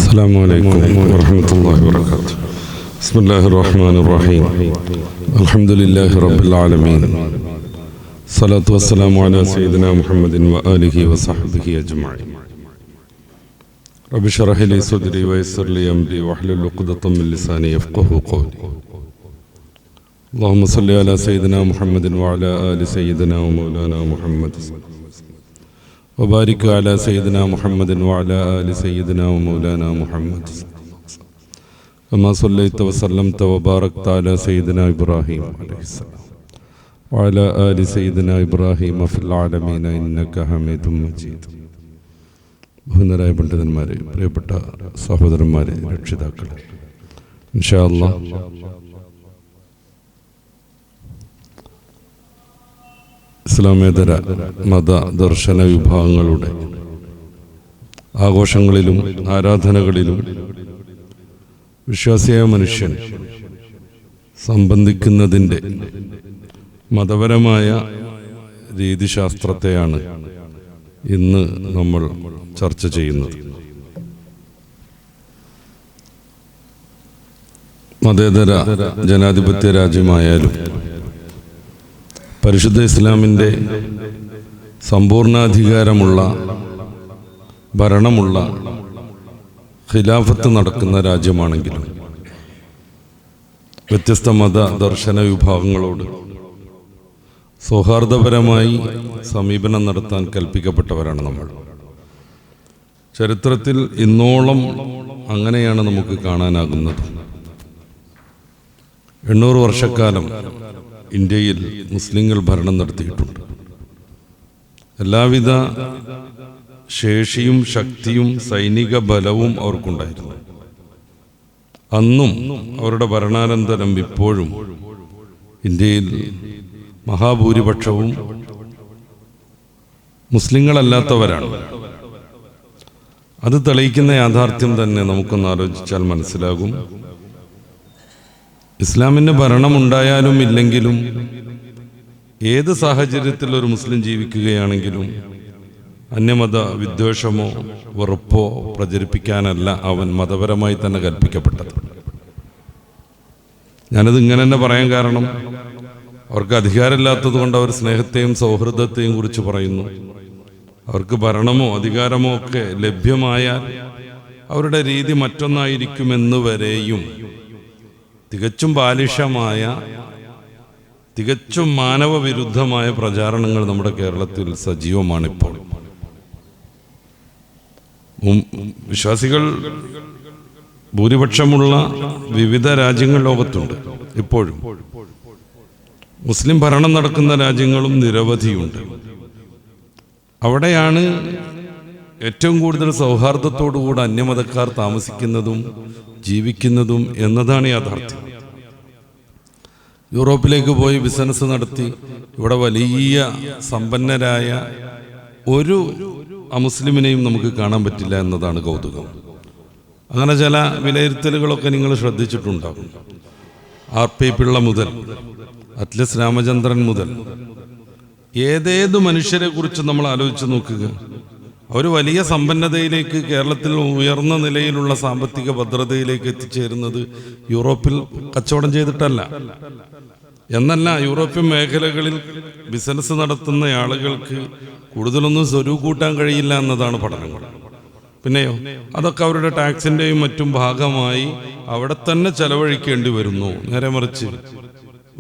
السلام عليكم ورحمة الله وبركاته. بسم الله الرحمن الرحيم. الحمد لله رب العالمين. الصلاة والسلام على سيدنا محمد وآله وصحبه أجمعين. رب اشرح لي صدري ويسر لي أمري واحلل عقدة من لساني يفقهوا قولي. اللهم صل على سيدنا محمد وعلى آل سيدنا ومولانا محمد وبارك على سيدنا محمد وعلى آل سيدنا ومولانا محمد كما صليت وسلمت وباركت على سيدنا إبراهيم عليه السلام وعلى آل سيدنا إبراهيم في العالمين إنك حميد مجيد. ബഹുമാന്യരായ പണ്ഡിതന്മാരെ, പ്രിയപ്പെട്ട സഹോദരന്മാരെ, രക്ഷിതാക്കളെ, ഇൻഷാ അല്ലാഹ് ഇസ്ലാമേതര മത ദർശന വിഭാഗങ്ങളുടെ ആഘോഷങ്ങളിലും ആരാധനകളിലും വിശ്വാസിയായ മനുഷ്യൻ സംബന്ധിക്കുന്നതിൻ്റെ മതപരമായ രീതിശാസ്ത്രത്തെയാണ് ഇന്ന് നമ്മൾ ചർച്ച ചെയ്യുന്നത്. മതേതര ജനാധിപത്യ രാജ്യമായാലും പരിശുദ്ധ ഇസ്ലാമിൻ്റെ സമ്പൂർണാധികാരമുള്ള ഭരണമുള്ള ഖിലാഫത്ത് നടക്കുന്ന രാജ്യമാണെങ്കിലും വ്യത്യസ്ത മത ദർശന വിഭാഗങ്ങളോട് സൗഹാർദ്ദപരമായി സമീപനം നടത്താൻ കൽപ്പിക്കപ്പെട്ടവരാണ് നമ്മൾ. ചരിത്രത്തിൽ ഇന്നോളം അങ്ങനെയാണ് നമുക്ക് കാണാനാകുന്നത്. 800 വർഷക്കാലം ഇന്ത്യയിൽ മുസ്ലിങ്ങൾ ഭരണം നടത്തിയിട്ടുണ്ട്. എല്ലാവിധ ശേഷിയും ശക്തിയും സൈനിക ബലവും അവർക്കുണ്ടായിരുന്നു. അന്നും അവരുടെ ഭരണാനന്തരം ഇപ്പോഴും ഇന്ത്യയിൽ മഹാഭൂരിപക്ഷവും മുസ്ലിങ്ങളല്ലാത്തവരാണ്. അത് തെളിയിക്കുന്ന യാഥാർത്ഥ്യം തന്നെ നമുക്കൊന്ന് ആലോചിച്ചാൽ മനസ്സിലാകും. ഇസ്ലാമിന് ഭരണമുണ്ടായാലും ഇല്ലെങ്കിലും ഏത് സാഹചര്യത്തിൽ ഒരു മുസ്ലിം ജീവിക്കുകയാണെങ്കിലും അന്യമത വിദ്വേഷമോ വെറുപ്പോ പ്രചരിപ്പിക്കാനല്ല അവൻ മതപരമായി തന്നെ കൽപ്പിക്കപ്പെട്ടത്. ഞാനത് ഇങ്ങനെ തന്നെ പറയാൻ കാരണം, അവർക്ക് അധികാരമില്ലാത്തത് കൊണ്ട് അവർ സ്നേഹത്തെയും സൗഹൃദത്തെയും കുറിച്ച് പറയുന്നു. അവർക്ക് ഭരണമോ അധികാരമോ ഒക്കെ ലഭ്യമായാൽ അവരുടെ രീതി മറ്റൊന്നായിരിക്കുമെന്ന് വരെയും തികച്ചും ബാലിഷമായ, തികച്ചും മാനവവിരുദ്ധമായ പ്രചാരണങ്ങൾ നമ്മുടെ കേരളത്തിൽ സജീവമാണിപ്പോൾ. വിശ്വാസികൾ ഭൂരിപക്ഷമുള്ള വിവിധ രാജ്യങ്ങൾ ലോകത്തുണ്ട്. ഇപ്പോഴും മുസ്ലിം ഭരണം നടക്കുന്ന രാജ്യങ്ങളും നിരവധിയുണ്ട്. അവിടെയാണ് ഏറ്റവും കൂടുതൽ സൗഹാർദ്ദത്തോടുകൂടി അന്യമതക്കാർ താമസിക്കുന്നതും ജീവിക്കുന്നതും എന്നതാണ് യാഥാർത്ഥ്യം. യൂറോപ്പിലേക്ക് പോയി ബിസിനസ് നടത്തി ഇവിടെ വലിയ സമ്പന്നരായ ഒരു അമുസ്ലിമിനെയും നമുക്ക് കാണാൻ പറ്റില്ല എന്നതാണ് കൗതുകം. അങ്ങനെ ചില വിലയിരുത്തലുകളൊക്കെ നിങ്ങൾ ശ്രദ്ധിച്ചിട്ടുണ്ടാകും. RP പിള്ള മുതൽ അറ്റ്ലസ് രാമചന്ദ്രൻ മുതൽ ഏതേത് മനുഷ്യരെ കുറിച്ച് നമ്മൾ ആലോചിച്ച് നോക്കുക. അവർ വലിയ സമ്പന്നതയിലേക്ക്, കേരളത്തിൽ ഉയർന്ന നിലയിലുള്ള സാമ്പത്തിക ഭദ്രതയിലേക്ക് എത്തിച്ചേരുന്നത് യൂറോപ്പിൽ കച്ചവടം ചെയ്തിട്ടല്ല. എന്നല്ല, യൂറോപ്യൻ മേഖലകളിൽ ബിസിനസ് നടത്തുന്ന ആളുകൾക്ക് കൂടുതലൊന്നും സ്വരൂപ് കൂട്ടാൻ കഴിയില്ല എന്നതാണ് പഠനങ്ങൾ. പിന്നെയോ അതൊക്കെ അവരുടെ ടാക്സിൻ്റെയും മറ്റും ഭാഗമായി അവിടെ തന്നെ ചെലവഴിക്കേണ്ടി വരുന്നു. നേരെ മറിച്ച്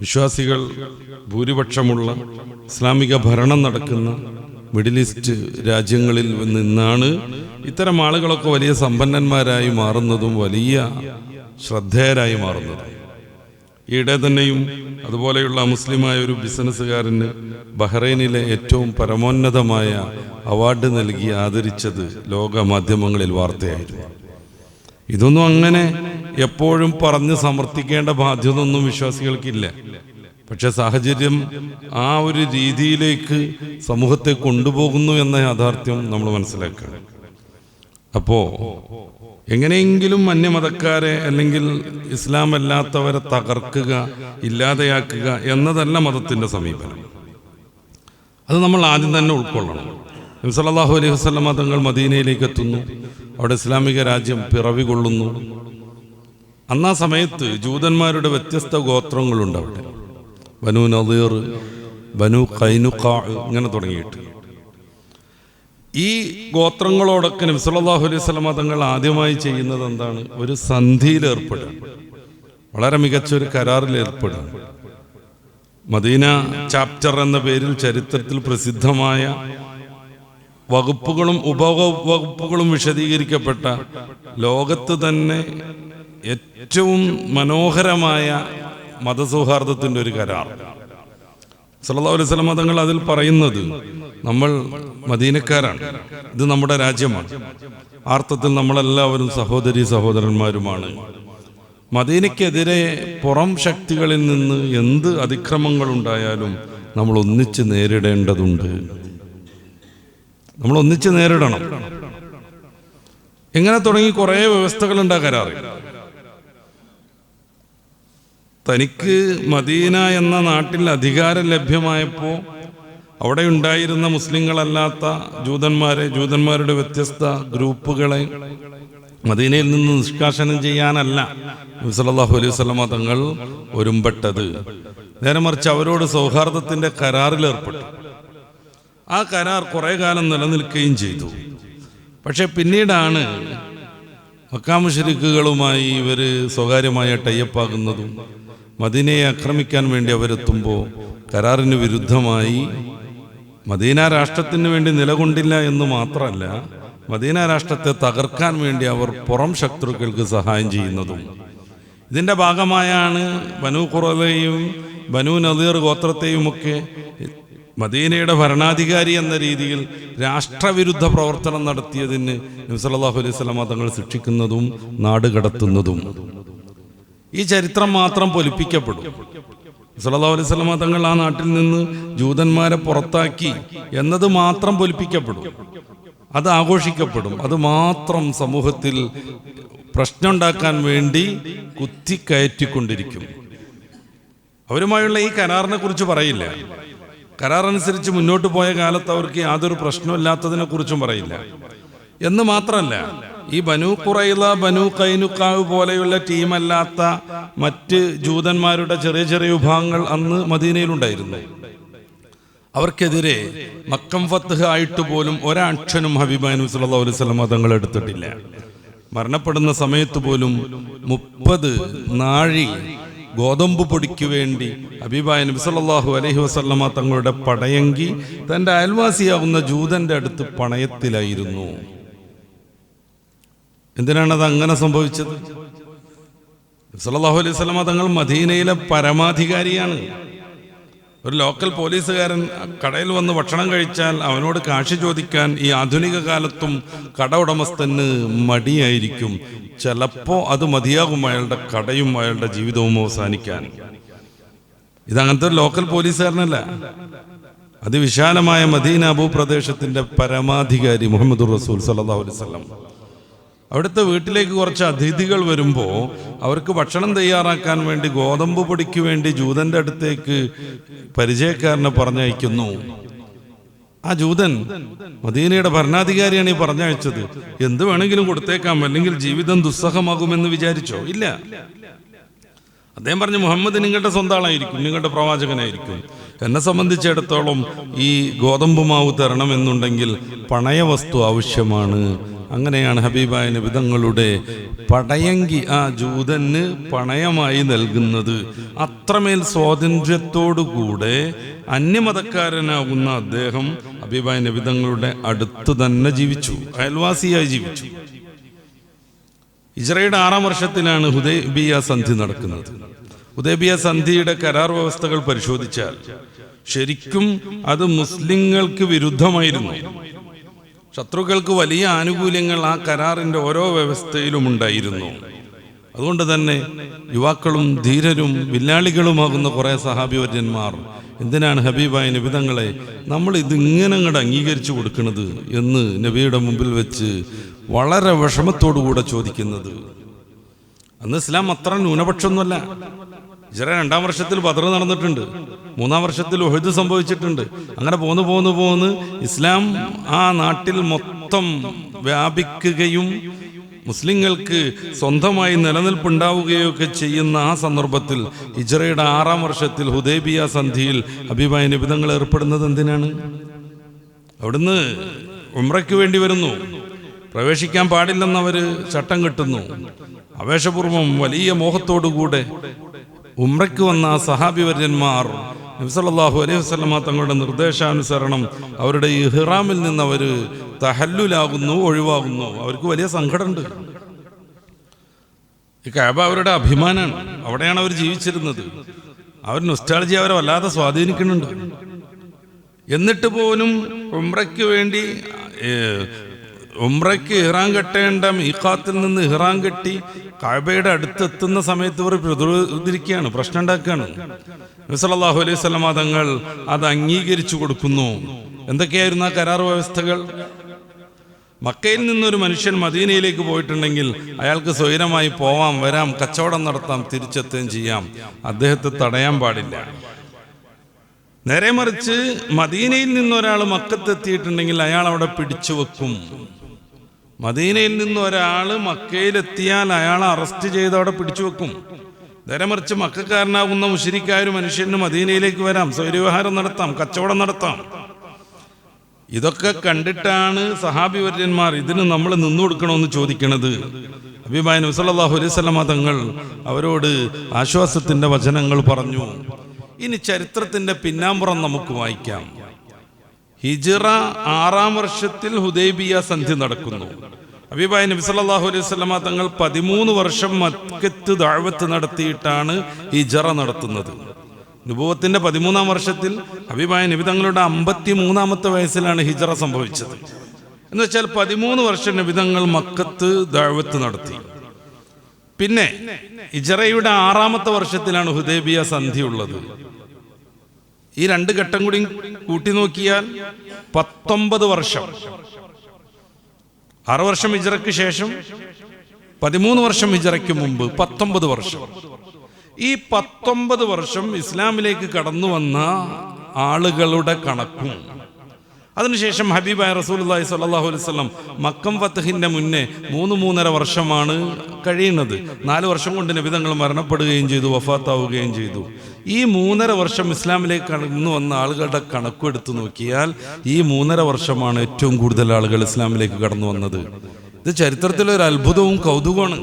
വിശ്വാസികൾ ഭൂരിപക്ഷമുള്ള ഇസ്ലാമിക ഭരണം നടക്കുന്ന മിഡിൽ ഈസ്റ്റ് രാജ്യങ്ങളിൽ നിന്നാണ് ഇത്തരം ആളുകളൊക്കെ വലിയ സമ്പന്നന്മാരായി മാറുന്നതും വലിയ ശ്രദ്ധേയരായി മാറുന്നതും. ഈയിടെ തന്നെയും അതുപോലെയുള്ള മുസ്ലിമായ ഒരു ബിസിനസ്സുകാരന് ബഹ്റൈനിലെ ഏറ്റവും പരമോന്നതമായ അവാർഡ് നൽകി ആദരിച്ചത് ലോക മാധ്യമങ്ങളിൽ വാർത്തയായിരുന്നു. ഇതൊന്നും അങ്ങനെ എപ്പോഴും പറഞ്ഞ് സമർത്ഥിക്കേണ്ട ബാധ്യത ഒന്നും വിശ്വാസികൾക്കില്ല. പക്ഷെ സാഹചര്യം ആ ഒരു രീതിയിലേക്ക് സമൂഹത്തെ കൊണ്ടുപോകുന്നു എന്ന യാഥാർത്ഥ്യം നമ്മൾ മനസ്സിലാക്കുക. അപ്പോൾ എങ്ങനെയെങ്കിലും അന്യമതക്കാരെ അല്ലെങ്കിൽ ഇസ്ലാം അല്ലാത്തവരെ തകർക്കുക, ഇല്ലാതെയാക്കുക എന്നതല്ല മതത്തിൻ്റെ സമീപനം. അത് നമ്മൾ ആദ്യം തന്നെ ഉൾക്കൊള്ളണം. നബി സല്ലല്ലാഹു അലൈഹി വസല്ലം തങ്ങൾ മദീനയിലേക്ക് എത്തുന്നു. അവിടെ ഇസ്ലാമിക രാജ്യം പിറവി കൊള്ളുന്നു. അന്നാ സമയത്ത് ജൂതന്മാരുടെ വ്യത്യസ്ത ഗോത്രങ്ങളുണ്ട് അവിടെ. ബനു നദീർ, ബനു ഖൈനുഖാ, ഇങ്ങനെ തുടങ്ങിയിട്ട് ഈ ഗോത്രങ്ങളോടൊക്കെ നബി സല്ലല്ലാഹു അലൈഹി വസല്ലം തങ്ങൾ ആദ്യമായി ചെയ്യുന്നത് എന്താണ്? ഒരു സന്ധിയിൽ ഏർപ്പെടുക, വളരെ മികച്ചൊരു കരാറിൽ ഏർപ്പെടുക. മദീന ചാപ്റ്റർ എന്ന പേരിൽ ചരിത്രത്തിൽ പ്രസിദ്ധമായ വകുപ്പുകളും ഉപവകുപ്പുകളും വിശദീകരിക്കപ്പെട്ട ലോകത്ത് തന്നെ ഏറ്റവും മനോഹരമായ മതസൗഹാർദ്ദത്തിൻ്റെ ഒരു കരാർ. സല്ലല്ലാഹു അലൈഹി വസല്ലം തങ്ങൾ അതിൽ പറയുന്നത്, നമ്മൾ മദീനക്കാരാണ്, ഇത് നമ്മുടെ രാജ്യമാണ്, ആർത്ഥത്തിൽ നമ്മളെല്ലാവരും സഹോദരീ സഹോദരന്മാരുമാണ്. മദീനയ്ക്കെതിരെ പുറം ശക്തികളിൽ നിന്ന് എന്ത് അതിക്രമങ്ങളുണ്ടായാലും നമ്മൾ ഒന്നിച്ച് നേരിടേണ്ടതുണ്ട്, നമ്മൾ ഒന്നിച്ച് നേരിടണം. ഇങ്ങനെ തുടങ്ങി കുറേ വ്യവസ്ഥകളുണ്ട് ആ കരാറിൽ. തനിക്ക് മദീന എന്ന നാട്ടിൽ അധികാരം ലഭ്യമായപ്പോൾ അവിടെ ഉണ്ടായിരുന്ന മുസ്ലിങ്ങളല്ലാത്ത ജൂതന്മാരുടെ വ്യത്യസ്ത ഗ്രൂപ്പുകളെ മദീനയിൽ നിന്ന് നിഷ്കാസനം ചെയ്യാനല്ല നബി സല്ലല്ലാഹു അലൈഹി വസല്ലം തങ്ങൾ ഒരുമ്പെട്ടത്. നേരെ മറിച്ച് അവരോട് സൗഹാർദ്ദത്തിന്റെ കരാറിൽ ഏർപ്പെട്ടു. ആ കരാർ കുറെ കാലം നിലനിൽക്കുകയും ചെയ്തു. പക്ഷെ പിന്നീടാണ് മക്കാ മുശ്രിക്കുകളുമായി ഇവർ സ്വകാര്യമായ ടൈപ്പാകുന്നതും മദീനയെ ആക്രമിക്കാൻ വേണ്ടി അവരെത്തുമ്പോൾ കരാറിന് വിരുദ്ധമായി മദീന രാഷ്ട്രത്തിന് വേണ്ടി നിലകൊണ്ടില്ല എന്ന് മാത്രമല്ല, മദീന രാഷ്ട്രത്തെ തകർക്കാൻ വേണ്ടി അവർ പുറം ശത്രുക്കൾക്ക് സഹായം ചെയ്യുന്നതും. ഇതിൻ്റെ ഭാഗമായാണ് ബനു ഖുറൈളയും ബനു നദീർ ഗോത്രത്തെയുമൊക്കെ മദീനയുടെ ഭരണാധികാരി എന്ന രീതിയിൽ രാഷ്ട്രവിരുദ്ധ പ്രവർത്തനം നടത്തിയതിന് നബി സല്ലല്ലാഹു അലൈഹി വസല്ലം തങ്ങൾ ശിക്ഷിക്കുന്നതും നാട് കടത്തുന്നതും. ഈ ചരിത്രം മാത്രം പൊലിപ്പിക്കപ്പെടും. സല്ലല്ലാഹു അലൈഹി വസല്ലം തങ്ങൾ ആ നാട്ടിൽ നിന്ന് ജൂതന്മാരെ പുറത്താക്കി എന്നത് മാത്രം പൊലിപ്പിക്കപ്പെടും, അത് ആഘോഷിക്കപ്പെടും. അത് മാത്രം സമൂഹത്തിൽ പ്രശ്നമുണ്ടാക്കാൻ വേണ്ടി കുത്തിക്കയറ്റിക്കൊണ്ടിരിക്കും. അവരുമായുള്ള ഈ കരാറിനെ കുറിച്ച് പറയില്ല. കരാറനുസരിച്ച് മുന്നോട്ട് പോയ കാലത്ത് അവർക്ക് യാതൊരു പ്രശ്നമില്ലാത്തതിനെ കുറിച്ചും പറയില്ല. എന്ന് മാത്രമല്ല, ഈ ബനു ഖുറൈള, ബനു ഖൈനുഖാവ് പോലെയുള്ള ടീമല്ലാത്ത മറ്റ് ജൂതന്മാരുടെ ചെറിയ ചെറിയ വിഭാഗങ്ങൾ അന്ന് മദീനയിലുണ്ടായിരുന്നു. അവർക്കെതിരെ മക്കം ഫത്ഹ് ആയിട്ട് പോലും ഒരാക്ഷനും ഹബീബായ നബി സല്ലല്ലാഹു അലൈഹി വസല്ലം തങ്ങൾ എടുത്തിട്ടില്ല. മരണപ്പെടുന്ന സമയത്ത് പോലും 30 നാഴി ഗോതമ്പ് പൊടിക്ക് വേണ്ടി ഹബീബായ നബി സല്ലല്ലാഹു അലൈഹി വസല്ലം തങ്ങളുടെ പടയങ്കി തൻ്റെ അയൽവാസിയാവുന്ന ജൂതന്റെ അടുത്ത് പണയത്തിലായിരുന്നു. എന്തിനാണത് അങ്ങനെ സംഭവിച്ചത്? സല്ലല്ലാഹു അലൈഹി വസല്ലം തങ്ങൾ മദീനയിലെ പരമാധികാരിയാണ്. ഒരു ലോക്കൽ പോലീസുകാരൻ കടയിൽ വന്ന് ഭക്ഷണം കഴിച്ചാൽ അവനോട് കാശ് ചോദിക്കാൻ ഈ ആധുനിക കാലത്തും കട ഉടമസ്ഥന് മടിയായിരിക്കും. ചിലപ്പോൾ അത് മതിയാകും അയാളുടെ കടയും അയാളുടെ ജീവിതവും അവസാനിക്കാൻ. ഇതങ്ങനത്തെ ഒരു ലോക്കൽ പോലീസുകാരനല്ല, അതിവിശാലമായ മദീന ഭൂപ്രദേശത്തിന്റെ പരമാധികാരി മുഹമ്മദുർ റസൂൽ സല്ലല്ലാഹു അലൈഹി വസല്ലം. അവിടുത്തെ വീട്ടിലേക്ക് കുറച്ച് അതിഥികൾ വരുമ്പോൾ അവർക്ക് ഭക്ഷണം തയ്യാറാക്കാൻ വേണ്ടി ഗോതമ്പ് പൊടിക്ക് വേണ്ടി ജൂതന്റെ അടുത്തേക്ക് പരിചയക്കാരനെ പറഞ്ഞയക്കുന്നു. ആ ജൂതൻ മദീനയുടെ ഭരണാധികാരിയാണ് ഈ പറഞ്ഞയച്ചത്. എന്ത് വേണമെങ്കിലും കൊടുത്തേക്കാം, അല്ലെങ്കിൽ ജീവിതം ദുസ്സഹമാകുമെന്ന് വിചാരിച്ചോ? ഇല്ല. അദ്ദേഹം പറഞ്ഞു, മുഹമ്മദ് നിങ്ങളുടെ സ്വന്തം ആളായിരിക്കും, നിങ്ങളുടെ പ്രവാചകനായിരിക്കും. എന്നെ സംബന്ധിച്ചിടത്തോളം ഈ ഗോതമ്പ് മാവ് തരണമെന്നുണ്ടെങ്കിൽ പണയ വസ്തു ആവശ്യമാണ്. അങ്ങനെയാണ് ഹബീബായ നബി തങ്ങളുടെ പടയങ്കി ആ ജൂതന് പണയമായി നൽകുന്നത്. അത്രമേൽ സ്വാതന്ത്ര്യത്തോടുകൂടെ അന്യമതക്കാരനാകുന്ന അദ്ദേഹം ഹബീബായ നബി തങ്ങളുടെ അടുത്ത് തന്നെ ജീവിച്ചു, അയൽവാസിയായി ജീവിച്ചു. ഹിജ്റയുടെ 6-ാം വർഷത്തിലാണ് ഹുദൈബിയ സന്ധി നടക്കുന്നത്. ഹുദൈബിയ സന്ധിയുടെ കരാർ വ്യവസ്ഥകൾ പരിശോധിച്ചാൽ ശരിക്കും അത് മുസ്ലിങ്ങൾക്ക് വിരുദ്ധമായിരുന്നു. ശത്രുക്കൾക്ക് വലിയ ആനുകൂല്യങ്ങൾ ആ കരാറിന്റെ ഓരോ വ്യവസ്ഥയിലും ഉണ്ടായിരുന്നു. അതുകൊണ്ട് തന്നെ യുവാക്കളും ധീരരും വില്ലാളികളുമാകുന്ന കുറെ സഹാബിവര്യന്മാർ എന്തിനാണ് ഹബീബായ നബി തങ്ങളെ നമ്മൾ ഇതിങ്ങനെ അങ്ങോട്ട് അംഗീകരിച്ചു കൊടുക്കുന്നത് എന്ന് നബിയുടെ മുമ്പിൽ വെച്ച് വളരെ വിഷമത്തോടുകൂടെ ചോദിക്കുന്നത്? അന്ന് ഇസ്ലാം അത്ര ന്യൂനപക്ഷമൊന്നുമല്ല. ഹിജ്റ 2-ാം വർഷത്തിൽ ബദർ നടന്നിട്ടുണ്ട്, 3-ാം വർഷത്തിൽ ഉഹദ് സംഭവിച്ചിട്ടുണ്ട്. അങ്ങനെ പോന്ന് ഇസ്ലാം ആ നാട്ടിൽ മൊത്തം വ്യാപിക്കുകയും മുസ്ലിങ്ങൾക്ക് സ്വന്തമായി നിലനിൽപ്പുണ്ടാവുകയൊക്കെ ചെയ്യുന്ന ആ സന്ദർഭത്തിൽ ഹിജ്റയുടെ 6-ാം വർഷത്തിൽ ഹുദൈബിയ സന്ധിയിൽ ഹബീബായ നബി തങ്ങൾ ഏർപ്പെടുന്നത് എന്തിനാണ്? അവിടുന്ന് ഉംറയ്ക്ക് വേണ്ടി വരുന്നു, പ്രവേശിക്കാൻ പാടില്ലെന്നവർ ചട്ടം കിട്ടുന്നു. ആവേശപൂർവം വലിയ മോഹത്തോടുകൂടെ ഉംറയ്ക്ക് വന്ന സഹാബി വര്യന്മാർ നബി സല്ലല്ലാഹു അലൈഹി വസല്ലമ തങ്ങളുടെ നിർദ്ദേശാനുസരണം അവരുടെ ഇഹ്റാമിൽ നിന്ന് അവർ തഹല്ലുലാകുന്നു, ഒഴിവാകുന്നു. അവർക്ക് വലിയ സങ്കടമുണ്ട്. ഈ കഅബ അവരുടെ അഭിമാനമാണ്, അവിടെയാണ് അവർ ജീവിച്ചിരുന്നത്. അവർ നൊസ്റ്റാൾജി അവരെ വല്ലാതെ സ്വാധീനിക്കുന്നുണ്ട്. എന്നിട്ട് പോലും ഉംറയ്ക്ക് ഇഹ്റാം കെട്ടേണ്ട മീഖാത്തിൽ നിന്ന് ഇഹ്റാം കെട്ടി കഅബയുടെ അടുത്തെത്തുന്ന സമയത്ത് ഇവർ പ്രതിരോധിക്കുകയാണ്, പ്രശ്നം ഉണ്ടാക്കുകയാണ്. നബി സല്ലല്ലാഹു അലൈഹി വസല്ലമ തങ്ങൾ അത് അംഗീകരിച്ചു കൊടുക്കുന്നു. എന്തൊക്കെയായിരുന്നു ആ കരാർ വ്യവസ്ഥകൾ? മക്കയിൽ നിന്നൊരു മനുഷ്യൻ മദീനയിലേക്ക് പോയിട്ടുണ്ടെങ്കിൽ അയാൾക്ക് സ്വൈരമായി പോവാം, വരാം, കച്ചവടം നടത്താം, തിരിച്ചെത്തുകയും ചെയ്യാം. അദ്ദേഹത്തെ തടയാൻ പാടില്ല. നേരെ മറിച്ച് മദീനയിൽ നിന്നൊരാൾ മക്കത്തെത്തിയിട്ടുണ്ടെങ്കിൽ അയാൾ അവിടെ പിടിച്ചു വെക്കും. മദീനയിൽ നിന്നൊരാൾ മക്കയിലെത്തിയാൽ അയാളെ അറസ്റ്റ് ചെയ്ത് അവിടെ പിടിച്ചു വെക്കും. നേരെ മറിച്ച് മക്കക്കാരനാകുന്ന മുശ്രിക്കായ ഒരു മനുഷ്യന് മദീനയിലേക്ക് വരാം, സ്വൈരവ്യവഹാരം നടത്താം, കച്ചവടം നടത്താം. ഇതൊക്കെ കണ്ടിട്ടാണ് സഹാബി വര്യന്മാർ ഇതിന് നമ്മൾ നിന്നു കൊടുക്കണമെന്ന് ചോദിക്കണത്. ഹബീബായ നബി സല്ലല്ലാഹു അലൈഹി വസല്ലമ തങ്ങൾ അവരോട് ആശ്വാസത്തിന്റെ വചനങ്ങൾ പറഞ്ഞു. ഇനി ചരിത്രത്തിന്റെ പിന്നാമ്പുറം നമുക്ക് വായിക്കാം. ഹിജ്റ 6-ാം വർഷത്തിൽ ഹുദൈബിയ സന്ധി നടക്കുന്നു. ഹബീബായ നബി സല്ലല്ലാഹു അലൈഹി വസല്ലമ തങ്ങൾ 13 വർഷം മക്കത്ത് ദഅവത്ത് നടത്തിയിട്ടാണ് ഹിജ്റ നടത്തുന്നത്. നുബുവത്തിന്റെ 13-ാം വർഷത്തിൽ ഹബീബായ നബി തങ്ങളുടെ 53-ാമത്തെ വയസ്സിലാണ് ഹിജ്റ സംഭവിച്ചത്. എന്ന് വെച്ചാൽ 13 വർഷം നബി തങ്ങൾ മക്കത്ത് ദഅവത്ത് നടത്തി. പിന്നെ ഹിജ്റയുടെ 6-ാമത്തെ വർഷത്തിലാണ് ഹുദൈബിയ സന്ധി ഉള്ളത്. ഈ 2 ഘട്ടം കൂടി കൂട്ടി നോക്കിയാൽ 19 വർഷം. 6 വർഷം ഹിജ്റയ്ക്ക് ശേഷം, 13 വർഷം ഹിജ്റയ്ക്ക് മുമ്പ്, 19 വർഷം. ഈ 19 വർഷം ഇസ്ലാമിലേക്ക് കടന്നു വന്ന ആളുകളുടെ കണക്കും അതിനുശേഷം ഹബീബായ റസൂലുള്ളാഹി സ്വല്ലല്ലാഹു അലൈഹി വസല്ലം മക്കം ഫത്ഹിന്റെ മുന്നേ 3-3.5 വർഷമാണ് കഴിയുന്നത്. 4 വർഷം കൊണ്ട് നബി തങ്ങൾ മരണപ്പെടുകയും ചെയ്തു, വഫാത്താവുകയും ചെയ്തു. ഈ 3.5 വർഷം ഇസ്ലാമിലേക്ക് കടന്നു വന്ന ആളുകളുടെ കണക്കെടുത്ത് നോക്കിയാൽ ഈ 3.5 വർഷമാണ് ഏറ്റവും കൂടുതൽ ആളുകൾ ഇസ്ലാമിലേക്ക് കടന്നു വന്നത്. ഇത് ചരിത്രത്തിലൊരു അത്ഭുതവും കൗതുകമാണ്.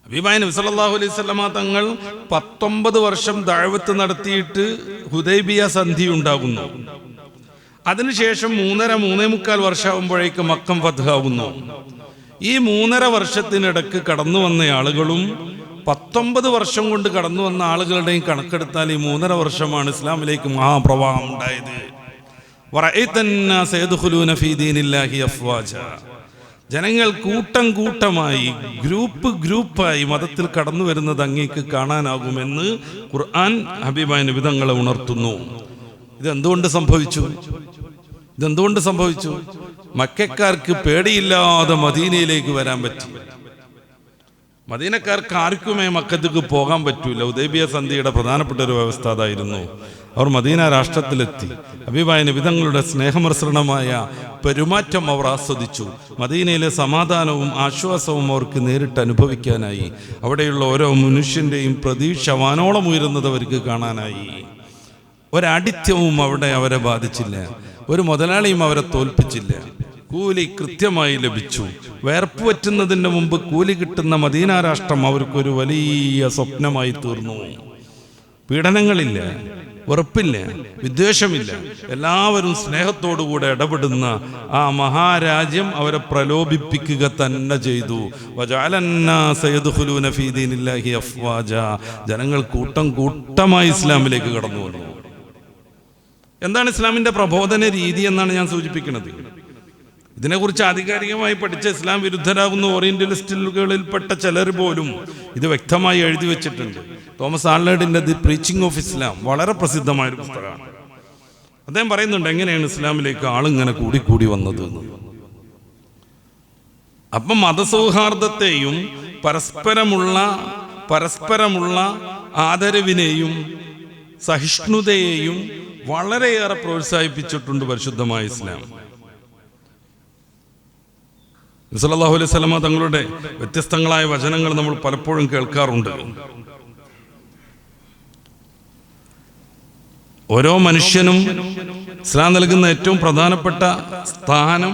ഹബീബായ നബി സല്ലല്ലാഹു അലൈഹി വസല്ലമ തങ്ങൾ 19 വർഷം ദഅവത്ത് നടത്തിയിട്ട് ഹുദൈബിയ സന്ധി ഉണ്ടാകുന്നു. അതിനുശേഷം 3.5 വർഷമാകുമ്പോഴേക്ക് മക്കം ഫത്ഹാകുന്നു. ഈ 3.5 വർഷത്തിനിടക്ക് കടന്നു വന്ന ആളുകളും 19 വർഷം കൊണ്ട് കടന്നു വന്ന ആളുകളുടെയും കണക്കെടുത്താൽ ഈ 3.5 വർഷമാണ് ഇസ്ലാമിലേക്ക് മഹാപ്രവാഹം ഉണ്ടായത്. ജനങ്ങൾ കൂട്ടം കൂട്ടമായി, ഗ്രൂപ്പായി മതത്തിൽ കടന്നു വരുന്നത് അങ്ങേക്ക് കാണാനാകുമെന്ന് ഖുർആൻ ഹബീബായ നബി തങ്ങളെ ഉണർത്തുന്നു. ഇതെന്തുകൊണ്ട് സംഭവിച്ചു? മക്കക്കാർക്ക് പേടിയില്ലാതെ മദീനയിലേക്ക് വരാൻ പറ്റി. മദീനക്കാർക്ക് ആർക്കുമേ മക്കത്തേക്ക് പോകാൻ പറ്റൂല. ഹുദൈബിയ സന്ധിയുടെ പ്രധാനപ്പെട്ട ഒരു വ്യവസ്ഥ അതായിരുന്നു. അവർ മദീന രാഷ്ട്രത്തിലെത്തി. ഹബീബായ നബി തങ്ങളുടെ സ്നേഹമസൃണമായ പെരുമാറ്റം അവർ ആസ്വദിച്ചു. മദീനയിലെ സമാധാനവും ആശ്വാസവും അവർക്ക് നേരിട്ട് അനുഭവിക്കാനായി. അവിടെയുള്ള ഓരോ മനുഷ്യൻ്റെയും പ്രതീക്ഷ വാനോളം ഉയരുന്നത് അവർക്ക് കാണാനായി. ഒരടിത്യവും അവിടെ അവരെ ബാധിച്ചില്ല. ഒരു മുതലാളിയും അവരെ തോൽപ്പിച്ചില്ല. കൂലി കൃത്യമായി ലഭിച്ചു. വേർപ്പ് പറ്റുന്നതിന് മുമ്പ് കൂലി കിട്ടുന്ന മദീന രാഷ്ട്രം അവർക്കൊരു വലിയ സ്വപ്നമായി തീർന്നു. പീഡനങ്ങളില്ല, വെറുപ്പില്ല, വിദ്വേഷമില്ല. എല്ലാവരും സ്നേഹത്തോടുകൂടെ ഇടപെടുന്ന ആ മഹാരാജ്യം അവരെ പ്രലോഭിപ്പിക്കുക തന്നെ ചെയ്തു. ജനങ്ങൾ കൂട്ടമായി ഇസ്ലാമിലേക്ക് കടന്നു വന്നു. എന്താണ് ഇസ്ലാമിന്റെ പ്രബോധന രീതി എന്നാണ് ഞാൻ സൂചിപ്പിക്കുന്നത്. ഇതിനെക്കുറിച്ച് ആധികാരികമായി പഠിച്ച ഇസ്ലാം വിരുദ്ധരാകുന്ന ഓറിയന്റലിസ്റ്റുകളിൽപ്പെട്ട ചിലർ പോലും ഇത് വ്യക്തമായി എഴുതി വെച്ചിട്ടുണ്ട്. തോമസ് ആൾലേഡിന്റെ ദി പ്രീച്ചിങ് ഓഫ് ഇസ്ലാം വളരെ പ്രസിദ്ധമായൊരു പുസ്തകമാണ്. അദ്ദേഹം പറയുന്നുണ്ട് എങ്ങനെയാണ് ഇസ്ലാമിലേക്ക് ആളിങ്ങനെ കൂടി വന്നത് എന്ന്. അപ്പം മതസൗഹാർദ്ദത്തെയും പരസ്പരമുള്ള പരസ്പരമുള്ള ആദരവിനെയും സഹിഷ്ണുതയെയും വളരെയേറെ പ്രോത്സാഹിപ്പിച്ചിട്ടുണ്ട് പരിശുദ്ധമായ ഇസ്ലാം. സല്ലല്ലാഹു അലൈഹി വസല്ലമ തങ്ങളുടെ വ്യത്യസ്തങ്ങളായ വചനങ്ങൾ നമ്മൾ പലപ്പോഴും കേൾക്കാറുണ്ട്. ഓരോ മനുഷ്യനും ഇസ്ലാം നൽകുന്ന ഏറ്റവും പ്രധാനപ്പെട്ട സ്ഥാനം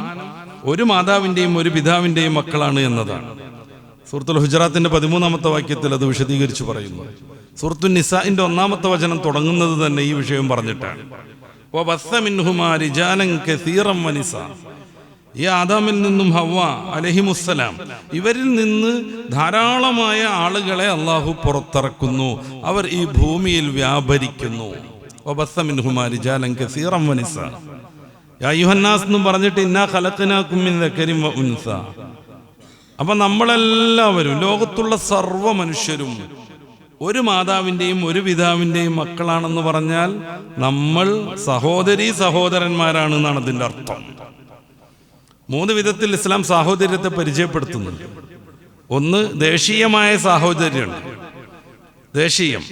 ഒരു മാതാവിൻ്റെയും ഒരു പിതാവിൻ്റെയും മക്കളാണ് എന്നതാണ്. സൂറത്തുൽ ഹുജറാത്തിന്റെ 13-ാമത്തെ വാക്യത്തിൽ അത് വിശദീകരിച്ച് പറയുന്നു. സൂറത്തുൻ നിസാഇന്റെ 1-ാമത്തെ വചനം തുടങ്ങുന്നത് തന്നെ ഈ വിഷയം പറഞ്ഞിട്ടാണ്. ഈ ആദാമിൽ നിന്നും ഹവ്വ അലൈഹിമുസ്സലാം, ഇവരിൽ നിന്ന് ധാരാളമായ ആളുകളെ അള്ളാഹു പുറത്തിറക്കുന്നു. അവർ ഈ ഭൂമിയിൽ വ്യാപരിക്കുന്നു. എന്നും പറഞ്ഞിട്ട് ഇന്നാ ഖലഖനാകും മിൻ ദക്കരിൻ വ ഉൻസ. അപ്പൊ നമ്മളെല്ലാവരും, ലോകത്തുള്ള സർവ്വ മനുഷ്യരും ഒരു മാതാവിൻ്റെയും ഒരു പിതാവിൻ്റെയും മക്കളാണെന്ന് പറഞ്ഞാൽ നമ്മൾ സഹോദരീ സഹോദരന്മാരാണ് എന്നാണ് അതിൻ്റെ അർത്ഥം. 3 വിധത്തിൽ ഇസ്ലാം സാഹോദര്യത്തെ പരിചയപ്പെടുത്തുന്നുണ്ട്. ഒന്ന്, ദേശീയമായ സാഹോദര്യമുണ്ട്. ദേശീയം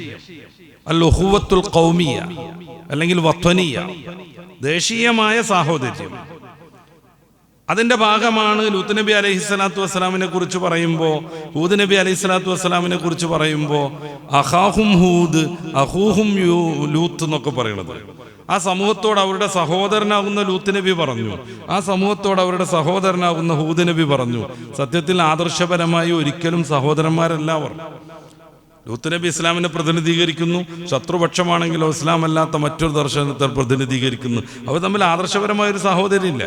അൽ-ഉഖുവത്തുൽ ഖൗമിയ അല്ലെങ്കിൽ വത്വനിയ, ദേശീയമായ സാഹോദര്യം. അതിന്റെ ഭാഗമാണ് ലൂത്ത് നബി അലൈഹിസ്സലാത്തു വസ്സലാമിനെ കുറിച്ച് പറയുമ്പോൾ, ഹൂദ് നബി അലൈഹിസ്സലാത്തു വസ്സലാമിനെ കുറിച്ച് പറയുമ്പോൾ അഖാഹും ഹൂദ് അഖൂഹും ലൂത്ത് എന്നൊക്കെ പറയുന്നത്. ആ സമൂഹത്തോട് അവരുടെ സഹോദരനാകുന്ന ലൂത്ത് നബി പറഞ്ഞു, ആ സമൂഹത്തോട് അവരുടെ സഹോദരനാകുന്ന ഹൂദ് നബി പറഞ്ഞു. സത്യത്തിൽ ആദർശപരമായി ഒരിക്കലും സഹോദരന്മാരല്ല അവർ. ലൂത്ത് നബി ഇസ്ലാമിനെ പ്രതിനിധീകരിക്കുന്നു, ശത്രുപക്ഷമാണെങ്കിലോ ഇസ്ലാം അല്ലാത്ത മറ്റൊരു ദർശനത്തെ പ്രതിനിധീകരിക്കുന്നു. അവർ തമ്മിൽ ആദർശപരമായൊരു സഹോദര്യമില്ല.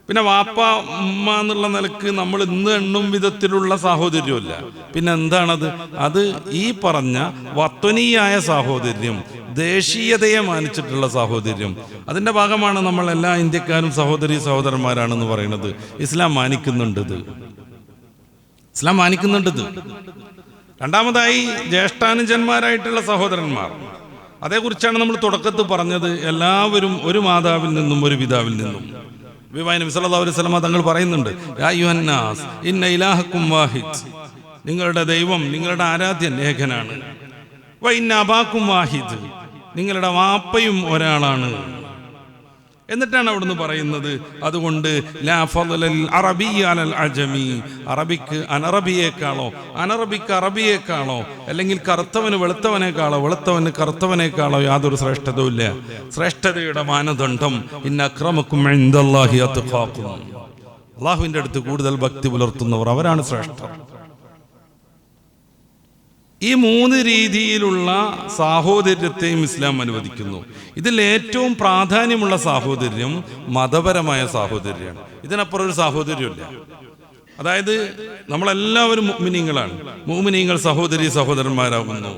പിന്നെ വാപ്പ ഉമ്മ എന്നുള്ള നിലക്ക് നമ്മൾ ഇന്ന് എണ്ണും വിധത്തിലുള്ള സാഹോദര്യമില്ല. പിന്നെ എന്താണത്? അത് ഈ പറഞ്ഞ വത്വനീയായ സാഹോദര്യം, ദേശീയതയെ മാനിച്ചിട്ടുള്ള സാഹോദര്യം. അതിന്റെ ഭാഗമാണ് നമ്മൾ എല്ലാ ഇന്ത്യക്കാരും സഹോദരീ സഹോദരന്മാരാണെന്ന് പറയുന്നത്. ഇസ്ലാം മാനിക്കുന്നുണ്ട്. ഇസ്ലാം മാനിക്കുന്നുണ്ട്. രണ്ടാമതായി ജ്യേഷ്ഠാനുജന്മാരായിട്ടുള്ള സഹോദരന്മാർ, അതേക്കുറിച്ചാണ് നമ്മൾ തുടക്കത്തിൽ പറഞ്ഞത്. എല്ലാവരും ഒരു മാതാവിൽ നിന്നും ഒരു പിതാവിൽ നിന്നും. നബി സല്ലല്ലാഹു അലൈഹി വസല്ലം തങ്ങൾ പറയുന്നുണ്ട്, യാ അയ്യുഹന്നാസ് ഇന്ന ഇലാഹക്കും വാഹിദ്, നിങ്ങളുടെ ദൈവം, നിങ്ങളുടെ ആരാധ്യൻ ഏകനാണ്. വ ഇന്ന അബാക്കും വാഹിദ്, നിങ്ങളുടെ വാപ്പയും ഒരാളാണ്. എന്നിട്ടാണ് അവിടുന്ന് പറയുന്നത്, അതുകൊണ്ട് ലാ ഫളൽ അറബി അലൽ അജമി, അറബിക്ക് അനറബിയേക്കാളോ അനറബിക്ക് അറബിയേക്കാളോ അല്ലെങ്കിൽ കറുത്തവന് വെളുത്തവനേക്കാളോ വെളുത്തവന് കറുത്തവനേക്കാളോ യാതൊരു ശ്രേഷ്ഠതയും ഇല്ല. ശ്രേഷ്ഠതയുടെ മാനദണ്ഡം ഇന്ന അക്രമക്കും ഇൻദല്ലാഹി അത്ഖാക്കും, അല്ലാഹുവിന്റെ അടുത്ത് കൂടുതൽ ഭക്തി പുലർത്തുന്നവർ അവരാണ് ശ്രേഷ്ഠർ. ഈ 3 രീതിയിലുള്ള സാഹോദര്യത്തെയും ഇസ്ലാം അനുവദിക്കുന്നു. ഇതിൽ ഏറ്റവും പ്രാധാന്യമുള്ള സാഹോദര്യം മതപരമായ സാഹോദര്യമാണ്. ഇതിനപ്പുറം ഒരു സാഹോദര്യമില്ല. അതായത് നമ്മളെല്ലാവരും മുഅ്മിനീങ്ങളാണ്. മുഅ്മിനീങ്ങൾ സഹോദരീ സഹോദരന്മാരാകുന്നു.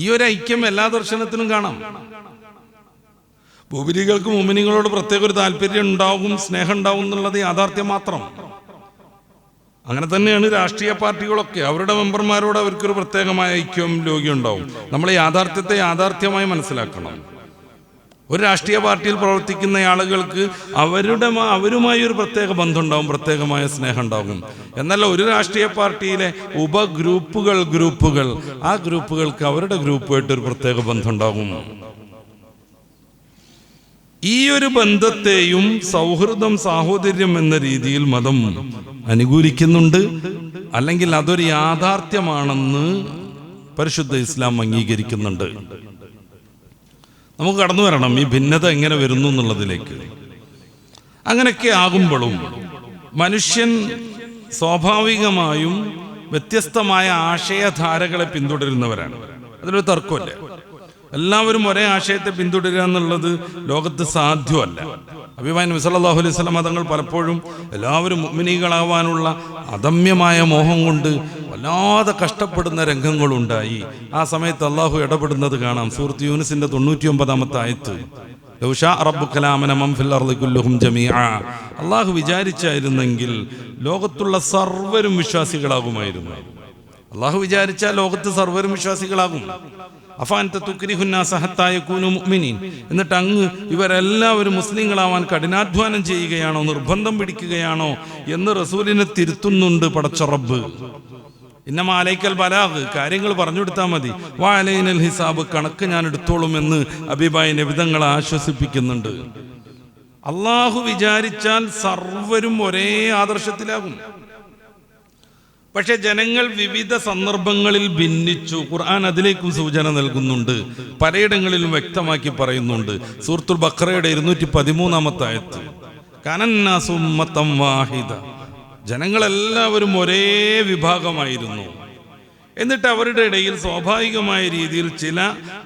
ഈ ഒരു ഐക്യം എല്ലാ ദർശനത്തിലും കാണാം. മുഅ്മിനീങ്ങൾക്ക് മുഅ്മിനീങ്ങളോട് പ്രത്യേക ഒരു താല്പര്യം ഉണ്ടാവും, സ്നേഹം ഉണ്ടാവും എന്നുള്ളത് യാഥാർത്ഥ്യം മാത്രം. അങ്ങനെ തന്നെയാണ് രാഷ്ട്രീയ പാർട്ടികളൊക്കെ. അവരുടെ മെമ്പർമാരോട് അവർക്കൊരു പ്രത്യേകമായ ഐക്യവും ലോഗ്യം ഉണ്ടാവും. നമ്മൾ യാഥാർത്ഥ്യത്തെ യാഥാർത്ഥ്യമായി മനസ്സിലാക്കണം. ഒരു രാഷ്ട്രീയ പാർട്ടിയിൽ പ്രവർത്തിക്കുന്ന ആളുകൾക്ക് അവരുമായി ഒരു പ്രത്യേക ബന്ധം ഉണ്ടാവും, പ്രത്യേകമായ സ്നേഹം ഉണ്ടാകും. എന്നല്ല, ഒരു രാഷ്ട്രീയ പാർട്ടിയിലെ ഗ്രൂപ്പുകൾ ആ ഗ്രൂപ്പുകൾക്ക് അവരുടെ ഗ്രൂപ്പുമായിട്ട് ഒരു പ്രത്യേക ബന്ധം ഉണ്ടാകും. ഈ ഒരു ബന്ധത്തെയും സൗഹൃദം, സാഹോദര്യം എന്ന രീതിയിൽ മതം അനുകൂലിക്കുന്നുണ്ട്. അല്ലെങ്കിൽ അതൊരു യാഥാർത്ഥ്യമാണെന്ന് പരിശുദ്ധ ഇസ്ലാം അംഗീകരിക്കുന്നുണ്ട്. നമുക്ക് കടന്നു വരണം ഈ ഭിന്നത എങ്ങനെ വരുന്നു എന്നുള്ളതിലേക്ക്. അങ്ങനെയൊക്കെ ആകുമ്പോഴും മനുഷ്യൻ സ്വാഭാവികമായും വ്യത്യസ്തമായ ആശയധാരകളെ പിന്തുടരുന്നവരാണ്. അതിലൊരു തർക്കമല്ല. എല്ലാവരും ഒരേ ആശയത്തെ പിന്തുടരുക എന്നുള്ളത് ലോകത്ത് സാധ്യമല്ല. നബി സല്ലല്ലാഹു അലൈഹി വസല്ലം തങ്ങൾ പലപ്പോഴും എല്ലാവരും മുഅ്മിനീകളാവാനുള്ള അദമ്യമായ മോഹം കൊണ്ട് വല്ലാതെ കഷ്ടപ്പെടുന്ന രംഗങ്ങളുണ്ടായി. ആ സമയത്ത് അള്ളാഹു ഇടപെടുന്നത് കാണാം. സൂറത്ത് യൂനുസിന്റെ 99-ാമത്തെ ആയത്ത്, ലൗ ശാഅ റബ്ബുക ലആമന മൻ ഫിൽ അർളി കുല്ലുഹും ജമീഅ, അള്ളാഹു വിചാരിച്ചായിരുന്നെങ്കിൽ ലോകത്തുള്ള സർവ്വരും വിശ്വാസികളാകുമായിരുന്നു. അള്ളാഹു വിചാരിച്ചാൽ ലോകത്ത് സർവ്വരും വിശ്വാസികളാകും. എന്നിട്ട് അങ്ങ് ഇവരെല്ലാവരും മുസ്ലിങ്ങളാവാൻ കഠിനാധ്വാനം ചെയ്യുകയാണോ, നിർബന്ധം പിടിക്കുകയാണോ എന്ന് റസൂലിനെ തിരുത്തുന്നുണ്ട് പടച്ച റബ്ബ്. ഇന്നമാ അലൈക്കൽ ബലാഗ്, കാര്യങ്ങൾ പറഞ്ഞു കൊടുത്താൽ മതി. വാ അലൈനൽ ഹിസാബ്, കണക്ക് ഞാൻ എടുത്തോളും എന്ന് ഹബീബായ നബി തങ്ങളെ ആശ്വസിപ്പിക്കുന്നുണ്ട്. അള്ളാഹു വിചാരിച്ചാൽ സർവരും ഒരേ ആദർശത്തിലാകും. പക്ഷെ ജനങ്ങൾ വിവിധ സന്ദർഭങ്ങളിൽ ഭിന്നിച്ചു. ഖുർആൻ അതിലേക്കും സൂചന നൽകുന്നുണ്ട്, പലയിടങ്ങളിലും വ്യക്തമാക്കി പറയുന്നുണ്ട്. സൂറത്തുൽ ബഖറയുടെ 213 ആയത്ത്, കനന്നാസു ഉമ്മത്തൻ വാഹിദ, ജനങ്ങളെല്ലാവരും ഒരേ വിഭാഗമായിരുന്നു. എന്നിട്ട് അവരുടെ ഇടയിൽ സ്വാഭാവികമായ രീതിയിൽ ചില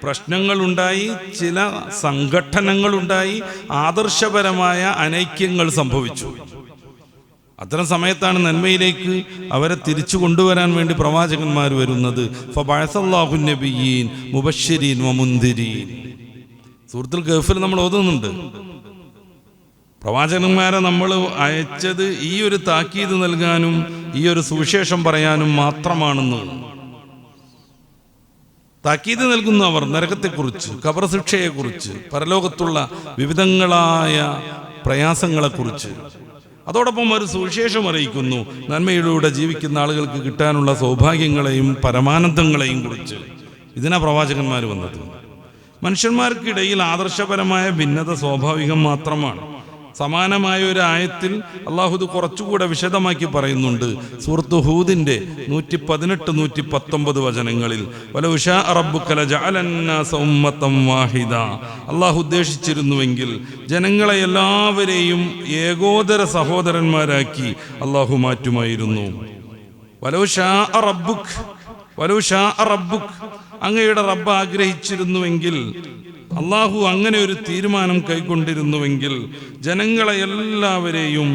പ്രശ്നങ്ങളുണ്ടായി, ചില സംഘട്ടനങ്ങളുണ്ടായി, ആദർശപരമായ അനൈക്യങ്ങൾ സംഭവിച്ചു. അത്തരം സമയത്താണ് നന്മയിലേക്ക് അവരെ തിരിച്ചു കൊണ്ടുവരാൻ വേണ്ടി പ്രവാചകന്മാർ വരുന്നത്. ഫബഅസല്ലാഹു നബിയ്യീൻ മുബശ്ശിരീൻ വമുൻദിരീൻ. സൂറത്തുൽ കഹ്ഫിൽ നമ്മൾ ഓതുന്നുണ്ട്, പ്രവാചകന്മാരെ നമ്മൾ അയച്ചത് ഈ ഒരു താക്കീത് നൽകാനും ഈ ഒരു സുവിശേഷം പറയാനും മാത്രമാണെന്ന്. താക്കീത് നൽകുന്നു അവർ നരകത്തെക്കുറിച്ച്, ഖബർ ശിക്ഷയെക്കുറിച്ച്, പരലോകത്തുള്ള വിവിധങ്ങളായ പ്രയാസങ്ങളെക്കുറിച്ച്. അതോടൊപ്പം ഒരു സുവിശേഷം അറിയിക്കുന്നു നന്മയിലൂടെ ജീവിക്കുന്ന ആളുകൾക്ക് കിട്ടാനുള്ള സൗഭാഗ്യങ്ങളെയും പരമാനന്ദങ്ങളെയും കുറിച്ച്. ഇതിനാ പ്രവാചകന്മാർ വന്നത്. മനുഷ്യന്മാർക്കിടയിൽ ആദർശപരമായ ഭിന്നത സ്വാഭാവികം മാത്രമാണ്. സമാനമായ ഒരു ആയത്തിൽ അള്ളാഹു കുറച്ചുകൂടെ വിശദമാക്കി പറയുന്നുണ്ട്. സൂറത്ത് ഹൂദിന്റെ 118, 119 വചനങ്ങളിൽ, വലൗ ശാഅ റബ്ബുക ലജഅലന്നാസ ഉമ്മത്തൻ വാഹിദ, അള്ളാഹു ഉദ്ദേശിച്ചിരുന്നുവെങ്കിൽ ജനങ്ങളെ എല്ലാവരെയും ഏകോദര സഹോദരന്മാരാക്കി അള്ളാഹു മാറ്റുമായിരുന്നു. വലൗ ശാഅ റബ്ബുക, വലൗ ശാഅ റബ്ബുക, അങ്ങയുടെ റബ്ബ് ആഗ്രഹിച്ചിരുന്നുവെങ്കിൽ, അള്ളാഹു അങ്ങനെ ഒരു തീരുമാനം കൈക്കൊണ്ടിരുന്നുവെങ്കിൽ ജനങ്ങളെ എല്ലാവരെയും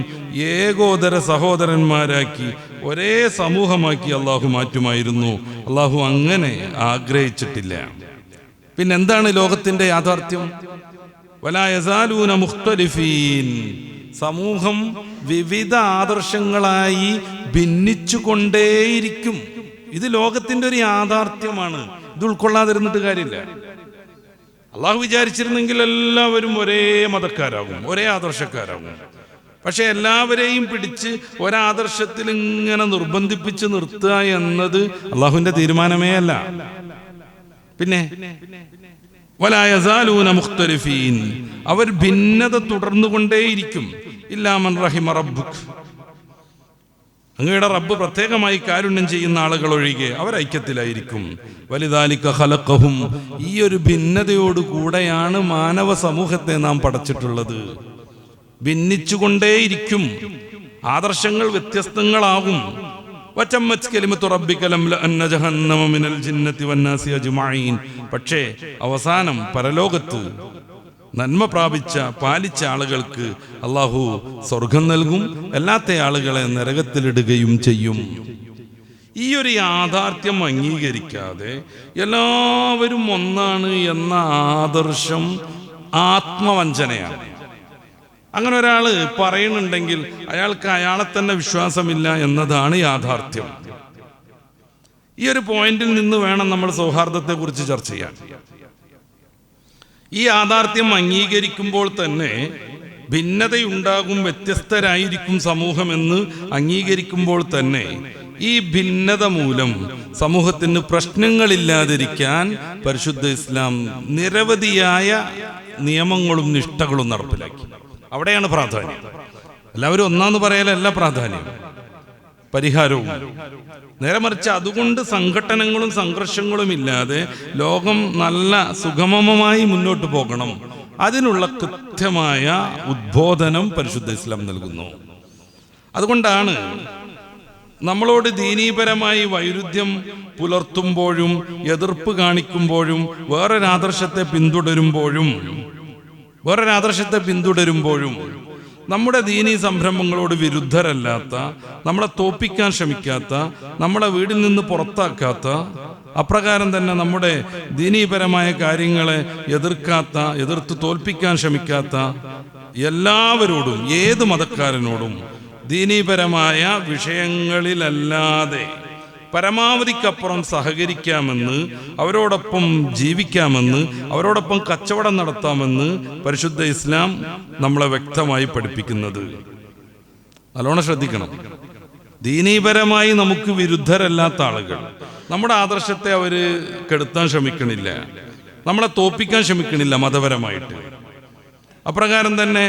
ഏകോദര സഹോദരന്മാരാക്കി ഒരേ സമൂഹമാക്കി അള്ളാഹു മാറ്റുമായിരുന്നു. അള്ളാഹു അങ്ങനെ ആഗ്രഹിച്ചിട്ടില്ല. പിന്നെന്താണ് ലോകത്തിന്റെ യാഥാർത്ഥ്യം? വലാ യസാലൂന മുഖ്തലിഫീൻ, സമൂഹം വിവിധ ആദർശങ്ങളായി ഭിന്നിച്ചു കൊണ്ടേയിരിക്കും. ഇത് ലോകത്തിന്റെ ഒരു യാഥാർത്ഥ്യമാണ്. ഇത് ഉൾക്കൊള്ളാതിരുന്നിട്ട് കാര്യമില്ല. അള്ളാഹു വിചാരിച്ചിരുന്നെങ്കിൽ എല്ലാവരും ഒരേ മതക്കാരാകും, ഒരേ ആദർശക്കാരാകും. പക്ഷെ എല്ലാവരെയും പിടിച്ച് ഒരാദർശത്തിൽ ഇങ്ങനെ നിർബന്ധിപ്പിച്ച് നിർത്തുക എന്നത് അള്ളാഹുവിന്റെ തീരുമാനമേ അല്ല. പിന്നെ വലാ യസാലൂന മുഖ്തലിഫീൻ, അവർ ഭിന്നത തുടർന്നുകൊണ്ടേയിരിക്കും. ഇല്ലാ മൻ റഹിമ റബ്ബുക്, അങ്ങയുടെ റബ്ബ് പ്രത്യേകമായി കാരുണ്യം ചെയ്യുന്ന ആളുകൾ ഒഴികെ അവർ ഐക്യത്തിലായിരിക്കും. വലിദാലിക ഖലഖഹും, ഈ ഒരു ഭിന്നതയോടുകൂടെയാണ് മാനവ സമൂഹത്തെ നാം പടച്ചിട്ടുള്ളത്. ഭിന്നിച്ചുകൊണ്ടേയിരിക്കും, ആദർശങ്ങൾ വ്യത്യസ്തങ്ങളാകും. വതമ്മത് കലിമത്തു റബ്ബിക ലംലഅന്ന ജഹന്നമ മിനൽ ജിന്നതി വന്നാസി അജ്മഈൻ, പക്ഷേ അവസാനം പരലോകത്ത് നന്മ പ്രാപിച്ച പാലിച്ച ആളുകൾക്ക് അള്ളാഹു സ്വർഗം നൽകും, അല്ലാത്ത ആളുകളെ നരകത്തിലിടുകയും ചെയ്യും. ഈ ഒരു യാഥാർത്ഥ്യം അംഗീകരിക്കാതെ എല്ലാവരും ഒന്നാണ് എന്ന ആദർശം ആത്മവഞ്ചനയാണ്. അങ്ങനെ ഒരാൾ പറയുന്നുണ്ടെങ്കിൽ അയാൾക്ക് അയാളെ തന്നെ വിശ്വാസമില്ല എന്നതാണ് യാഥാർത്ഥ്യം. ഈ ഒരു പോയിന്റിൽ നിന്ന് വേണം നമ്മൾ സൗഹാർദ്ദത്തെക്കുറിച്ച് ചർച്ച ചെയ്യാൻ. ഈ യാഥാർത്ഥ്യം അംഗീകരിക്കുമ്പോൾ തന്നെ ഭിന്നതയുണ്ടാകും, വ്യത്യസ്തരായിരിക്കും സമൂഹമെന്ന് അംഗീകരിക്കുമ്പോൾ തന്നെ ഈ ഭിന്നത മൂലം സമൂഹത്തിന് പ്രശ്നങ്ങളില്ലാതിരിക്കാൻ പരിശുദ്ധ ഇസ്ലാം നിരവധിയായ നിയമങ്ങളും നിഷ്ഠകളും നടപ്പിലാക്കി. അവിടെയാണ് പ്രാധാന്യം. എല്ലാവരും ഒന്നാന്ന് പറയലല്ല പ്രാധാന്യം, പരിഹാരവും. നേരെ മറിച്ച് അതുകൊണ്ട് സംഘട്ടനങ്ങളും സംഘർഷങ്ങളും ഇല്ലാതെ ലോകം നല്ല സുഗമമായി മുന്നോട്ട് പോകണം. അതിനുള്ള കൃത്യമായ ഉദ്ബോധനം പരിശുദ്ധ ഇസ്ലാം നൽകുന്നു. അതുകൊണ്ടാണ് നമ്മളോട് ദീനീപരമായി വൈരുദ്ധ്യം പുലർത്തുമ്പോഴും എതിർപ്പ് കാണിക്കുമ്പോഴും വേറൊരാദർശത്തെ പിന്തുടരുമ്പോഴും നമ്മുടെ ദീനീ സംരംഭങ്ങളോട് വിരുദ്ധരല്ലാത്ത, നമ്മളെ തോപ്പിക്കാൻ ശ്രമിക്കാത്ത, നമ്മളെ വീടിൽ നിന്ന് പുറത്താക്കാത്ത, അപ്രകാരം തന്നെ നമ്മുടെ ദീനീപരമായ കാര്യങ്ങളെ എതിർത്ത് തോൽപ്പിക്കാൻ ശ്രമിക്കാത്ത എല്ലാവരോടും, ഏത് മതക്കാരനോടും ദീനീപരമായ വിഷയങ്ങളിലല്ലാതെ പരമാവധിക്കപ്പുറം സഹകരിക്കാമെന്ന്, അവരോടൊപ്പം ജീവിക്കാമെന്ന്, അവരോടൊപ്പം കച്ചവടം നടത്താമെന്ന് പരിശുദ്ധ ഇസ്ലാം നമ്മളെ വ്യക്തമായി പഠിപ്പിക്കുന്നത്. നല്ലോണം ശ്രദ്ധിക്കണം. ദീനീപരമായി നമുക്ക് വിരുദ്ധരല്ലാത്ത ആളുകൾ. നമ്മുടെ ആദർശത്തെ അവർ കെടുത്താൻ ശ്രമിക്കണില്ല, നമ്മളെ തോപ്പിക്കാൻ ശ്രമിക്കണില്ല മതപരമായിട്ട്. അപ്രകാരം തന്നെ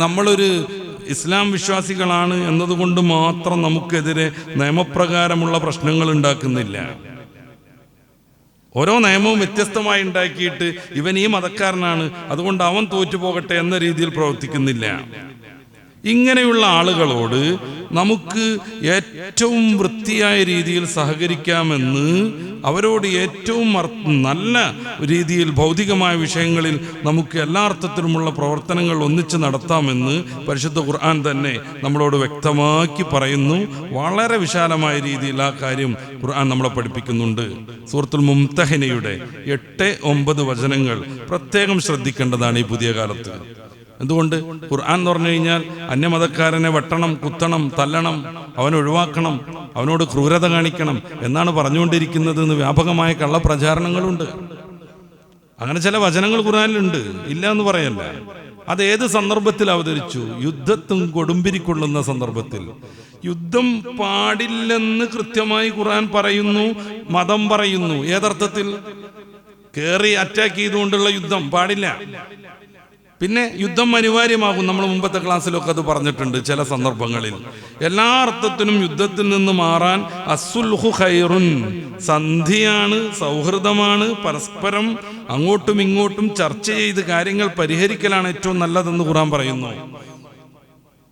നമ്മളൊരു ഇസ്ലാം വിശ്വാസികളാണ് എന്നതുകൊണ്ട് മാത്രം നമുക്കെതിരെ നിയമപ്രകാരമുള്ള പ്രശ്നങ്ങൾ ഉണ്ടാക്കുന്നില്ല. ഓരോ നിയമവും വ്യത്യസ്തമായി ഉണ്ടാക്കിയിട്ട് ഇവൻ ഈ മതക്കാരനാണ് അതുകൊണ്ട് അവൻ തോറ്റുപോകട്ടെ എന്ന രീതിയിൽ പ്രവർത്തിക്കുന്നില്ല. ഇങ്ങനെയുള്ള ആളുകളോട് നമുക്ക് ഏറ്റവും വൃത്തിയായ രീതിയിൽ സഹകരിക്കാമെന്ന്, അവരോട് ഏറ്റവും നല്ല രീതിയിൽ ഭൗതികമായ വിഷയങ്ങളിൽ നമുക്ക് എല്ലാ അർത്ഥത്തിലുമുള്ള പ്രവർത്തനങ്ങൾ ഒന്നിച്ച് നടത്താമെന്ന് പരിശുദ്ധ ഖുർആൻ തന്നെ നമ്മളോട് വ്യക്തമാക്കി പറയുന്നു. വളരെ വിശാലമായ രീതിയിൽ ആ കാര്യം ഖുർആൻ നമ്മളെ പഠിപ്പിക്കുന്നുണ്ട്. സൂറത്തുൽ മുംതഹിനയുടെ 8-9 വചനങ്ങൾ പ്രത്യേകം ശ്രദ്ധിക്കേണ്ടതാണ് ഈ പുതിയ കാലത്ത്. എന്തുകൊണ്ട്? ഖുർആൻ എന്ന് പറഞ്ഞു കഴിഞ്ഞാൽ അന്യമതക്കാരനെ വെട്ടണം, കുത്തണം, തല്ലണം, അവനെ ഒഴിവാക്കണം, അവനോട് ക്രൂരത കാണിക്കണം എന്നാണ് പറഞ്ഞുകൊണ്ടിരിക്കുന്നത് എന്ന് വ്യാപകമായ കള്ളപ്രചാരണങ്ങളുണ്ട്. അങ്ങനെ ചില വചനങ്ങൾ ഖുർആനിലുണ്ട്, ഇല്ല എന്ന് പറയല്ല. അത് ഏത് സന്ദർഭത്തിൽ അവതരിച്ചു? യുദ്ധത്തും കൊടുമ്പിരിക്കൊള്ളുന്ന സന്ദർഭത്തിൽ. യുദ്ധം പാടില്ലെന്ന് കൃത്യമായി ഖുർആൻ പറയുന്നു, മതം പറയുന്നു. ഏതർത്ഥത്തിൽ? കേറി അറ്റാക്ക് ചെയ്തുകൊണ്ടുള്ള യുദ്ധം പാടില്ല. പിന്നെ യുദ്ധം അനിവാര്യമാകും. നമ്മൾ മുമ്പത്തെ ക്ലാസ്സിലൊക്കെ അത് പറഞ്ഞിട്ടുണ്ട്. ചില സന്ദർഭങ്ങളിൽ എല്ലാ അർത്ഥത്തിനും യുദ്ധത്തിൽ നിന്ന് മാറാൻ അസ്സുൽഹു ഖൈറുൻ, സന്ധിയാണ്, സൗഹൃദമാണ്, പരസ്പരം അങ്ങോട്ടും ഇങ്ങോട്ടും ചർച്ച ചെയ്ത് കാര്യങ്ങൾ പരിഹരിക്കലാണ് ഏറ്റവും നല്ലതെന്ന് ഖുർആൻ പറയുന്നു.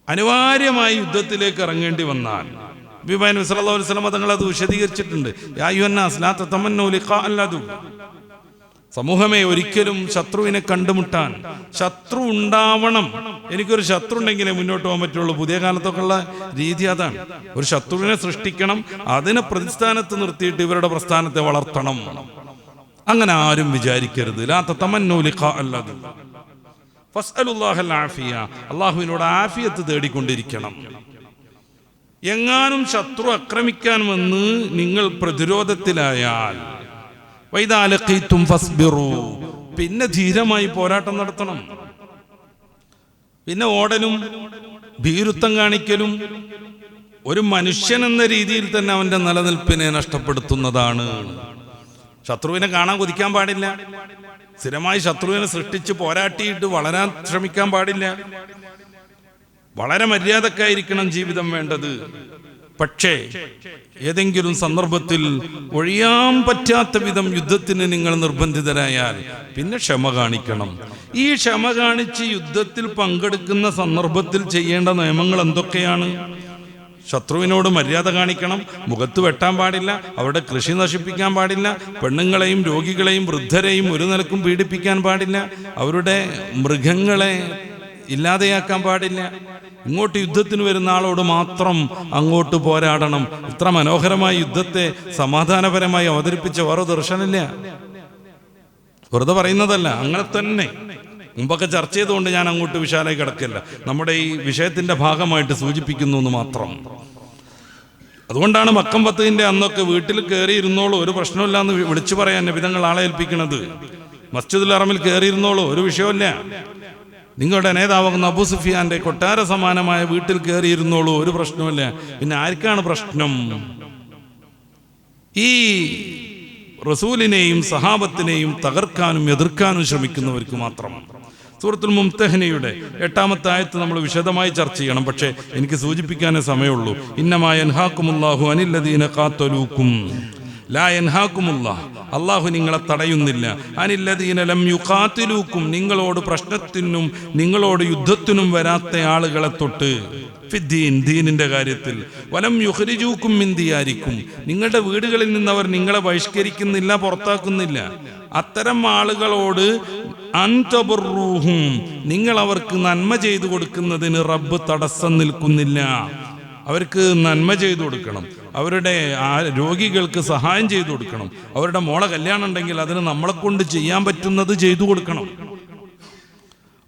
അനിവാര്യമായി യുദ്ധത്തിലേക്ക് ഇറങ്ങേണ്ടി വന്നാൽ നബി സല്ലല്ലാഹു അലൈഹി വസല്ലം തങ്ങൾ അത് വിശദീകരിച്ചിട്ടുണ്ട്. യാ അയ്യുഹന്നാസ് ലാ തതമന്നു ലിഖാ അല്ലദു, സമൂഹമേ ഒരിക്കലും ശത്രുവിനെ കണ്ടുമുട്ടാൻ, ശത്രു ഉണ്ടാവണം. എനിക്കൊരു ശത്രു ഉണ്ടെങ്കിലേ മുന്നോട്ട് പോകാൻ പറ്റുള്ളൂ. പുതിയ കാലത്തൊക്കെ ഉള്ള രീതി അതാണ്. ഒരു ശത്രുവിനെ സൃഷ്ടിക്കണം, അതിനെ പ്രതിസ്ഥാനത്ത് നിർത്തിയിട്ട് ഇവരുടെ പ്രസ്ഥാനത്തെ വളർത്തണം. അങ്ങനെ ആരും വിചാരിക്കരുത്. ലാ തതമന്നു ലിഖാ അല്ലദു ഫസ്അലുല്ലാഹൽ ആഫിയ, അല്ലാഹുവിനോട് ആഫിയത്ത് തേടിക്കൊണ്ടിരിക്കണം. എങ്ങാനും ശത്രു ആക്രമിക്കാൻ വന്ന് നിങ്ങൾ പ്രതിരോധത്തിലായാൽ വൈദാ ലഖീതും ഫസ്ബിറു, പിന്നെ ധീരമായി പോരാട്ടം നടത്തണം. പിന്നെ ഓടലും ഭീരുത്വം കാണിക്കലും ഒരു മനുഷ്യൻ എന്ന രീതിയിൽ തന്നെ അവന്റെ നിലനിൽപ്പിനെ നഷ്ടപ്പെടുത്തുന്നതാണ്. ശത്രുവിനെ കാണാൻ കൊതിക്കാൻ പാടില്ല. സ്ഥിരമായി ശത്രുവിനെ സൃഷ്ടിച്ച് പോരാട്ടിയിട്ട് വളരാൻ ശ്രമിക്കാൻ പാടില്ല. വളരെ മര്യാദക്കായിരിക്കണം ജീവിതം വേണ്ടത്. പക്ഷേ ഏതെങ്കിലും സന്ദർഭത്തിൽ ഒഴിയാൻ പറ്റാത്ത വിധം യുദ്ധത്തിന് നിങ്ങൾ നിർബന്ധിതരായാൽ പിന്നെ ക്ഷമ കാണിക്കണം. ഈ ക്ഷമ കാണിച്ച് യുദ്ധത്തിൽ പങ്കെടുക്കുന്ന സന്ദർഭത്തിൽ ചെയ്യേണ്ട നിയമങ്ങൾ എന്തൊക്കെയാണ്? ശത്രുവിനോട് മര്യാദ കാണിക്കണം, മുഖത്ത് വെട്ടാൻ പാടില്ല, അവരുടെ കൃഷി നശിപ്പിക്കാൻ പാടില്ല, പെണ്ണുങ്ങളെയും രോഗികളെയും വൃദ്ധരെയും ഒരു നിലക്കും പീഡിപ്പിക്കാൻ പാടില്ല, അവരുടെ മൃഗങ്ങളെ ഇല്ലാതെയാക്കാൻ പാടില്ല. ഇങ്ങോട്ട് യുദ്ധത്തിന് വരുന്ന ആളോട് മാത്രം അങ്ങോട്ട് പോരാടണം. ഇത്ര മനോഹരമായ യുദ്ധത്തെ സമാധാനപരമായി അവതരിപ്പിച്ച വേറെ ദർശനമില്ല. വെറുതെ പറയുന്നതല്ല, അങ്ങനെ തന്നെ. മുമ്പൊക്കെ ചർച്ച ചെയ്തുകൊണ്ട് ഞാൻ അങ്ങോട്ട് വിശാലായി കിടക്കില്ല. നമ്മുടെ ഈ വിഷയത്തിന്റെ ഭാഗമായിട്ട് സൂചിപ്പിക്കുന്നു എന്ന് മാത്രം. അതുകൊണ്ടാണ് മക്കം ഫത്ഹിന്റെ അന്നൊക്കെ വീട്ടിൽ കയറി ഇരുന്നോളൂ, ഒരു പ്രശ്നമില്ല എന്ന് വിളിച്ചു പറയാൻ നബിതങ്ങൾ ആളെ ഏൽപ്പിക്കുന്നത്. മസ്ജിദുൽ ഹറമിൽ കയറിയിരുന്നോളൂ, ഒരു വിഷയമില്ല. നിങ്ങളുടെ നേതാവാകുന്ന അബൂ സുഫിയാന്റെ കൊട്ടാര സമാനമായ വീട്ടിൽ കയറിയിരുന്നോളൂ, ഒരു പ്രശ്നമില്ല. പിന്നെ ആർക്കാണ് പ്രശ്നം? ഈ റസൂലിനെയും സഹാബത്തിനെയും തകർക്കാനും എതിർക്കാനും ശ്രമിക്കുന്നവർക്ക് മാത്രം. സൂറത്തുൽ മുംതഹിനയുടെ 8-ാമത്തെ ആയത്ത് നമ്മൾ വിശദമായി ചർച്ച ചെയ്യണം. പക്ഷേ എനിക്ക് സൂചിപ്പിക്കാനേ സമയമുള്ളൂ. ഇന്നമാ യൻഹാകുമുല്ലാഹു അനില്ലദീന ഖാതലൂക്കും ലാ യൻഹാകുമുല്ലാഹ്, അല്ലാഹു നിങ്ങളെ തടയുന്നില്ല. അനില്ലദീന ലം യുഖാതിലൂക്കും, നിങ്ങളോട് പ്രശ്നത്തിനും നിങ്ങളോട് യുദ്ധത്തിനും വരാത്ത ആളുകളെ തൊട്ട്, ഫിദ്ദീൻ, ദീനിന്റെ കാര്യത്തിൽ, വലം യുഖ്രിജൂക്കും മിൻ ദിയാരിക്കും, നിങ്ങളുടെ വീടുകളിൽ നിന്ന് അവർ നിങ്ങളെ ബഹിഷ്കരിക്കുന്നില്ല, പുറത്താക്കുന്നില്ല. അത്തരം ആളുകളോട് അൻതബറൂഹും, നിങ്ങൾ അവർക്ക് നന്മ ചെയ്തു കൊടുക്കുന്നതിന് റബ്ബ് തടസ്സം നിൽക്കുന്നില്ല. അവർക്ക് നന്മ ചെയ്തു കൊടുക്കണം, അവരുടെ രോഗികൾക്ക് സഹായം ചെയ്തു കൊടുക്കണം, അവരുടെ മോളെ കല്യാണം ഉണ്ടെങ്കിൽ അതിന് നമ്മളെ കൊണ്ട് ചെയ്യാൻ പറ്റുന്നത് ചെയ്തു കൊടുക്കണം.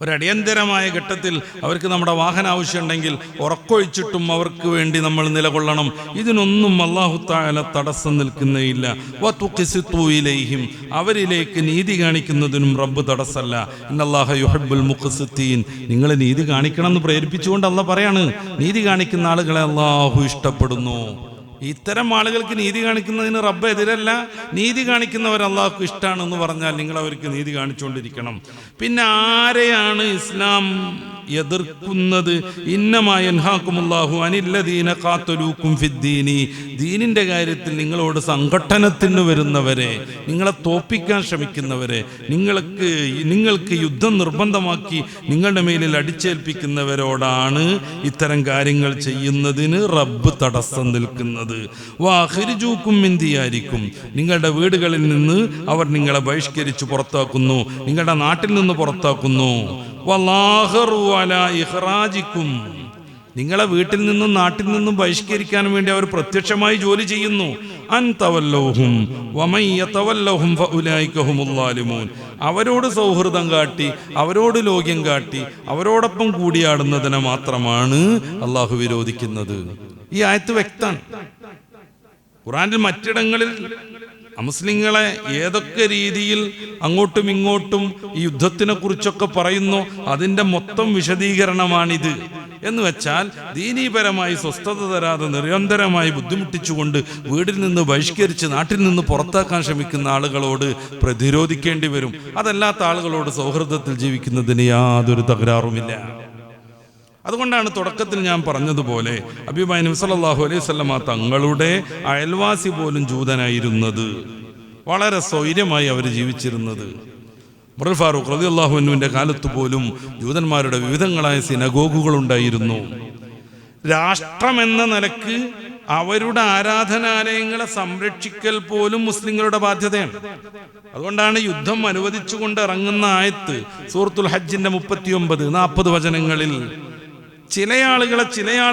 ഒരടിയന്തരമായ ഘട്ടത്തിൽ അവർക്ക് നമ്മുടെ വാഹന ആവശ്യമുണ്ടെങ്കിൽ ഉറക്കൊഴിച്ചിട്ടും അവർക്ക് വേണ്ടി നമ്മൾ നിലകൊള്ളണം. ഇതിനൊന്നും അല്ലാഹു തആല തടസ്സം നിൽക്കുന്നേയില്ല. വതുഖ്സിതു ഇലൈഹിം, അവരിലേക്ക് നീതി കാണിക്കുന്നതിനും റബ്ബ് തടസ്സമല്ല. ഇന്നല്ലാഹ യുഹിബ്ബുൽ മുഖ്സിതീൻ, നിങ്ങൾ നീതി കാണിക്കണം എന്ന് പ്രേരിപ്പിച്ചുകൊണ്ട് അല്ലാഹ് പറയാണ്. നീതി കാണിക്കുന്ന ആളുകളെ അല്ലാഹു ഇഷ്ടപ്പെടുന്നു. ഇത്തരം ആളുകൾക്ക് നീതി കാണിക്കുന്നതിന് റബ്ബ് എതിരല്ല. നീതി കാണിക്കുന്നവർ അല്ലാഹുക്ക് ഇഷ്ടമാണെന്ന് പറഞ്ഞാൽ നിങ്ങൾ അവർക്ക് നീതി കാണിച്ചുകൊണ്ടിരിക്കണം. പിന്നെ ആരെയാണ് ഇസ്ലാം എതിർക്കുന്നത്? ഇന്നമാ യൻഹാകുമുല്ലാഹു അനില്ലദീന ഖാതലൂകും ഫിദ്ദീനി, ദീനിന്റെ കാര്യത്തിൽ നിങ്ങളോട് സംഘട്ടനത്തിന് വരുന്നവരെ, നിങ്ങളെ തോപ്പിക്കാൻ ശ്രമിക്കുന്നവരെ, നിങ്ങൾക്ക് യുദ്ധം നിർബന്ധമാക്കി നിങ്ങളുടെ മേലിൽ അടിച്ചേൽപ്പിക്കുന്നവരോടാണ് ഇത്തരം കാര്യങ്ങൾ ചെയ്യുന്നതിന് റബ്ബ് തടസ്സം നിൽക്കുന്നത്. വാഖിർജൂകും മിൻ ദിയാരിക്കും, നിങ്ങളുടെ വീടുകളിൽ നിന്ന് അവർ നിങ്ങളെ ബഹിഷ്കരിച്ച് പുറത്താക്കുന്നു, നിങ്ങളുടെ നാട്ടിൽ നിന്ന് പുറത്താക്കുന്നു. വല്ലാഹറു അലാ ഇഖ്റാജിക്കും, നിങ്ങളെ വീട്ടിൽ നിന്നും നാട്ടിൽ നിന്നും ബഹിഷ്കരിക്കാൻ വേണ്ടി അവർ പ്രത്യക്ഷമായി ജോലി ചെയ്യുന്നു. അൻ തവല്ലൗഹും വമൻ യതവല്ലൗഹും ഫഉലൈക ഹുമുൽ ളാലിമൂൻ, അവരോട് സൗഹൃദം കാട്ടി, അവരോട് ലോക്യം കാട്ടി, അവരോടൊപ്പം കൂടിയാടുന്നതിനെ മാത്രമാണ് അള്ളാഹു വിരോധിക്കുന്നത്. ഈ ആയത്ത് വ്യക്തമാണ്. ഖുർആനിൽ മറ്റിടങ്ങളിൽ അമുസ്ലിങ്ങളെ ഏതൊക്കെ രീതിയിൽ അങ്ങോട്ടും ഇങ്ങോട്ടും ഈ യുദ്ധത്തിനെ കുറിച്ചൊക്കെ പറയുന്നു, അതിൻ്റെ മൊത്തം വിശദീകരണമാണിത്. എന്ന് വെച്ചാൽ ദീനീപരമായി സ്വസ്ഥത തരാതെ നിരന്തരമായി ബുദ്ധിമുട്ടിച്ചുകൊണ്ട് വീട്ടിൽ നിന്ന് ബഹിഷ്കരിച്ച് നാട്ടിൽ നിന്ന് പുറത്താക്കാൻ ശ്രമിക്കുന്ന ആളുകളോട് പ്രതിരോധിക്കേണ്ടി വരും. അതല്ലാത്ത ആളുകളോട് സൗഹൃദത്തിൽ ജീവിക്കുന്നതിന് യാതൊരു തകരാറുമില്ല. അതുകൊണ്ടാണ് തുടക്കത്തിൽ ഞാൻ പറഞ്ഞതുപോലെ ഹബീബായ നബി സല്ലല്ലാഹു അലൈഹി വസല്ലമ തങ്ങളുടെ അയൽവാസി പോലും ജൂതനായിരുന്നത്. വളരെ സ്വൈര്യമായി അവർ ജീവിച്ചിരുന്നത്. ഉമർ ഫാറൂഖ് റളിയല്ലാഹു അൻഹുവിന്റെ കാലത്ത് പോലും ജൂതന്മാരുടെ വിവിധങ്ങളായ സിനഗോഗുകൾ ഉണ്ടായിരുന്നു. രാഷ്ട്രമെന്ന നിലക്ക് അവരുടെ ആരാധനാലയങ്ങളെ സംരക്ഷിക്കൽ പോലും മുസ്ലിങ്ങളുടെ ബാധ്യതയാണ്. അതുകൊണ്ടാണ് യുദ്ധം അനുവദിച്ചുകൊണ്ട് ഇറങ്ങുന്ന ആയത്ത് സൂറത്തുൽ ഹജ്ജിന്റെ 39-40 വചനങ്ങളിൽ ചില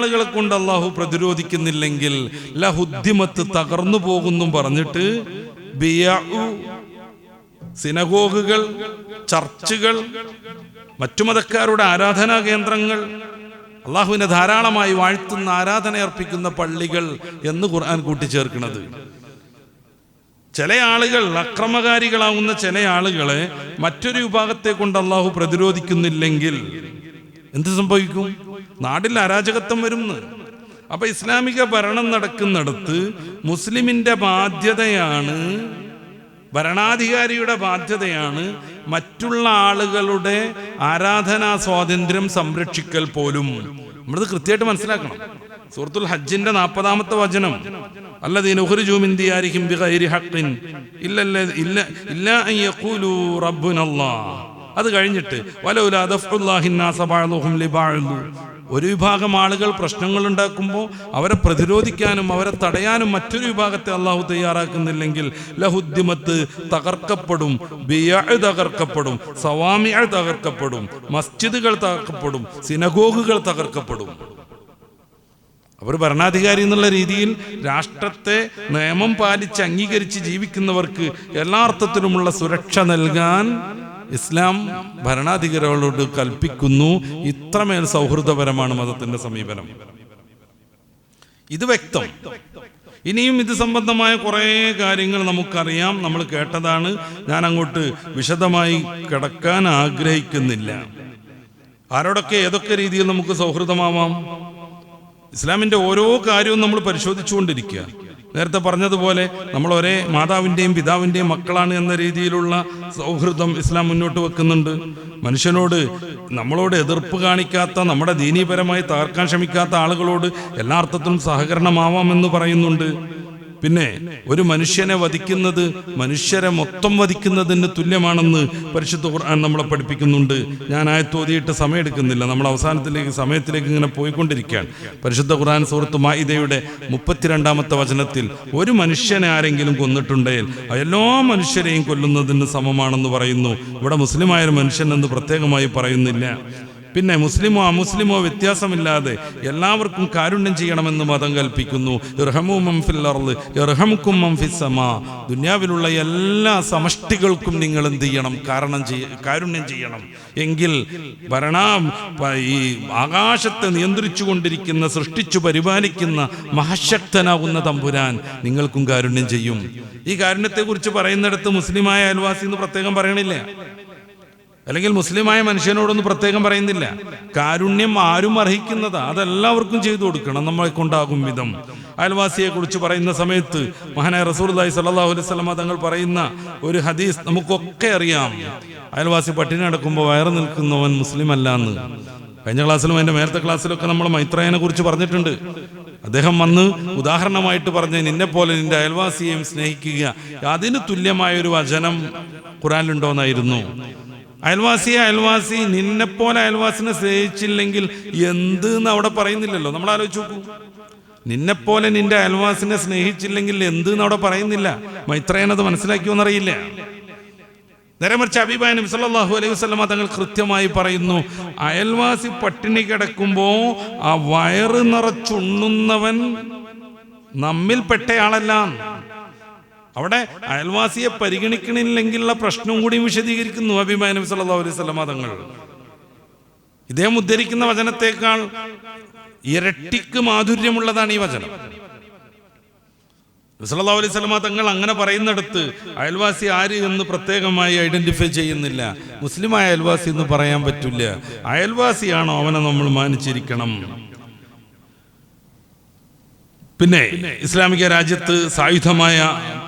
ആളുകളെ കൊണ്ട് അള്ളാഹു പ്രതിരോധിക്കുന്നില്ലെങ്കിൽ ലഹുദ്ദിമത്ത് തകർന്നു പോകുന്നും പറഞ്ഞിട്ട് സിനഗോഗുകൾ, ചർച്ചുകൾ, മറ്റു മതക്കാരുടെ ആരാധനാ കേന്ദ്രങ്ങൾ, അള്ളാഹുവിനെ ധാരാളമായി വാഴ്ത്തുന്ന ആരാധന അർപ്പിക്കുന്ന പള്ളികൾ എന്ന് ഖുർആൻ കൂട്ടിച്ചേർക്കുന്നത്. ചില ആളുകൾ, അക്രമകാരികളാവുന്ന ചില ആളുകളെ മറ്റൊരു വിഭാഗത്തെ കൊണ്ട് അള്ളാഹു പ്രതിരോധിക്കുന്നില്ലെങ്കിൽ എന്ത് സംഭവിക്കും? നാട്ടിൽ അരാജകത്വം വരുന്നു. അപ്പൊ ഇസ്ലാമിക ഭരണം നടക്കുന്നിടത്ത് മുസ്ലിമിന്റെ ബാധ്യതയാണ്, ഭരണാധികാരിയുടെ ബാധ്യതയാണ് മറ്റുള്ള ആളുകളുടെ ആരാധനാ സ്വാതന്ത്ര്യം സംരക്ഷിക്കൽ പോലും. നമ്മളത് കൃത്യമായിട്ട് മനസ്സിലാക്കണം. സൂറത്തുൽ ഹജ്ജിന്റെ 40-ാമത്തെ വചനം, അല്ലദീന ഉഖ്രിജൂ മിൻ ദിയാരിഹിം ബിഗൈരി ഹഖ്ഇൻ ഇല്ലാ അൻ യഖൂലൂ റബ്ബുനല്ലാഹ്. അത് കഴിഞ്ഞിട്ട് വലൗലാ ദഫ്ഉല്ലാഹി നാസ ബഅദുഹും ലിബഅദ്, ഒരു വിഭാഗം ആളുകൾ പ്രശ്നങ്ങൾ ഉണ്ടാക്കുമ്പോൾ അവരെ പ്രതിരോധിക്കാനും അവരെ തടയാനും മറ്റൊരു വിഭാഗത്തെ അള്ളാഹു തയ്യാറാക്കുന്നില്ലെങ്കിൽ ലഹുദ്ദിമത്ത് തകർക്കപ്പെടും, ബിയഅ് തകർക്കപ്പെടും, സവാമിഅ് തകർക്കപ്പെടും, മസ്ജിദുകൾ തകർക്കപ്പെടും, സിനഗോഗുകൾ തകർക്കപ്പെടും. അവർ ഭരണാധികാരി എന്നുള്ള രീതിയിൽ രാഷ്ട്രത്തെ നിയമം പാലിച്ച് അംഗീകരിച്ച് ജീവിക്കുന്നവർക്ക് എല്ലാ അർത്ഥത്തിലുമുള്ള സുരക്ഷ നൽകാൻ ഇസ്ലാം ഭരണാധികാരികളോട് കൽപ്പിക്കുന്നു. ഇത്രമേൽ സൗഹൃദപരമാണ് മതത്തിന്റെ സമീപനം. ഇത് വ്യക്തം. ഇനിയും ഇത് സംബന്ധമായ കുറേ കാര്യങ്ങൾ നമുക്കറിയാം, നമ്മൾ കേട്ടതാണ്. ഞാൻ അങ്ങോട്ട് വിശദമായി കിടക്കാൻ ആഗ്രഹിക്കുന്നില്ല. ആരോടൊക്കെ ഏതൊക്കെ രീതിയിൽ നമുക്ക് സൗഹൃദമാവാം? ഇസ്ലാമിന്റെ ഓരോ കാര്യവും നമ്മൾ പരിശോധിച്ചുകൊണ്ടിരിക്കുക. നേരത്തെ പറഞ്ഞതുപോലെ നമ്മൾ ഒരേ മാതാവിൻ്റെയും പിതാവിൻ്റെയും മക്കളാണ് എന്ന രീതിയിലുള്ള സൗഹൃദം ഇസ്ലാം മുന്നോട്ട് വെക്കുന്നുണ്ട്. മനുഷ്യനോട്, നമ്മളോട് എതിർപ്പ് കാണിക്കാത്ത, നമ്മുടെ ദീനീപരമായി തകർക്കാൻ ശ്രമിക്കാത്ത ആളുകളോട് എല്ലാ അർത്ഥത്തിലും സഹകരണമാവാമെന്ന് പറയുന്നുണ്ട്. പിന്നെ ഒരു മനുഷ്യനെ വധിക്കുന്നത് മനുഷ്യരെ മൊത്തം വധിക്കുന്നതിന് തുല്യമാണെന്ന് പരിശുദ്ധ ഖുർആൻ നമ്മളെ പഠിപ്പിക്കുന്നുണ്ട്. ഞാൻ ആയത്ത് ഓതിയിട്ട് സമയമെടുക്കുന്നില്ല, നമ്മൾ സമയത്തിലേക്ക് ഇങ്ങനെ പോയിക്കൊണ്ടിരിക്കുകയാണ്. പരിശുദ്ധ ഖുർആൻ സൂറത്ത് മാഇദയുടെ 32-ാമത്തെ വചനത്തിൽ ഒരു മനുഷ്യനെ ആരെങ്കിലും കൊന്നിട്ടുണ്ടെങ്കിൽ എല്ലാ മനുഷ്യരെയും കൊല്ലുന്നതിന് സമമാണെന്ന് പറയുന്നു. ഇവിടെ മുസ്ലിമായൊരു മനുഷ്യൻ എന്ന് പ്രത്യേകമായി പറയുന്നില്ല. പിന്നെ മുസ്ലിമോ അമുസ്ലിമോ വ്യത്യാസമില്ലാതെ എല്ലാവർക്കും കാരുണ്യം ചെയ്യണമെന്ന് മതം കൽപ്പിക്കുന്നു. ഇർഹമു മൻ ഫിൽ അർള് യർഹമുക്കും മൻ ഫിസ് സമാ. ദുനിയാവിലുള്ള എല്ലാ സമഷ്ടികൾക്കും നിങ്ങൾ എന്ത് ചെയ്യണം? കാരുണ്യം ചെയ്യണം. എങ്കിൽ ഈ ആകാശത്തെ നിയന്ത്രിച്ചു കൊണ്ടിരിക്കുന്ന, സൃഷ്ടിച്ചു പരിപാലിക്കുന്ന മഹാശക്തനാകുന്ന തമ്പുരാൻ നിങ്ങൾക്കും കാരുണ്യം ചെയ്യും. ഈ കാരുണ്യത്തെക്കുറിച്ച് പറയുന്നിടത്ത് മുസ്ലിമായ അയൽവാസി എന്ന് പ്രത്യേകം പറയണില്ല, അല്ലെങ്കിൽ മുസ്ലിമായ മനുഷ്യനോടൊന്നും പ്രത്യേകം പറയുന്നില്ല. കാരുണ്യം ആരും അർഹിക്കുന്നതാ, അതെല്ലാവർക്കും ചെയ്തു കൊടുക്കണം നമ്മളെ കൊണ്ടാകും വിധം. അയൽവാസിയെ കുറിച്ച് പറയുന്ന സമയത്ത് മഹാനായ റസൂലുള്ളാഹി സ്വല്ലല്ലാഹു അലൈഹി വസല്ലം തങ്ങൾ പറയുന്ന ഒരു ഹദീസ് നമുക്കൊക്കെ അറിയാം. അയൽവാസി പട്ടിണി നടക്കുമ്പോൾ വയറ് നിൽക്കുന്നവൻ മുസ്ലിം അല്ല എന്ന്. കഴിഞ്ഞ ക്ലാസ്സിലും അതിന്റെ മേലത്തെ ക്ലാസ്സിലൊക്കെ നമ്മൾ മൈത്രേയനെ കുറിച്ച് പറഞ്ഞിട്ടുണ്ട്. അദ്ദേഹം വന്ന് ഉദാഹരണമായിട്ട് പറഞ്ഞ് നിന്നെ പോലെ നിന്റെ അയൽവാസിയെയും സ്നേഹിക്കുക, അതിന് തുല്യമായൊരു വചനം ഖുർആനിലുണ്ടോന്നായിരുന്നു. അയൽവാസി നിന്നെപ്പോലെ അയൽവാസിനെ സ്നേഹിച്ചില്ലെങ്കിൽ എന്ത് എന്ന് അവിടെ പറയുന്നില്ലല്ലോ. നമ്മൾ ആലോചിച്ച് നോക്കൂ, നിന്നെപ്പോലെ നിന്റെ അയൽവാസിനെ സ്നേഹിച്ചില്ലെങ്കിൽ എന്ത് എന്ന് അവിടെ പറയുന്നില്ല. മൈത്രേയനത് മനസ്സിലാക്കിയോന്നറിയില്ല. നേരെ മറിച്ച് ഹബീബായ നബി സല്ലല്ലാഹു അലൈഹി വസല്ലം തങ്ങൾ കൃത്യമായി പറയുന്നു, അയൽവാസി പട്ടിണി കിടക്കുമ്പോ ആ വയറ് നിറച്ചുണ്ണുന്നവൻ നമ്മിൽപ്പെട്ടയാളല്ല. അവിടെ അയൽവാസിയെ പരിഗണിക്കണില്ലെങ്കിലുള്ള പ്രശ്നവും കൂടി വിശദീകരിക്കുന്നു ഹബീബായ നബി സല്ലല്ലാഹു അലൈഹി വസല്ലം തങ്ങൾ. ഇദ്ദേഹം ഉദ്ധരിക്കുന്ന വചനത്തേക്കാൾ ഇരട്ടിക്ക് മാധുര്യമുള്ളതാണ് ഈ വചനം. സല്ലല്ലാഹു അലൈഹി വസല്ലം തങ്ങൾ അങ്ങനെ പറയുന്നിടത്ത് അയൽവാസി ആര് എന്ന് പ്രത്യേകമായി ഐഡന്റിഫൈ ചെയ്യുന്നില്ല. മുസ്ലിമായ അയൽവാസി എന്ന് പറയാൻ പറ്റില്ല. അയൽവാസിയാണോ അവനെ നമ്മൾ മാനിച്ചിരിക്കണം. പിന്നെ ഇസ്ലാമിക രാജ്യത്ത് സായുധമായ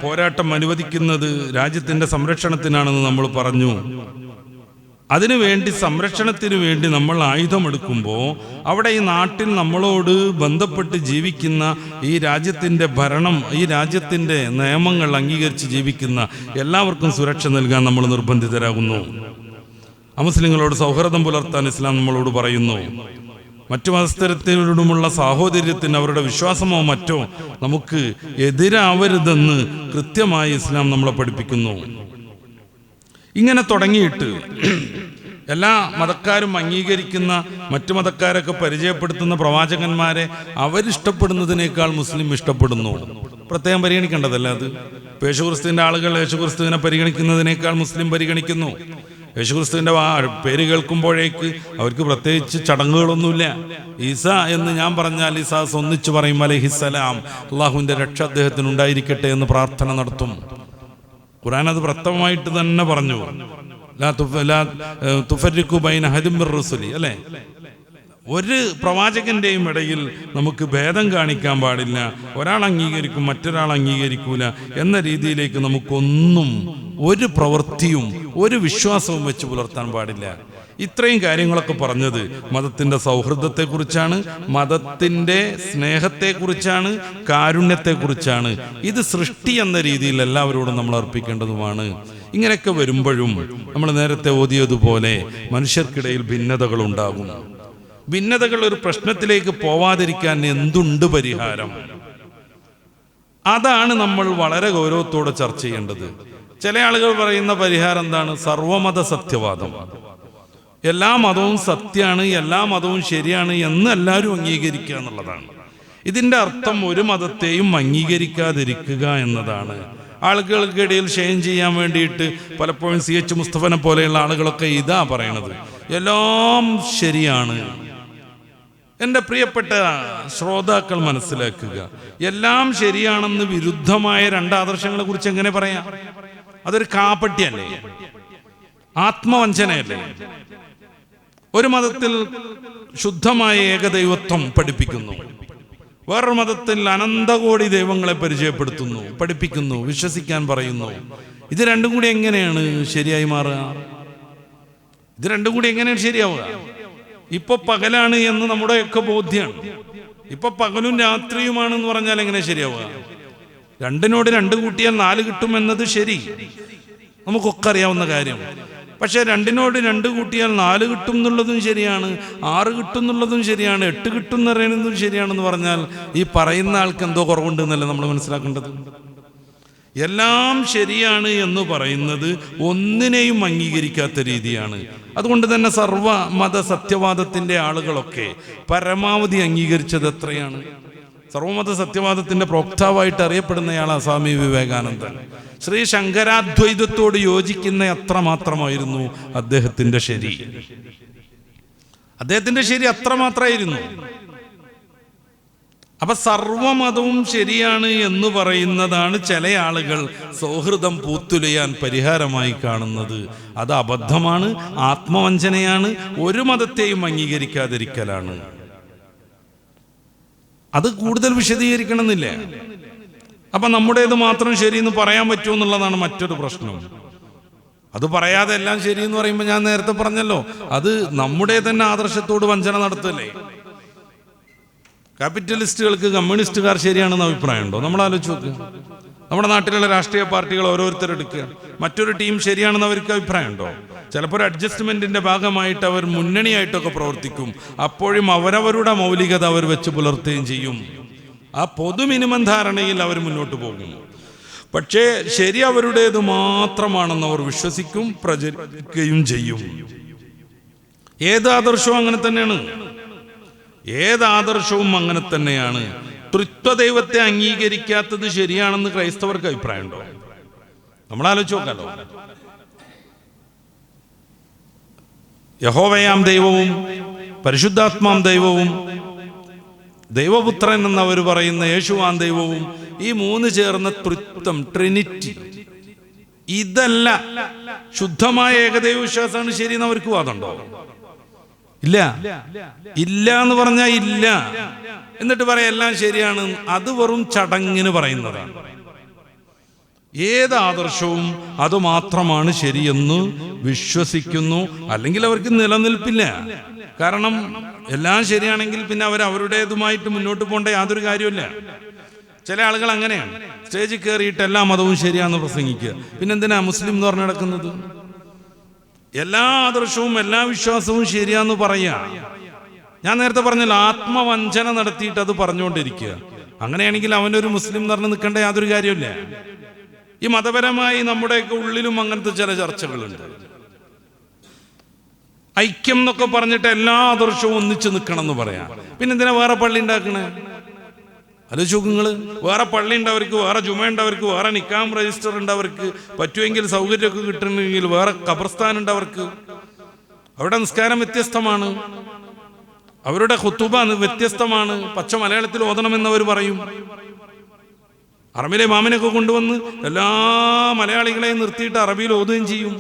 പോരാട്ടം അനുവദിക്കുന്നത് രാജ്യത്തിന്റെ സംരക്ഷണത്തിനാണെന്ന് നമ്മൾ പറഞ്ഞു. അതിനുവേണ്ടി, സംരക്ഷണത്തിന് വേണ്ടി നമ്മൾ ആയുധമെടുക്കുമ്പോൾ അവിടെ ഈ നാട്ടിൽ നമ്മളോട് ബന്ധപ്പെട്ട് ജീവിക്കുന്ന, ഈ രാജ്യത്തിൻ്റെ ഭരണം, ഈ രാജ്യത്തിൻ്റെ നിയമങ്ങൾ അംഗീകരിച്ച് ജീവിക്കുന്ന എല്ലാവർക്കും സുരക്ഷ നൽകാൻ നമ്മൾ നിർബന്ധിതരാകുന്നു. അമുസ്ലിങ്ങളോട് സൗഹൃദം പുലർത്താൻ ഇസ്ലാം നമ്മളോട് പറയുന്നു. മറ്റു മതസ്ഥരോടുമുള്ള സാഹോദര്യത്തിന്, അവരുടെ വിശ്വാസമോ മറ്റോ നമുക്ക് എതിരാവരുതെന്ന് കൃത്യമായി ഇസ്ലാം നമ്മളെ പഠിപ്പിക്കുന്നു. ഇങ്ങനെ തുടങ്ങിയിട്ട് എല്ലാ മതക്കാരും അംഗീകരിക്കുന്ന, മറ്റു മതക്കാരൊക്കെ പരിചയപ്പെടുത്തുന്ന പ്രവാചകന്മാരെ അവരിഷ്ടപ്പെടുന്നതിനേക്കാൾ മുസ്ലിം ഇഷ്ടപ്പെടുന്നു. പ്രത്യേകം പരിഗണിക്കേണ്ടതല്ല അത്. യേശുക്രിസ്തുവിൻ്റെ ആളുകൾ യേശുക്രിസ്തുവിനെ പരിഗണിക്കുന്നതിനേക്കാൾ മുസ്ലിം പരിഗണിക്കുന്നു. യേശുക്രിസ്തുവിൻ്റെ പേര് കേൾക്കുമ്പോഴേക്ക് അവർക്ക് പ്രത്യേകിച്ച് ചടങ്ങുകളൊന്നുമില്ല. ഈസ എന്ന് ഞാൻ പറഞ്ഞാൽ ഈസ ഒന്നിച്ചു പറയും അലൈഹിസ്സലാം, അള്ളാഹുവിൻ്റെ രക്ഷ അദ്ദേഹത്തിന് ഉണ്ടായിരിക്കട്ടെ എന്ന് പ്രാർത്ഥന നടത്തും. ഖുർആൻ അത് പ്രത്യേകമായിട്ട് തന്നെ പറഞ്ഞു, തുഫരിഖു ബൈന അഹദിൻ മിർ റുസുലി, അല്ലേ? ഒരു പ്രവാചകന്റെയും ഇടയിൽ നമുക്ക് ഭേദം കാണിക്കാൻ പാടില്ല. ഒരാൾ അംഗീകരിക്കും, മറ്റൊരാൾ അംഗീകരിക്കൂല എന്ന രീതിയിലേക്ക് നമുക്കൊന്നും, ഒരു പ്രവൃത്തിയും ഒരു വിശ്വാസവും വെച്ച് പുലർത്താൻ പാടില്ല. ഇത്രയും കാര്യങ്ങളൊക്കെ പറഞ്ഞത് മതത്തിന്റെ സൗഹൃദത്തെക്കുറിച്ചാണ്, മതത്തിന്റെ സ്നേഹത്തെക്കുറിച്ചാണ്, കാരുണ്യത്തെക്കുറിച്ചാണ്. ഇത് സൃഷ്ടി എന്ന രീതിയിൽ എല്ലാവരോടും നമ്മൾ അർപ്പിക്കേണ്ടതുമാണ്. ഇങ്ങനെയൊക്കെ വരുമ്പോഴും നമ്മൾ നേരത്തെ ഓതിയതുപോലെ മനുഷ്യർക്കിടയിൽ ഭിന്നതകൾ ഉണ്ടാകും. ഭിന്നതകൾ ഒരു പ്രശ്നത്തിലേക്ക് പോവാതിരിക്കാൻ എന്തുണ്ട് പരിഹാരം? അതാണ് നമ്മൾ വളരെ ഗൗരവത്തോടെ ചർച്ച ചെയ്യേണ്ടത്. ചില ആളുകൾ പറയുന്ന പരിഹാരം എന്താണ്? സർവമത സത്യവാദം. എല്ലാ മതവും സത്യമാണ്, എല്ലാ മതവും ശരിയാണ് എന്ന് എല്ലാവരും അംഗീകരിക്കുക എന്നുള്ളതാണ്. ഇതിൻ്റെ അർത്ഥം ഒരു മതത്തെയും അംഗീകരിക്കാതിരിക്കുക എന്നതാണ്. ആളുകൾക്കിടയിൽ ഷെയർ ചെയ്യാൻ വേണ്ടിയിട്ട് പലപ്പോഴും CH മുസ്തഫനെ പോലെയുള്ള ആളുകളൊക്കെ ഇതാ പറയണത്, എല്ലാം ശരിയാണ്. എൻ്റെ പ്രിയപ്പെട്ട ശ്രോതാക്കൾ മനസ്സിലാക്കുക, എല്ലാം ശരിയാണെന്ന് വിരുദ്ധമായ രണ്ട് ആദർശങ്ങളെ കുറിച്ച് എങ്ങനെ പറയാം? അതൊരു കാപ്പട്യല്ലേ, ആത്മവഞ്ചനയല്ലേ? ഒരു മതത്തിൽ ശുദ്ധമായ ഏകദൈവത്വം പഠിപ്പിക്കുന്നു, വേറൊരു മതത്തിൽ അനന്തകോടി ദൈവങ്ങളെ പരിചയപ്പെടുത്തുന്നു, പഠിപ്പിക്കുന്നു, വിശ്വസിക്കാൻ പറയുന്നു. ഇത് രണ്ടും കൂടി എങ്ങനെയാണ് ശരിയായി മാറുക? ഇത് രണ്ടും കൂടി എങ്ങനെയാണ് ശരിയാവുക? ഇപ്പൊ പകലാണ് എന്ന് നമ്മുടെയൊക്കെ ബോധ്യമാണ്. ഇപ്പൊ പകലും രാത്രിയുമാണെന്ന് പറഞ്ഞാൽ എങ്ങനെ ശരിയാവുക? രണ്ടിനോട് രണ്ട് കൂട്ടിയാൽ 4 കിട്ടും എന്നത് ശരി, നമുക്കൊക്കെ അറിയാവുന്ന കാര്യം. പക്ഷെ രണ്ടിനോട് 2 കൂട്ടിയാൽ 4 കിട്ടും എന്നുള്ളതും ശരിയാണ്, 6 കിട്ടും എന്നുള്ളതും ശരിയാണ്, 8 കിട്ടും എന്ന് പറയുന്നതും ശരിയാണെന്ന് പറഞ്ഞാൽ ഈ പറയുന്ന ആൾക്ക് എന്തോ കുറവുണ്ട് എന്നല്ല നമ്മൾ മനസ്സിലാക്കേണ്ടത്. എല്ലാം ശരിയാണ് എന്ന് പറയുന്നത് ഒന്നിനെയും അംഗീകരിക്കാത്ത രീതിയാണ്. അതുകൊണ്ട് തന്നെ സർവ മത സത്യവാദത്തിൻ്റെ ആളുകളൊക്കെ പരമാവധി അംഗീകരിച്ചത് എത്രയാണ്? സർവമത സത്യവാദത്തിൻ്റെ പ്രോക്താവായിട്ട് അറിയപ്പെടുന്നയാളാണ് സ്വാമി വിവേകാനന്ദൻ. ശ്രീ ശങ്കരാദ്വൈതത്തോട് യോജിക്കുന്ന അത്ര മാത്രമായിരുന്നു അദ്ദേഹത്തിൻ്റെ ശരി. അദ്ദേഹത്തിൻ്റെ ശരി അത്രമാത്രമായിരുന്നു. അപ്പൊ സർവമതവും ശരിയാണ് എന്ന് പറയുന്നതാണ് ചില ആളുകൾ സൗഹൃദം പൂത്തുലയാൻ പരിഹാരമായി കാണുന്നത്. അത് അബദ്ധമാണ്, ആത്മവഞ്ചനയാണ്, ഒരു മതത്തെയും അംഗീകരിക്കാതിരിക്കലാണ്. അത് കൂടുതൽ വിശദീകരിക്കണമെന്നില്ല. അപ്പൊ നമ്മുടേത് മാത്രം ശരിയെന്ന് പറയാൻ പറ്റുമോ എന്നുള്ളതാണ് മറ്റൊരു പ്രശ്നം. അത് പറയാതെ എല്ലാം ശരിയെന്ന് പറയുമ്പോൾ ഞാൻ നേരത്തെ പറഞ്ഞല്ലോ, അത് നമ്മുടെ തന്നെ ആദർശത്തോട് വഞ്ചന നടത്തല്ലേ. ക്യാപിറ്റലിസ്റ്റുകൾക്ക് കമ്മ്യൂണിസ്റ്റുകാർ ശരിയാണെന്ന് അഭിപ്രായമുണ്ടോ? നമ്മൾ ആലോചിച്ച് നോക്കുക. നമ്മുടെ നാട്ടിലുള്ള രാഷ്ട്രീയ പാർട്ടികൾ ഓരോരുത്തരെടുക്കുക, മറ്റൊരു ടീം ശരിയാണെന്ന് അവർക്ക് അഭിപ്രായമുണ്ടോ? ചിലപ്പോൾ ഒരു അഡ്ജസ്റ്റ്മെന്റിന്റെ ഭാഗമായിട്ട് അവർ മുന്നണിയായിട്ടൊക്കെ പ്രവർത്തിക്കും. അപ്പോഴും അവരവരുടെ മൗലികത അവർ വെച്ച് പുലർത്തുകയും ചെയ്യും. ആ പൊതു മിനിമം ധാരണയിൽ അവർ മുന്നോട്ട് പോകും. പക്ഷേ ശരി അവരുടേത് മാത്രമാണെന്ന് അവർ വിശ്വസിക്കും, പ്രചരിക്കുകയും ചെയ്യും. ഏത് ആദർശവും അങ്ങനെ തന്നെയാണ്. ഏത് ആദർശവും അങ്ങനെ തന്നെയാണ്. തൃത്വദൈവത്തെ അംഗീകരിക്കാത്തത് ശരിയാണെന്ന് ക്രൈസ്തവർക്ക് അഭിപ്രായമുണ്ടോ? നമ്മൾ ആലോചിച്ച് നോക്കാലോ. യഹോവയാം ദൈവവും പരിശുദ്ധാത്മാം ദൈവവും ദൈവപുത്രൻ എന്നവർ പറയുന്ന യേശുവാൻ ദൈവവും, ഈ മൂന്ന് ചേർന്ന തൃത്വം, ട്രിനിറ്റി, ഇതല്ല ശുദ്ധമായ ഏകദൈവ വിശ്വാസമാണ് ശരിയെന്ന് അവർക്ക് വാദമുണ്ടോ? ഇല്ല. ഇല്ല എന്ന് പറഞ്ഞാൽ ഇല്ല, എന്നിട്ട് പറയാം എല്ലാം ശരിയാണ്. അത് വെറും ചടങ്ങിന് പറയുന്നതാണ്. ഏത് ആദർശവും അത് മാത്രമാണ് ശരിയെന്ന് വിശ്വസിക്കുന്നു, അല്ലെങ്കിൽ അവർക്ക് നിലനിൽപ്പില്ല. കാരണം എല്ലാം ശരിയാണെങ്കിൽ പിന്നെ അവരുടേതുമായിട്ട് മുന്നോട്ട് പോകേണ്ട യാതൊരു കാര്യമില്ല. ചില ആളുകൾ അങ്ങനെയാണ്, സ്റ്റേജിൽ കയറിയിട്ട് എല്ലാ മതവും ശരിയാണെന്ന് പ്രസംഗിക്കുക. പിന്നെന്തിനാ മുസ്ലിം എന്ന് പറഞ്ഞു നടക്കുന്നത്? എല്ലാ ആദർശവും എല്ലാ വിശ്വാസവും ശരിയാന്ന് പറയാ. ഞാൻ നേരത്തെ പറഞ്ഞല്ലോ, ആത്മവഞ്ചന നടത്തിയിട്ട് അത് പറഞ്ഞുകൊണ്ടിരിക്കുക. അങ്ങനെയാണെങ്കിൽ അവനൊരു മുസ്ലിം എന്ന് പറഞ്ഞ് നിൽക്കേണ്ട യാതൊരു കാര്യമില്ല. ഈ മതപരമായി നമ്മുടെയൊക്കെ ഉള്ളിലും അങ്ങനത്തെ ചില ചർച്ചകളുണ്ട്. ഐക്യം എന്നൊക്കെ പറഞ്ഞിട്ട് എല്ലാ ആദർശവും ഒന്നിച്ച് നിൽക്കണം എന്ന് പറയാം. പിന്നെ എന്തിനാ വേറെ പള്ളി ഉണ്ടാക്കണേ? ആലോചിച്ച് നോക്കുങ്ങള്. വേറെ പള്ളി ഉണ്ടവർക്ക്, വേറെ ജുമ ഉണ്ടവർക്ക്, വേറെ നിക്കാം രജിസ്റ്റർ ഉണ്ടവർക്ക്, പറ്റുമെങ്കിൽ സൗകര്യമൊക്കെ കിട്ടണമെങ്കിൽ വേറെ ഖബർസ്ഥാൻ ഉണ്ടവർക്ക്. അവരുടെ നിസ്കാരം വ്യത്യസ്തമാണ്, അവരുടെ ഖുതുബ വ്യത്യസ്തമാണ്. പച്ച മലയാളത്തിൽ ഓതണമെന്നവർ പറയും. അറബിയിലെ ഇമാമിനൊക്കെ കൊണ്ടുവന്ന് എല്ലാ മലയാളികളെയും നിർത്തിയിട്ട് അറബിയിൽ ഓതുകയും ചെയ്യും.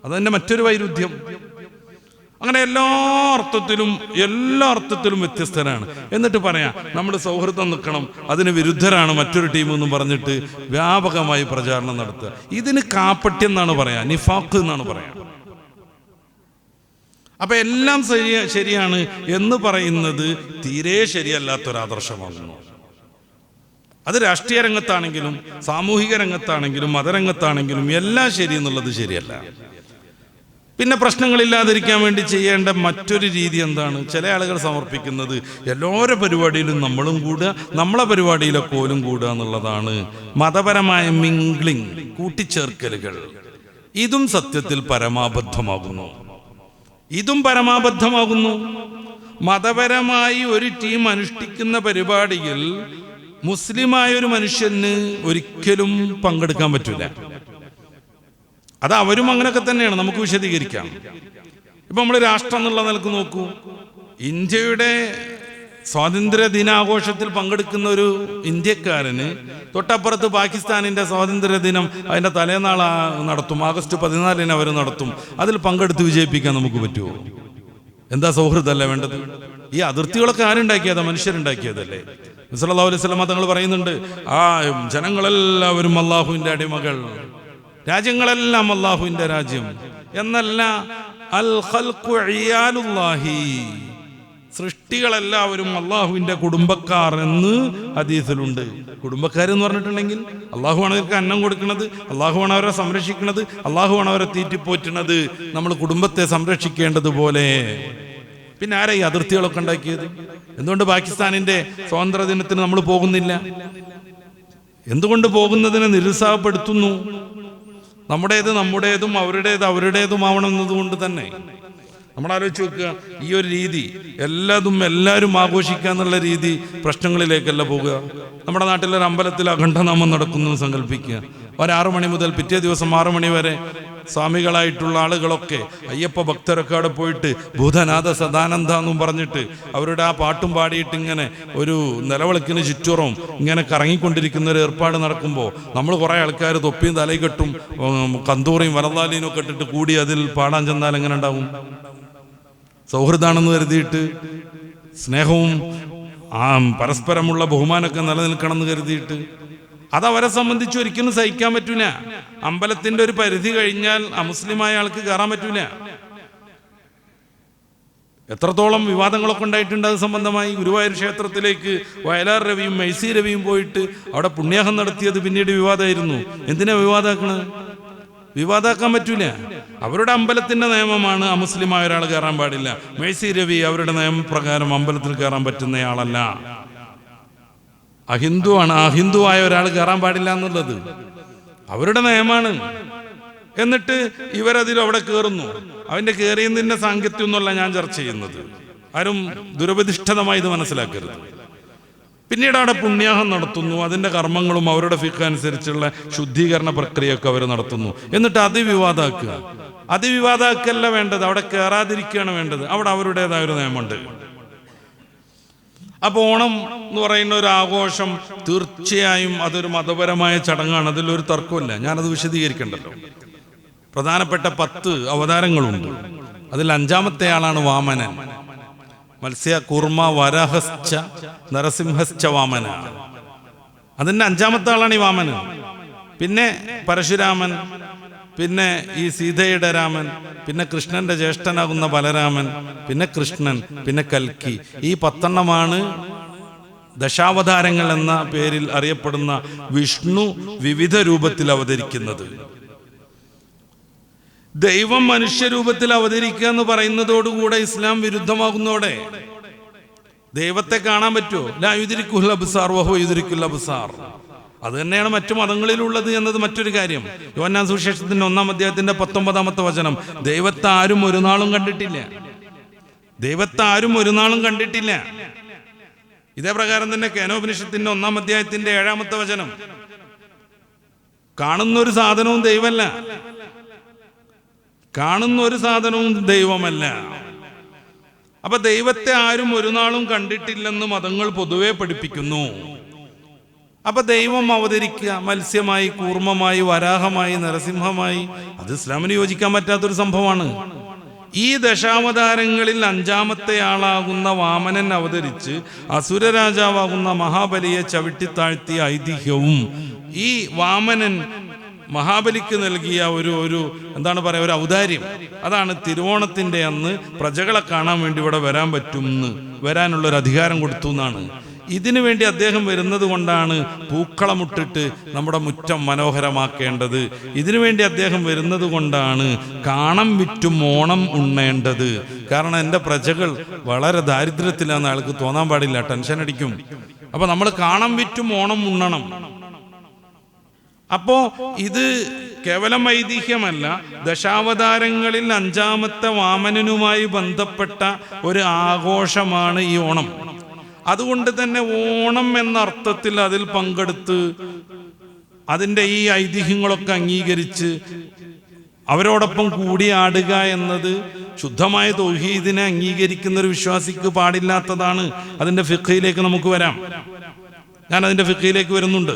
അതന്നെ മറ്റൊരു വൈരുദ്ധ്യം. അങ്ങനെ എല്ലാ അർത്ഥത്തിലും വ്യത്യസ്തരാണ്. എന്നിട്ട് പറയാം നമ്മൾ സൗഹൃദം നിൽക്കണം, അതിന് വിരുദ്ധരാണ് മറ്റൊരു ടീം എന്നും പറഞ്ഞിട്ട് വ്യാപകമായി പ്രചാരണം നടത്തുക. ഇതിന് കാപ്പട്യം എന്നാണ് പറയാ, നിഫാഖ് എന്നാണ് പറയാ. അപ്പൊ എല്ലാം ശരിയാണ് എന്ന് പറയുന്നത് തീരെ ശരിയല്ലാത്തൊരാദർശമാകുന്നു. അത് രാഷ്ട്രീയ രംഗത്താണെങ്കിലും സാമൂഹിക രംഗത്താണെങ്കിലും മതരംഗത്താണെങ്കിലും എല്ലാം ശരി എന്നുള്ളത് ശരിയല്ല. പിന്നെ പ്രശ്നങ്ങളില്ലാതിരിക്കാൻ വേണ്ടി ചെയ്യേണ്ട മറ്റൊരു രീതി എന്താണ്? ചില ആളുകൾ സമർപ്പിക്കുന്നത് എല്ലാവരുടെ പരിപാടിയിലും നമ്മളും കൂടുക, നമ്മളെ പരിപാടിയിലൊക്കെ ഓലും കൂടുക എന്നുള്ളതാണ്. മതപരമായ മിംഗ്ലിംഗ്, കൂട്ടിച്ചേർക്കലുകൾ, ഇതും സത്യത്തിൽ പരമാബദ്ധമാകുന്നു. മതപരമായി ഒരു ടീം അനുഷ്ഠിക്കുന്ന പരിപാടിയിൽ മുസ്ലിമായ ഒരു മനുഷ്യന് ഒരിക്കലും പങ്കെടുക്കാൻ പറ്റില്ല. അത് അവരും അങ്ങനെയൊക്കെ തന്നെയാണ്. നമുക്ക് വിശദീകരിക്കാം. ഇപ്പൊ നമ്മൾ രാഷ്ട്രം എന്നുള്ള നിലക്ക് നോക്കൂ. ഇന്ത്യയുടെ സ്വാതന്ത്ര്യ ദിനാഘോഷത്തിൽ പങ്കെടുക്കുന്ന ഒരു ഇന്ത്യക്കാരന് തൊട്ടപ്പുറത്ത് പാകിസ്ഥാനിന്റെ സ്വാതന്ത്ര്യ ദിനം അതിന്റെ തലേനാൾ നടത്തും, ആഗസ്റ്റ് 14 അവർ നടത്തും. അതിൽ പങ്കെടുത്ത് വിജയിപ്പിക്കാൻ നമുക്ക് പറ്റുമോ? എന്താ സൗഹൃദമല്ല വേണ്ടത്? ഈ അതിർത്തികളൊക്കെ ആരുണ്ടാക്കിയതാ? മനുഷ്യരുണ്ടാക്കിയതല്ലേ. സല്ലല്ലാഹു അലൈഹി വസല്ലം തങ്ങൾ പറയുന്നുണ്ട്, ആ ജനങ്ങളെല്ലാവരും അള്ളാഹുവിന്റെ അടിമകൾ, രാജ്യങ്ങളെല്ലാം അള്ളാഹുവിന്റെ രാജ്യം എന്നല്ല. അൽ ഖൽഖു ഇയാലുല്ലാഹി, സൃഷ്ടികളെല്ലാവരും അള്ളാഹുവിന്റെ കുടുംബക്കാർ എന്ന് ഹദീസിലുണ്ട്. കുടുംബക്കാരെന്ന് പറഞ്ഞിട്ടുണ്ടെങ്കിൽ അള്ളാഹുവാണ് അവർക്ക് അന്നം കൊടുക്കുന്നത്, അള്ളാഹുവാണ് അവരെ സംരക്ഷിക്കുന്നത്, അള്ളാഹുവാണ് അവരെ തീറ്റിപ്പോറ്റുന്നത്. നമ്മൾ കുടുംബത്തെ സംരക്ഷിക്കേണ്ടതുപോലെ. പിന്നെ ആരാ ഈ അതിർത്തികളൊക്കെ ഉണ്ടാക്കിയത്? എന്തുകൊണ്ട് പാകിസ്ഥാനിന്റെ സ്വാതന്ത്ര്യ ദിനത്തിന് നമ്മൾ പോകുന്നില്ല? എന്തുകൊണ്ട് പോകുന്നതിനെ നിരുത്സാഹപ്പെടുത്തുന്നു? നമ്മുടേതും അവരുടേതുമാവണം എന്നതുകൊണ്ട് തന്നെ നമ്മൾ ആലോചിച്ച് നോക്കുക. ഈ ഒരു രീതി എല്ലാവരും ആഘോഷിക്കുക എന്നുള്ള രീതി പ്രശ്നങ്ങളിലേക്കല്ല പോകുക. നമ്മുടെ നാട്ടിലൊരു അമ്പലത്തിൽ അഖണ്ഡനാമം നടക്കുന്നു സങ്കല്പിക്കുക. 6 മണി മുതൽ പിറ്റേ ദിവസം 6 മണി വരെ സ്വാമികളായിട്ടുള്ള ആളുകളൊക്കെ അയ്യപ്പ ഭക്തരൊക്കെ അവിടെ പോയിട്ട് ഭൂതനാഥ സദാനന്ദ എന്നും പറഞ്ഞിട്ട് അവരുടെ ആ പാട്ടും പാടിയിട്ട് ഇങ്ങനെ ഒരു നിലവിളക്കിന് ചുറ്റുറവും ഇങ്ങനെ കറങ്ങിക്കൊണ്ടിരിക്കുന്ന ഒരു ഏർപ്പാട് നടക്കുമ്പോൾ നമ്മൾ കുറേ ആൾക്കാർ തൊപ്പിയും തലയിക്കെട്ടും കന്തൂറയും വരദാലീനും ഒക്കെ ഇട്ടിട്ട് കൂടി അതിൽ പാടാൻ ചെന്നാൽ എങ്ങനെ ഉണ്ടാവും? സൗഹൃദാണെന്ന് കരുതിയിട്ട്, സ്നേഹവും പരസ്പരമുള്ള ബഹുമാനമൊക്കെ നിലനിൽക്കണമെന്ന് കരുതിയിട്ട് അതവരെ സംബന്ധിച്ച് ഒരിക്കലും സഹിക്കാൻ പറ്റൂല. അമ്പലത്തിന്റെ ഒരു പരിധി കഴിഞ്ഞാൽ അമുസ്ലിമായ ആൾക്ക് കയറാൻ പറ്റൂല. എത്രത്തോളം വിവാദങ്ങളൊക്കെ ഉണ്ടായിട്ടുണ്ട് അത് സംബന്ധമായി. ഗുരുവായൂർ ക്ഷേത്രത്തിലേക്ക് വയലാർ രവിയും മൈസി രവിയും പോയിട്ട് അവിടെ പുണ്യാഹം നടത്തിയത് പിന്നീട് വിവാദമായിരുന്നു. എന്തിനാ വിവാദമാക്കണത്? വിവാദമാക്കാൻ പറ്റൂല. അവരുടെ അമ്പലത്തിന്റെ നിയമമാണ് അമുസ്ലിമായ ഒരാൾ കയറാൻ പാടില്ല. മൈസി രവി അവരുടെ നിയമപ്രകാരം അമ്പലത്തിൽ കയറാൻ പറ്റുന്നയാളല്ല, അഹിന്ദുവാണ്. അഹിന്ദുവായ ഒരാൾ കയറാൻ പാടില്ല എന്നുള്ളത് അവരുടെ നിയമമാണ്. എന്നിട്ട് ഇവരതിൽ അവിടെ കയറുന്നു. അവന്റെ കയറിയതിന്റെ സാങ്കത്യം ഒന്നുമല്ല ഞാൻ ചർച്ച ചെയ്യുന്നത്. ആരും ദുരുപദിഷ്ഠിതമായി ഇത് മനസ്സിലാക്കരുത്. പിന്നീട് അവിടെ പുണ്യാഹം നടത്തുന്നു. അതിന്റെ കർമ്മങ്ങളും അവരുടെ ഫിഖ് അനുസരിച്ചുള്ള ശുദ്ധീകരണ പ്രക്രിയയൊക്കെ അവർ നടത്തുന്നു. എന്നിട്ട് അതിവിവാദമാക്കുക. അതിവിവാദമാക്കല്ല വേണ്ടത്, അവിടെ കയറാതിരിക്കുകയാണ് വേണ്ടത്. അവിടെ അവരുടേതായ ഒരു നിയമമുണ്ട്. അപ്പൊ ഓണം എന്ന് പറയുന്ന ഒരു ആഘോഷം തീർച്ചയായും അതൊരു മതപരമായ ചടങ്ങാണ്. അതിലൊരു തർക്കമില്ല. ഞാനത് വിശദീകരിക്കണ്ടല്ലോ. പ്രധാനപ്പെട്ട 10 അവതാരങ്ങളുണ്ട്. അതിൽ 5-ാമത്തെ ആളാണ് വാമനൻ. മത്സ്യ കൂർമ്മ വരാഹശ്ച നരസിംഹശ്ച വാമന. അതിന്റെ 5-ാമത്തെ ആളാണ് ഈ വാമനൻ. പിന്നെ പരശുരാമൻ, പിന്നെ ഈ സീതയുടെ രാമൻ, പിന്നെ കൃഷ്ണന്റെ ജ്യേഷ്ഠനാകുന്ന ബലരാമൻ, പിന്നെ കൃഷ്ണൻ, പിന്നെ കൽക്കി. ഈ 10 ദശാവതാരങ്ങൾ എന്ന പേരിൽ അറിയപ്പെടുന്ന വിഷ്ണു വിവിധ രൂപത്തിൽ അവതരിക്കുന്നത്. ദൈവം മനുഷ്യരൂപത്തിൽ അവതരിക്കുക എന്ന് പറയുന്നതോടുകൂടെ ഇസ്ലാം വിരുദ്ധമാകുന്നതോടെ ദൈവത്തെ കാണാൻ പറ്റുമോ? ലാ യുദ്രിക്കുൽ അബ്സാർ വഹുവ യുദ്രിക്കുൽ അബ്സാർ. അത് തന്നെയാണ് മറ്റു മതങ്ങളിലുള്ളത് എന്നത് മറ്റൊരു കാര്യം. യോഹന്നാൻ സുവിശേഷത്തിന്റെ 1-ാം അധ്യായത്തിന്റെ 19-ാമത്തെ വചനം, ദൈവത്തെ ആരും ഒരു നാളും കണ്ടിട്ടില്ല. ദൈവത്തെ ആരും ഒരു നാളും കണ്ടിട്ടില്ല. ഇതേ പ്രകാരം തന്നെ കേനോപനിഷത്തിന്റെ 1-ാം അധ്യായത്തിന്റെ 7-ാമത്തെ വചനം, കാണുന്നൊരു സാധനവും ദൈവമല്ല, കാണുന്നൊരു സാധനവും ദൈവമല്ല. അപ്പൊ ദൈവത്തെ ആരും ഒരു നാളും കണ്ടിട്ടില്ലെന്ന് മതങ്ങൾ പൊതുവെ പഠിപ്പിക്കുന്നു. അപ്പൊ ദൈവം അവതരിക്കുക മത്സ്യമായി, കൂർമ്മമായി, വരാഹമായി, നരസിംഹമായി, അത് ഇസ്ലാമിന് യോജിക്കാൻ പറ്റാത്തൊരു സംഭവമാണ്. ഈ ദശാവതാരങ്ങളിൽ 5-ാമത്തെ ആളാകുന്ന വാമനൻ അവതരിച്ച് അസുര രാജാവാകുന്ന മഹാബലിയെ ചവിട്ടിത്താഴ്ത്തിയ ഐതിഹ്യവും, ഈ വാമനൻ മഹാബലിക്ക് നൽകിയ ഒരു എന്താണ് പറയുക, ഒരു ഔദാര്യം, അതാണ് തിരുവോണത്തിന്റെ അന്ന് പ്രജകളെ കാണാൻ വേണ്ടി ഇവിടെ വരാൻ പറ്റുമെന്ന്, വരാനുള്ളൊരു അധികാരം കൊടുത്തു എന്നാണ്. ഇതിനു വേണ്ടി അദ്ദേഹം വരുന്നത് കൊണ്ടാണ് പൂക്കളമുട്ടിട്ട് നമ്മുടെ മുറ്റം മനോഹരമാക്കേണ്ടത്. ഇതിനു വേണ്ടി അദ്ദേഹം വരുന്നത് കൊണ്ടാണ് കാണം വിറ്റും ഓണം ഉണ്ണേണ്ടത്. കാരണം എൻ്റെ പ്രജകൾ വളരെ ദാരിദ്ര്യത്തിലാന്ന് ആൾക്ക് തോന്നാൻ പാടില്ല, ടെൻഷൻ അടിക്കും. അപ്പൊ നമ്മൾ കാണം വിറ്റും ഓണം ഉണ്ണണം. അപ്പോ ഇത് കേവലം ഐതിഹ്യമല്ല, ദശാവതാരങ്ങളിൽ 5-ാമത്തെ വാമനനുമായി ബന്ധപ്പെട്ട ഒരു ആഘോഷമാണ് ഈ ഓണം. അതുകൊണ്ട് തന്നെ ഓണം എന്ന അർത്ഥത്തിൽ അതിൽ പങ്കെടുത്ത് അതിൻ്റെ ഈ ഐതിഹ്യങ്ങളൊക്കെ അംഗീകരിച്ച് അവരോടൊപ്പം കൂടിയാടുക എന്നത് ശുദ്ധമായ തൗഹീദിനെ അംഗീകരിക്കുന്ന ഒരു വിശ്വാസിക്ക് പാടില്ലാത്തതാണ്. അതിൻ്റെ ഫിഖ്ഹിലേക്ക് നമുക്ക് വരാം. ഞാൻ അതിൻ്റെ ഫിഖ്ഹിലേക്ക് വരുന്നുണ്ട്.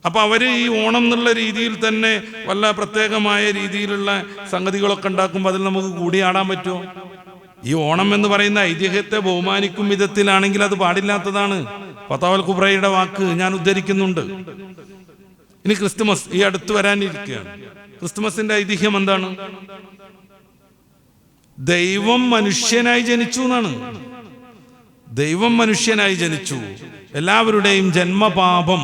അപ്പൊ അവര് ഈ ഓണം എന്നുള്ള രീതിയിൽ തന്നെ വല്ല പ്രത്യേകമായ രീതിയിലുള്ള സംഗതികളൊക്കെ ഉണ്ടാക്കുമ്പോൾ അതിൽ നമുക്ക് കൂടിയാടാൻ പറ്റുമോ? ഈ ഓണം എന്ന് പറയുന്ന ഐതിഹ്യത്തെ ബഹുമാനിക്കും വിധത്തിലാണെങ്കിൽ അത് പാടില്ലാത്തതാണ്. ഫതാവൽ കുബ്രയുടെ വാക്ക് ഞാൻ ഉദ്ധരിക്കുന്നുണ്ട്. ഇനി ക്രിസ്തുമസ് ഈ അടുത്ത് വരാനിരിക്കുകയാണ്. ക്രിസ്തുമസിന്റെ ഐതിഹ്യം എന്താണ്? ദൈവം മനുഷ്യനായി ജനിച്ചു എന്നാണ്. ദൈവം മനുഷ്യനായി ജനിച്ചു. എല്ലാവരുടെയും ജന്മപാപം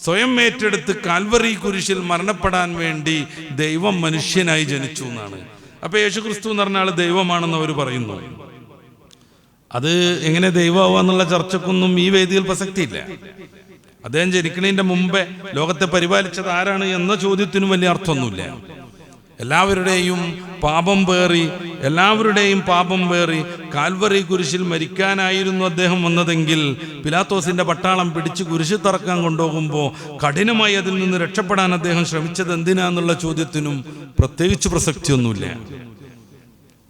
സ്വയം ഏറ്റെടുത്ത് കാൽവറി കുരിശിൽ മരണപ്പെടാൻ വേണ്ടി ദൈവം മനുഷ്യനായി ജനിച്ചു എന്നാണ്. അപ്പൊ യേശു ക്രിസ്തു എന്ന് പറഞ്ഞ ആൾ ദൈവമാണെന്ന് അവർ പറയുന്നു. അത് എങ്ങനെ ദൈവമാവാന്നുള്ള ചർച്ചക്കൊന്നും ഈ വേദിയിൽ പ്രസക്തിയില്ല. അദ്ദേഹം ജനിക്കുന്നതിൻ്റെ മുമ്പേ ലോകത്തെ പരിപാലിച്ചത് ആരാണ് എന്ന ചോദ്യത്തിനും വലിയ അർത്ഥമൊന്നുമില്ല. എല്ലാവരുടെയും പാപം പേറി കാൽവറി കുരിശിൽ മരിക്കാനായിരുന്നു അദ്ദേഹം വന്നതെങ്കിൽ പിലാത്തോസിന്റെ പട്ടാളം പിടിച്ച് കുരിശ് തറക്കാൻ കൊണ്ടുപോകുമ്പോൾ കഠിനമായി അതിൽ നിന്ന് രക്ഷപ്പെടാൻ അദ്ദേഹം ശ്രമിച്ചത് എന്തിനാന്നുള്ള ചോദ്യത്തിനും പ്രത്യേകിച്ച് പ്രസക്തിയൊന്നുമില്ല.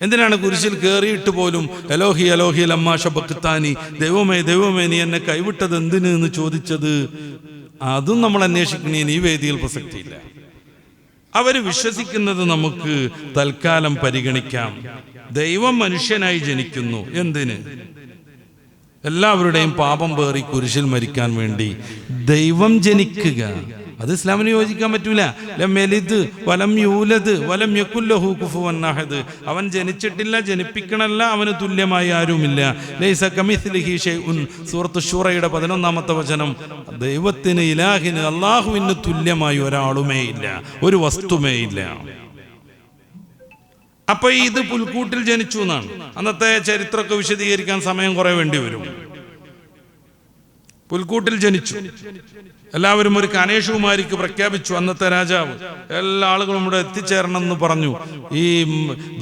എന്തിനാണ് കുരിശിൽ കയറിയിട്ട് പോലും എലോഹി എലോഹി ലമ്മാ ശബക്താനി, ദൈവമേ ദൈവമേ നീ എന്നെ കൈവിട്ടത് എന്തിന് എന്ന് ചോദിച്ചത്? അതും നമ്മൾ അന്വേഷിക്കണേന് ഈ വേദിയിൽ പ്രസക്തിയില്ല. അവര് വിശ്വസിക്കുന്നത് നമുക്ക് തൽക്കാലം പരിഗണിക്കാം. ദൈവം മനുഷ്യനായി ജനിക്കുന്നു. എന്തിന്? എല്ലാവരുടെയും പാപം പേറി കുരിശിൽ മരിക്കാൻ വേണ്ടി ദൈവം ജനിക്കുക, അത് ഇസ്ലാമിന് യോജിക്കാൻ പറ്റൂല. ലം യലിദ് വലം യൂലദ് വലം യകുൽ ലഹു കുഫുവൻ അഹദ്. അവൻ ജനിച്ചിട്ടില്ല, ജനിപ്പിക്കണല്ല, അവന് തുല്യമായി ആരുമില്ല. ലൈസ കമിസ്ലിഹി ഷൈഉൻ. സൂറത്ത് ശൂറയുടെ 11-ാമത്തെ വചനം. ദൈവത്തിന്, ഇലാഹിന്, അള്ളാഹുവിന് തുല്യമായി ഒരാളുമേ ഇല്ല, ഒരു വസ്തുമേ ഇല്ല. അപ്പൊ ഇത് പുൽക്കൂട്ടിൽ ജനിച്ചു എന്നാണ്. അന്നത്തെ ചരിത്രമൊക്കെ വിശദീകരിക്കാൻ സമയം കുറെ വേണ്ടി വരും. പുൽക്കൂട്ടിൽ ജനിച്ചു. എല്ലാവരും ഒരു കനേഷുകുമാരിക്ക് പ്രഖ്യാപിച്ചു. അന്നത്തെ രാജാവ് എല്ലാ ആളുകളും ഇവിടെ എത്തിച്ചേരണം എന്ന് പറഞ്ഞു. ഈ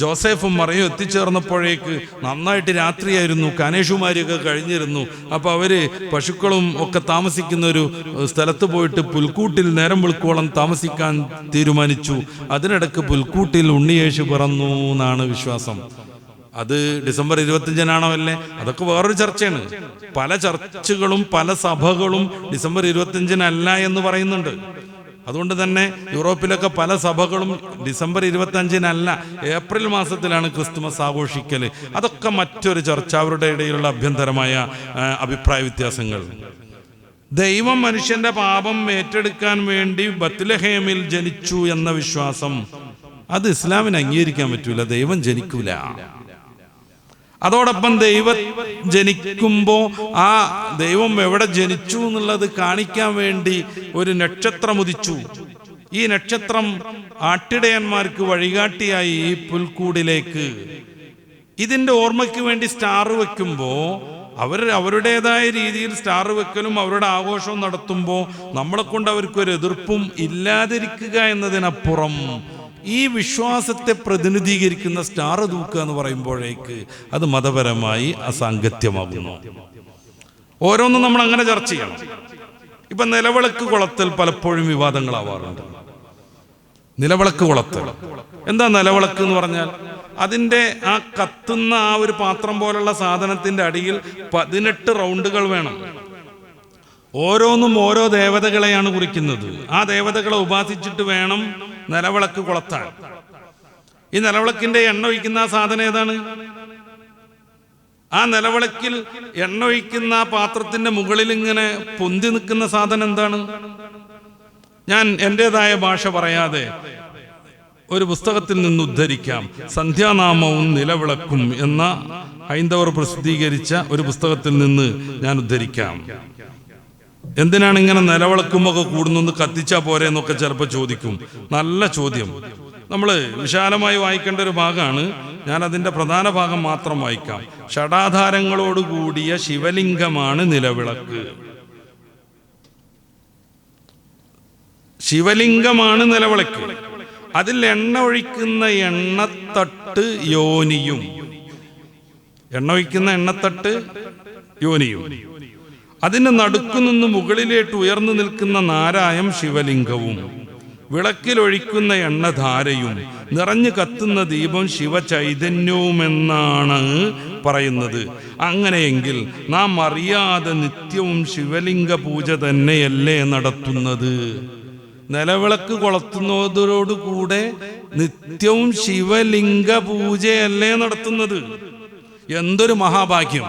ജോസഫും മറിയും എത്തിച്ചേർന്നപ്പോഴേക്ക് നന്നായിട്ട് രാത്രിയായിരുന്നു, കനേഷുമാരിയൊക്കെ കഴിഞ്ഞിരുന്നു. അപ്പൊ അവര് പശുക്കളും ഒക്കെ താമസിക്കുന്ന ഒരു സ്ഥലത്ത് പോയിട്ട് പുൽക്കൂട്ടിൽ നേരം വെളുക്കോളം താമസിക്കാൻ തീരുമാനിച്ചു. അതിനിടക്ക് പുൽക്കൂട്ടിൽ ഉണ്ണിയേശു പിറന്നു എന്നാണ് വിശ്വാസം. അത് ഡിസംബർ 25-നാണോ അല്ലേ? അതൊക്കെ വേറൊരു ചർച്ചയാണ്. പല ചർച്ചുകളും പല സഭകളും ഡിസംബർ 25-നല്ല എന്ന് പറയുന്നുണ്ട്. അതുകൊണ്ട് തന്നെ യൂറോപ്പിലൊക്കെ പല സഭകളും ഡിസംബർ 25-നല്ല, ഏപ്രിൽ മാസത്തിലാണ് ക്രിസ്തുമസ് ആഘോഷിക്കല്. അതൊക്കെ മറ്റൊരു ചർച്ച, അവരുടെ ഇടയിലുള്ള അഭ്യന്തരമായ അഭിപ്രായ വ്യത്യാസങ്ങൾ. ദൈവം മനുഷ്യന്റെ പാപം ഏറ്റെടുക്കാൻ വേണ്ടി ബത്ലഹേമിൽ ജനിച്ചു എന്ന വിശ്വാസം, അത് ഇസ്ലാമിന് അംഗീകരിക്കാൻ പറ്റൂല. ദൈവം ജനിക്കൂല. അതോടൊപ്പം ദൈവം ജനിക്കുമ്പോ ആ ദൈവം എവിടെ ജനിച്ചു എന്നുള്ളത് കാണിക്കാൻ വേണ്ടി ഒരു നക്ഷത്രം ഉദിച്ചു. ഈ നക്ഷത്രം ആട്ടിടയന്മാർക്ക് വഴികാട്ടിയായി ഈ പുൽക്കൂടിലേക്ക്. ഇതിന്റെ ഓർമ്മയ്ക്ക് വേണ്ടി സ്റ്റാർ വെക്കുമ്പോ അവരുടേതായ രീതിയിൽ സ്റ്റാർ വെക്കലും അവരുടെ ആഘോഷവും നടത്തുമ്പോൾ നമ്മളെ കൊണ്ട് അവർക്കൊരു എതിർപ്പും ഇല്ലാതിരിക്കുക എന്നതിനപ്പുറം ഈ വിശ്വാസത്തെ പ്രതിനിധീകരിക്കുന്ന സ്റ്റാർ തൂക്കുക എന്ന് പറയുമ്പോഴേക്ക് അത് മതപരമായി അസാംഗത്യമാകുന്നു. ഓരോന്നും നമ്മൾ അങ്ങനെ ചർച്ച ചെയ്യണം. ഇപ്പൊ നിലവിളക്ക് കൊളത്തൽ പലപ്പോഴും വിവാദങ്ങളാവാറുണ്ട്. നിലവിളക്ക് കൊളത്തൽ എന്താ? നിലവിളക്ക് എന്ന് പറഞ്ഞാൽ അതിൻ്റെ ആ കത്തുന്ന ആ ഒരു പാത്രം പോലുള്ള സാധനത്തിന്റെ അടിയിൽ 18 റൗണ്ടുകൾ വേണം. ഓരോന്നും ഓരോ ദേവതകളെയാണ് കുറിക്കുന്നത്. ആ ദേവതകളെ ഉപാസിച്ചിട്ട് വേണം നിലവിളക്ക് കൊളത്താൻ. ഈ നിലവിളക്കിന്റെ എണ്ണ ഒഴിക്കുന്ന ആ സാധനം ഏതാണ്? ആ നിലവിളക്കിൽ എണ്ണ ഒഴിക്കുന്ന ആ പാത്രത്തിന്റെ മുകളിൽ ഇങ്ങനെ പൊന്തി നിൽക്കുന്ന സാധനം എന്താണ്? ഞാൻ എന്റേതായ ഭാഷ പറയാതെ ഒരു പുസ്തകത്തിൽ നിന്ന് ഉദ്ധരിക്കാം. സന്ധ്യാനാമവും നിലവിളക്കും എന്ന ഹൈന്ദവർ പ്രസിദ്ധീകരിച്ച ഒരു പുസ്തകത്തിൽ നിന്ന് ഞാൻ ഉദ്ധരിക്കാം. എന്തിനാണ് ഇങ്ങനെ നിലവിളക്കുമൊക്കെ കൂടുന്നു, കത്തിച്ചാ പോരെ എന്നൊക്കെ ചിലപ്പോൾ ചോദിക്കും. നല്ല ചോദ്യം. നമ്മൾ വിശാലമായി വായിക്കേണ്ട ഒരു ഭാഗമാണ്. ഞാൻ അതിൻ്റെ പ്രധാന ഭാഗം മാത്രം വായിക്കാം. ഷഡാധാരങ്ങളോട് കൂടിയ ശിവലിംഗമാണ് നിലവിളക്ക്. ശിവലിംഗമാണ് നിലവിളക്ക്. അതിൽ എണ്ണ ഒഴിക്കുന്ന എണ്ണത്തട്ട് യോനിയും, എണ്ണ ഒഴിക്കുന്ന എണ്ണത്തട്ട് യോനിയും, അതിന് നടുക്കുനിന്ന് മുകളിലേട്ട് ഉയർന്നു നിൽക്കുന്ന നാരായം ശിവലിംഗവും, വിളക്കിലൊഴിക്കുന്ന എണ്ണധാരയും, നിറഞ്ഞു കത്തുന്ന ദീപം ശിവചൈതന്യവുമെന്നാണ് പറയുന്നത്. അങ്ങനെയെങ്കിൽ നാം അറിയാതെ നിത്യവും ശിവലിംഗ പൂജ തന്നെയല്ലേ നടത്തുന്നത്? നിലവിളക്ക് കൊളുത്തുന്നതോടുകൂടെ നിത്യവും ശിവലിംഗ പൂജയല്ലേ നടത്തുന്നത്? എന്തൊരു മഹാഭാഗ്യം!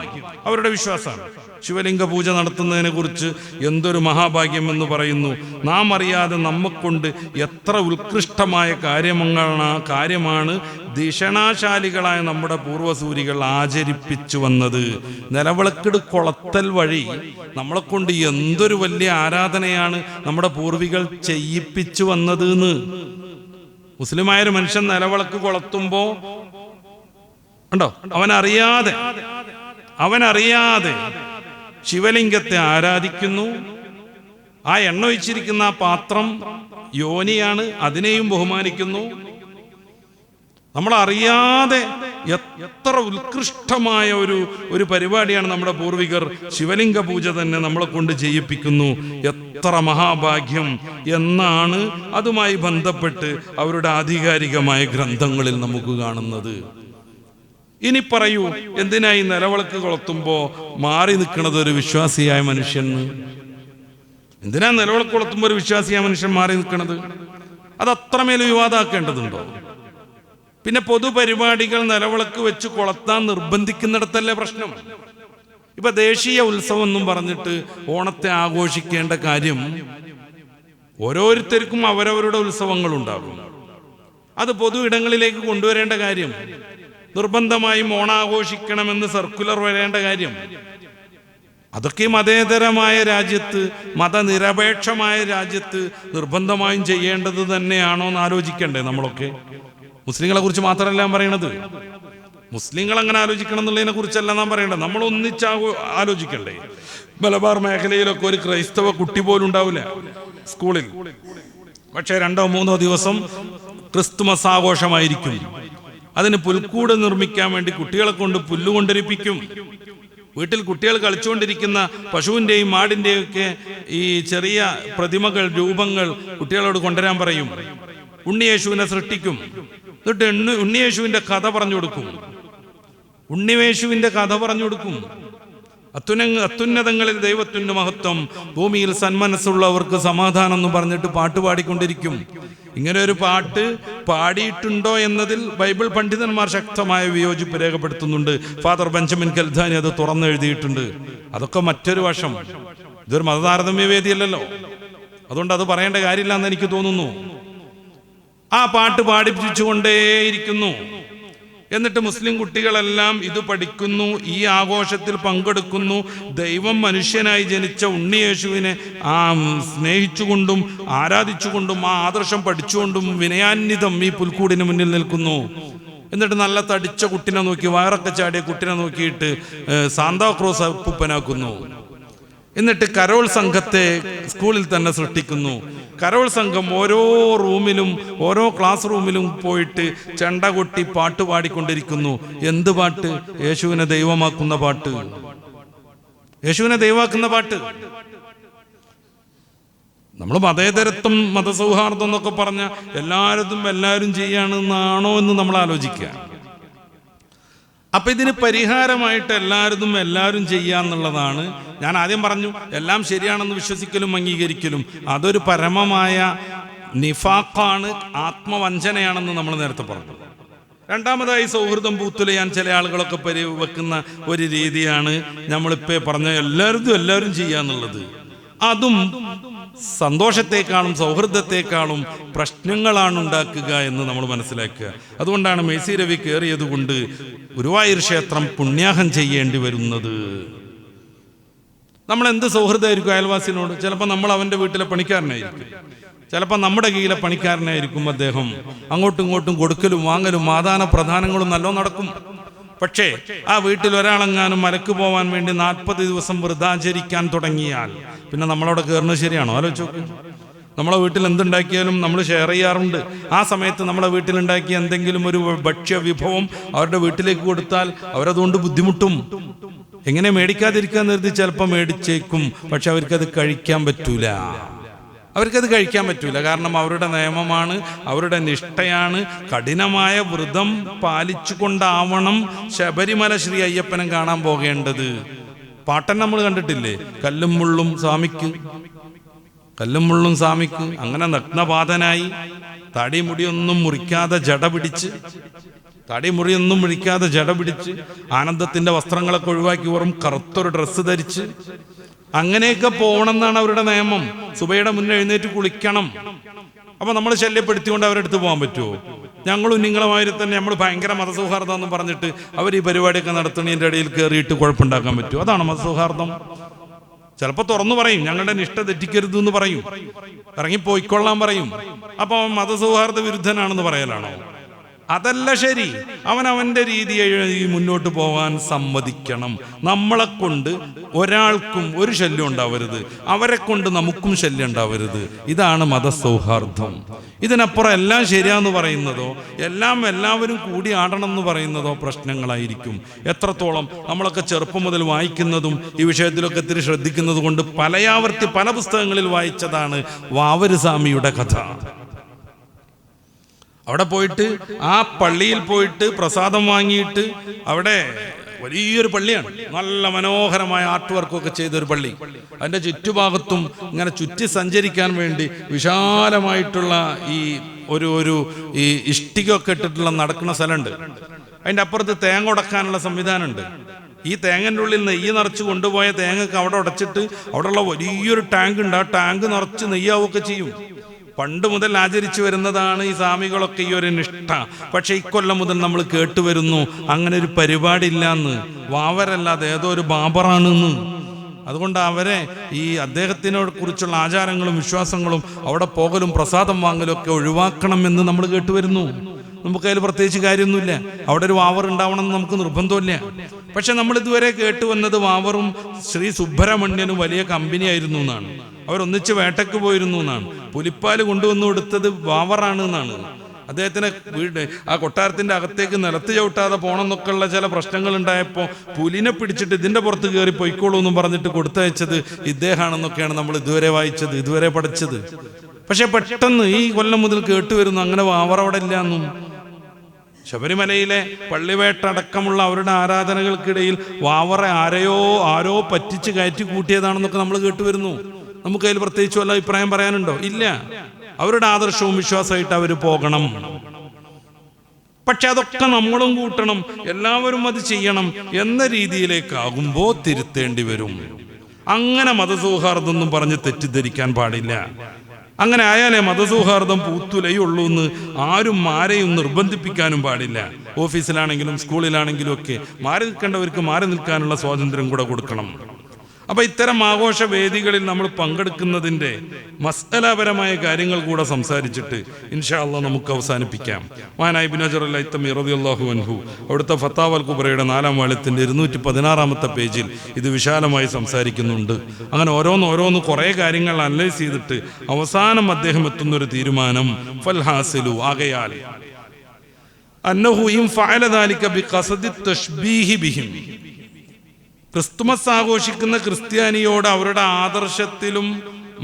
അവരുടെ വിശ്വാസമാണ്. ശിവലിംഗ പൂജ നടത്തുന്നതിനെ കുറിച്ച് എന്തൊരു മഹാഭാഗ്യം എന്ന് പറയുന്നു. നാം അറിയാതെ നമ്മെക്കൊണ്ട് എത്ര ഉത്കൃഷ്ടമായ കാര്യമാണ് ധിഷണാശാലികളായ നമ്മുടെ പൂർവ്വസൂരികൾ ആചരിപ്പിച്ചു വന്നത്. നിലവിളക്കിട് കൊളത്തൽ വഴി നമ്മളെ കൊണ്ട് എന്തൊരു വലിയ ആരാധനയാണ് നമ്മുടെ പൂർവികൾ ചെയ്യിപ്പിച്ചു വന്നത് എന്ന്. മുസ്ലിമായൊരു മനുഷ്യൻ നിലവിളക്ക് കൊളത്തുമ്പോ ഉണ്ടോ, അവനറിയാതെ ശിവലിംഗത്തെ ആരാധിക്കുന്നു. ആ എണ്ണ ഒഴിച്ചിരിക്കുന്ന ആ പാത്രം യോനിയാണ്, അതിനെയും ബഹുമാനിക്കുന്നു. നമ്മളറിയാതെ എത്ര ഉത്കൃഷ്ടമായ ഒരു പരിപാടിയാണ് നമ്മുടെ പൂർവികർ. ശിവലിംഗ പൂജ തന്നെ നമ്മളെ കൊണ്ട് ചെയ്യിപ്പിക്കുന്നു. എത്ര മഹാഭാഗ്യം എന്നാണ് അതുമായി ബന്ധപ്പെട്ട് അവരുടെ ആധികാരികമായ ഗ്രന്ഥങ്ങളിൽ നമുക്ക് കാണുന്നത്. ഇനി പറയൂ, എന്തിനായി നിലവിളക്ക് കൊളുത്തുമ്പോ മാറി നിൽക്കുന്നത് ഒരു വിശ്വാസിയായ മനുഷ്യന്? എന്തിനാ നിലവിളക്ക് കൊളുത്തുമ്പോ ഒരു വിശ്വാസിയായ മനുഷ്യൻ മാറി നിൽക്കുന്നത്? അത് അത്രമേൽ വിവാദമാക്കേണ്ടതുണ്ടോ? പിന്നെ പൊതുപരിപാടികൾ നിലവിളക്ക് വെച്ച് കൊളുത്താൻ നിർബന്ധിക്കുന്നിടത്തല്ലേ പ്രശ്നം? ഇപ്പൊ ദേശീയ ഉത്സവം എന്നും പറഞ്ഞിട്ട് ഓണത്തെ ആഘോഷിക്കേണ്ട കാര്യം, ഓരോരുത്തർക്കും അവരവരുടെ ഉത്സവങ്ങളുണ്ടാകും. അത് പൊതു ഇടങ്ങളിലേക്ക് കൊണ്ടുവരേണ്ട കാര്യം, നിർബന്ധമായും ഓണാഘോഷിക്കണമെന്ന് സർക്കുലർ വരേണ്ട കാര്യം, അതൊക്കെ മതേതരമായ രാജ്യത്ത്, മതനിരപേക്ഷമായ രാജ്യത്ത് നിർബന്ധമായും ചെയ്യേണ്ടത് തന്നെയാണോ എന്ന് ആലോചിക്കണ്ടേ നമ്മളൊക്കെ? മുസ്ലിങ്ങളെ കുറിച്ച് മാത്രമല്ല ഞാൻ പറയണത്. മുസ്ലിങ്ങൾ അങ്ങനെ ആലോചിക്കണം എന്നുള്ളതിനെ കുറിച്ചല്ല നാം പറയേണ്ടത്. നമ്മൾ ഒന്നിച്ച് ആലോചിക്കണ്ടേ? മലബാർ മേഖലയിലൊക്കെ ഒരു ക്രൈസ്തവ കുട്ടി പോലും ഉണ്ടാവില്ല സ്കൂളിൽ. പക്ഷേ 2-3 ദിവസം ക്രിസ്തുമസ് ആഘോഷമായിരിക്കും. അതിന് പുൽക്കൂട് നിർമ്മിക്കാൻ വേണ്ടി കുട്ടികളെ കൊണ്ട് പുല്ല് കൊണ്ടിരിപ്പിക്കും. വീട്ടിൽ കുട്ടികൾ കളിച്ചുകൊണ്ടിരിക്കുന്ന പശുവിൻ്റെയും മാടിൻ്റെയും ഒക്കെ ഈ ചെറിയ പ്രതിമകൾ, രൂപങ്ങൾ കുട്ടികളോട് കൊണ്ടുവരാൻ പറയും. ഉണ്ണിയേശുവിനെ സൃഷ്ടിക്കും. എന്നിട്ട് ഉണ്ണിയേശുവിന്റെ കഥ പറഞ്ഞു കൊടുക്കും. ഉണ്ണിയേശുവിന്റെ കഥ പറഞ്ഞു കൊടുക്കും. അത്യുന്നതങ്ങളിൽ ദൈവത്തിന്റെ മഹത്വം, ഭൂമിയിൽ സന്മനസ്സുള്ളവർക്ക് സമാധാനം എന്ന് പറഞ്ഞിട്ട് പാട്ട് പാടിക്കൊണ്ടിരിക്കും. ഇങ്ങനെ ഒരു പാട്ട് പാടിയിട്ടുണ്ടോ എന്നതിൽ ബൈബിൾ പണ്ഡിതന്മാർ ശക്തമായ വിയോജിപ്പ് രേഖപ്പെടുത്തുന്നുണ്ട്. ഫാദർ ബെഞ്ചമിൻ കെൽധാനി അത് തുറന്നെഴുതിയിട്ടുണ്ട്. അതൊക്കെ മറ്റൊരു വശം. ഇതൊരു മതതാരതമ്യ വേദിയല്ലല്ലോ, അതുകൊണ്ട് അത് പറയേണ്ട കാര്യമില്ല എന്ന് എനിക്ക് തോന്നുന്നു. ആ പാട്ട് പാടിപ്പിച്ചുകൊണ്ടേയിരിക്കുന്നു. എന്നിട്ട് മുസ്ലിം കുട്ടികളെല്ലാം ഇത് പഠിക്കുന്നു, ഈ ആഘോഷത്തിൽ പങ്കെടുക്കുന്നു. ദൈവം മനുഷ്യനായി ജനിച്ച ഉണ്ണിയേശുവിനെ സ്നേഹിച്ചുകൊണ്ടും ആരാധിച്ചുകൊണ്ടും ആ ആദർശം പഠിച്ചുകൊണ്ടും വിനയാന്വിതം ഈ പുൽക്കൂടിന് മുന്നിൽ നിൽക്കുന്നു. എന്നിട്ട് നല്ല തടിച്ച കുട്ടിനെ നോക്കി, വയറൊക്കെ ചാടിയ കുട്ടിനെ നോക്കിയിട്ട് സാന്താക്രോസ് അപ്പൂപ്പനാക്കുന്നു. എന്നിട്ട് കരോൾ സംഘത്തെ സ്കൂളിൽ തന്നെ സൃഷ്ടിക്കുന്നു. കരോൾ സംഘം ഓരോ റൂമിലും, ഓരോ ക്ലാസ് റൂമിലും പോയിട്ട് ചെണ്ട കൊട്ടി പാട്ട് പാടിക്കൊണ്ടിരിക്കുന്നു. എന്ത് പാട്ട്? യേശുവിനെ ദൈവമാക്കുന്ന പാട്ട്. യേശുവിനെ ദൈവമാക്കുന്ന പാട്ട്. നമ്മൾ മതേതരത്വം, മതസൗഹാർദ്ദം എന്നൊക്കെ പറഞ്ഞ എല്ലാവരും ചെയ്യാണെന്നാണോ എന്ന് നമ്മൾ ആലോചിക്കുക. അപ്പൊ ഇതിന് പരിഹാരമായിട്ട് എല്ലാവരും ചെയ്യാന്നുള്ളതാണ്. ഞാൻ ആദ്യം പറഞ്ഞു, എല്ലാം ശരിയാണെന്ന് വിശ്വസിക്കലും അംഗീകരിക്കലും അതൊരു പരമമായ നിഫാഖാണ്, ആത്മവഞ്ചനയാണെന്ന് നമ്മൾ നേരത്തെ പറഞ്ഞു. രണ്ടാമതായി സൗഹൃദം പൂത്തുലയാൻ ചില ആളുകളൊക്കെ വെക്കുന്ന ഒരു രീതിയാണ് നമ്മളിപ്പോ പറഞ്ഞ എല്ലാവരും ചെയ്യാന്നുള്ളത്. അതും സന്തോഷത്തെക്കാളും സൗഹൃദത്തെക്കാളും പ്രശ്നങ്ങളാണ് ഉണ്ടാക്കുക എന്ന് നമ്മൾ മനസ്സിലാക്കുക. അതുകൊണ്ടാണ് മേസി രവി കയറിയത് കൊണ്ട് ഗുരുവായൂർ ക്ഷേത്രം പുണ്യാഹം ചെയ്യേണ്ടി വരുന്നത്. നമ്മൾ എന്ത് സൗഹൃദമായിരിക്കും അയൽവാസിനോട്? ചിലപ്പോൾ നമ്മൾ അവൻ്റെ വീട്ടിലെ പണിക്കാരനായിരിക്കും, ചിലപ്പോൾ നമ്മുടെ കീഴിലെ പണിക്കാരനായിരിക്കും അദ്ദേഹം. അങ്ങോട്ടും ഇങ്ങോട്ടും കൊടുക്കലും വാങ്ങലും ആദാന പ്രധാനങ്ങളും നല്ലോണം നടക്കും. പക്ഷേ ആ വീട്ടിൽ ഒരാളെങ്ങാനും മലക്ക് പോവാൻ വേണ്ടി 40 ദിവസം വൃതാചരിക്കാൻ തുടങ്ങിയാൽ പിന്നെ നമ്മളവിടെ കയറുന്നത് ശരിയാണോ? ആലോചിച്ച് നോക്ക്. നമ്മളെ വീട്ടിൽ എന്തുണ്ടാക്കിയാലും നമ്മൾ ഷെയർ ചെയ്യാറുണ്ട്. ആ സമയത്ത് നമ്മളെ വീട്ടിലുണ്ടാക്കിയ എന്തെങ്കിലും ഒരു ഭക്ഷ്യ വിഭവം അവരുടെ വീട്ടിലേക്ക് കൊടുത്താൽ അവരതുകൊണ്ട് ബുദ്ധിമുട്ടും. എങ്ങനെ മേടിക്കാതിരിക്കാൻ നിർത്തി ചിലപ്പോൾ മേടിച്ചേക്കും, പക്ഷെ അവർക്കത് കഴിക്കാൻ പറ്റൂല. കാരണം അവരുടെ നിയമമാണ്, അവരുടെ നിഷ്ഠയാണ്. കഠിനമായ വ്രതം പാലിച്ചുകൊണ്ടാവണം ശബരിമല ശ്രീ അയ്യപ്പനെ കാണാൻ പോകേണ്ടത്. പാട്ടൻ നമ്മൾ കണ്ടിട്ടില്ലേ? കല്ലും മുള്ളും സ്വാമിക്ക് അങ്ങനെ നഗ്നപാതനായി തടിമുടിയൊന്നും മുറിക്കാതെ ജട പിടിച്ച് ആനന്ദത്തിന്റെ വസ്ത്രങ്ങളൊക്കെ ഒഴിവാക്കി വെറും കറുത്തൊരു ഡ്രസ്സ് ധരിച്ച് അങ്ങനെയൊക്കെ പോകണമെന്നാണ് അവരുടെ നിയമം. സുബയുടെ മുന്നേ എഴുന്നേറ്റ് കുളിക്കണം. അപ്പൊ നമ്മൾ ശല്യപ്പെടുത്തിക്കൊണ്ട് അവരെടുത്ത് പോകാൻ പറ്റുമോ? ഞങ്ങളും നിങ്ങളുമായി തന്നെ നമ്മൾ ഭയങ്കര മതസൗഹാർദ്ദം എന്ന് പറഞ്ഞിട്ട് അവർ ഈ പരിപാടിയൊക്കെ നടത്തുന്നതിൻ്റെ ഇടയിൽ കയറിയിട്ട് കുഴപ്പമുണ്ടാക്കാൻ പറ്റുമോ? അതാണ് മതസൗഹാർദ്ദം. ചിലപ്പോൾ തുറന്നു പറയും, ഞങ്ങളുടെ നിഷ്ഠ തെറ്റിക്കരുത് എന്ന് പറയും, ഇറങ്ങിപ്പോയിക്കൊള്ളാൻ പറയും. അപ്പൊ മതസൗഹാർദ്ദ വിരുദ്ധനാണെന്ന് പറയലാണോ? അതല്ല ശരി. അവൻ്റെ രീതിയായി മുന്നോട്ട് പോകാൻ സമ്മതിക്കണം. നമ്മളെ കൊണ്ട് ഒരാൾക്കും ഒരു ശല്യം ഉണ്ടാവരുത്, അവരെ കൊണ്ട് നമുക്കും ശല്യം ഉണ്ടാവരുത്. ഇതാണ് മതസൗഹാർദ്ദം. ഇതിനപ്പുറം എല്ലാം ശരിയാന്ന് പറയുന്നതോ എല്ലാവരും കൂടി ആടണം എന്ന് പറയുന്നതോ പ്രശ്നങ്ങളായിരിക്കും. എത്രത്തോളം നമ്മളൊക്കെ ചെറുപ്പം മുതൽ വായിക്കുന്നതും ഈ വിഷയത്തിലൊക്കെ ഇത്തിരി ശ്രദ്ധിക്കുന്നത് കൊണ്ട് പലയാവർത്തി പല പുസ്തകങ്ങളിൽ വായിച്ചതാണ് വാവരുസ്വാമിയുടെ കഥ. അവിടെ പോയിട്ട് ആ പള്ളിയിൽ പോയിട്ട് പ്രസാദം വാങ്ങിയിട്ട്, അവിടെ വലിയൊരു പള്ളിയാണ്, നല്ല മനോഹരമായ ആർട്ട് വർക്കൊക്കെ ചെയ്തൊരു പള്ളി. അതിൻ്റെ ചുറ്റുഭാഗത്തും ഇങ്ങനെ ചുറ്റി സഞ്ചരിക്കാൻ വേണ്ടി വിശാലമായിട്ടുള്ള ഈ ഇഷ്ടികയൊക്കെ ഇട്ടിട്ടുള്ള നടക്കുന്ന സ്ഥലമുണ്ട്. അതിൻ്റെ അപ്പുറത്ത് തേങ്ങ ഉടക്കാനുള്ള സംവിധാനമുണ്ട്. ഈ തേങ്ങൻ്റെ ഉള്ളിൽ നെയ്യ് നിറച്ച് കൊണ്ടുപോയ തേങ്ങക്ക് അവിടെ ഉടച്ചിട്ട് അവിടെയുള്ള വലിയൊരു ടാങ്ക് ഉണ്ട്. ആ ടാങ്ക് നിറച്ച് നെയ്യാവൊക്കെ ചെയ്യും. പണ്ട് മുതൽ ആചരിച്ചു വരുന്നതാണ് ഈ സ്വാമികളൊക്കെ ഈ ഒരു നിഷ്ഠ. പക്ഷെ ഇക്കൊല്ലം മുതൽ നമ്മൾ കേട്ടുവരുന്നു അങ്ങനെ ഒരു പരിപാടി ഇല്ലാന്ന്. വാവരല്ലാതെ ഏതോ ഒരു ബാബറാണെന്ന്. അതുകൊണ്ട് അവരെ ഈ അദ്ദേഹത്തിനെ കുറിച്ചുള്ള ആചാരങ്ങളും വിശ്വാസങ്ങളും അവിടെ പോകലും പ്രസാദം വാങ്ങലും ഒക്കെ ഒഴിവാക്കണമെന്ന് നമ്മൾ കേട്ടുവരുന്നു. നമുക്കതിൽ പ്രത്യേകിച്ച് കാര്യമൊന്നുമില്ല. അവിടെ ഒരു വാവർ ഉണ്ടാവണം എന്ന് നമുക്ക് നിർബന്ധമില്ല. പക്ഷെ നമ്മൾ ഇതുവരെ കേട്ടുവന്നത് വാവറും ശ്രീ സുബ്രഹ്മണ്യനും വലിയ കമ്പനി ആയിരുന്നു എന്നാണ്. അവരൊന്നിച്ച് വേട്ടയ്ക്ക് പോയിരുന്നു എന്നാണ്. പുലിപ്പാല് കൊണ്ടുവന്ന് കൊടുത്തത് വാവറാണ് എന്നാണ്. അദ്ദേഹത്തിന് ആ കൊട്ടാരത്തിന്റെ അകത്തേക്ക് നിലത്ത് ചവിട്ടാതെ പോകണം എന്നൊക്കെയുള്ള ചില പ്രശ്നങ്ങൾ ഉണ്ടായപ്പോൾ പുലിനെ പിടിച്ചിട്ട് ഇതിന്റെ പുറത്ത് കയറി പൊയ്ക്കോളൂ എന്നും പറഞ്ഞിട്ട് കൊടുത്തയച്ചത് ഇദ്ദേഹമാണെന്നൊക്കെയാണ് നമ്മൾ ഇതുവരെ വായിച്ചത്, ഇതുവരെ പഠിച്ചത്. പക്ഷെ പെട്ടെന്ന് ഈ കൊല്ലം മുതൽ കേട്ടുവരുന്നു അങ്ങനെ വാവർ അവിടെ ഇല്ല എന്നും. ശബരിമലയിലെ പള്ളിവേട്ട അടക്കമുള്ള അവരുടെ ആരാധനകൾക്കിടയിൽ വാവറെ ആരോ പറ്റിച്ച് കയറ്റി കൂട്ടിയതാണെന്നൊക്കെ നമ്മൾ കേട്ടുവരുന്നു. നമുക്കതിൽ പ്രത്യേകിച്ച് വല്ല അഭിപ്രായം പറയാനുണ്ടോ? ഇല്ല. അവരുടെ ആദർശവും വിശ്വാസമായിട്ട് അവർ പോകണം. പക്ഷെ അതൊക്കെ നമ്മളും കൂട്ടണം, എല്ലാവരും അത് ചെയ്യണം എന്ന രീതിയിലേക്കാകുമ്പോൾ തിരുത്തേണ്ടി വരും. അങ്ങനെ മതസൗഹാർദ്ദം എന്നും പറഞ്ഞ് തെറ്റിദ്ധരിക്കാൻ പാടില്ല. അങ്ങനെ ആയാലേ മതസൗഹാർദ്ദം പൂത്തുലയുള്ളൂ എന്ന് ആരും ആരെയും നിർബന്ധിപ്പിക്കാനും പാടില്ല. ഓഫീസിലാണെങ്കിലും സ്കൂളിലാണെങ്കിലും ഒക്കെ മാറി നിൽക്കേണ്ടവർക്ക് മാറി നിൽക്കാനുള്ള സ്വാതന്ത്ര്യം കൂടെ കൊടുക്കണം. അപ്പൊ ഇത്തരം ആഘോഷ വേദികളിൽ നമ്മൾ പങ്കെടുക്കുന്നതിൻ്റെ മസ്അലാപരമായ കാര്യങ്ങൾ കൂടെ സംസാരിച്ചിട്ട് ഇൻഷാ അല്ലാഹ് നമുക്ക് അവസാനിപ്പിക്കാം. മഹാനായ ഇബ്നു ഹജർ അൽ-ഹൈതമി റളിയല്ലാഹു അൻഹു അവിടുത്തെ ഫത്താവൽ കുബ്രയുടെ 4-ാം വാള്യത്തിന്റെ 216-ാമത്തെ പേജിൽ ഇത് വിശാലമായി സംസാരിക്കുന്നുണ്ട്. അങ്ങനെ ഓരോന്ന് കുറേ കാര്യങ്ങൾ അനലൈസ് ചെയ്തിട്ട് അവസാനം അദ്ദേഹം എത്തുന്നൊരു തീരുമാനം ഫൽഹാസിലു ആകയാൽ അന്നഹു ഇൻ ഫഅല ദാലിക ബിഖസദി തശ്ബീഹി ബിഹിം, ക്രിസ്തുമസ് ആഘോഷിക്കുന്ന ക്രിസ്ത്യാനിയോട് അവരുടെ ആദർശത്തിലും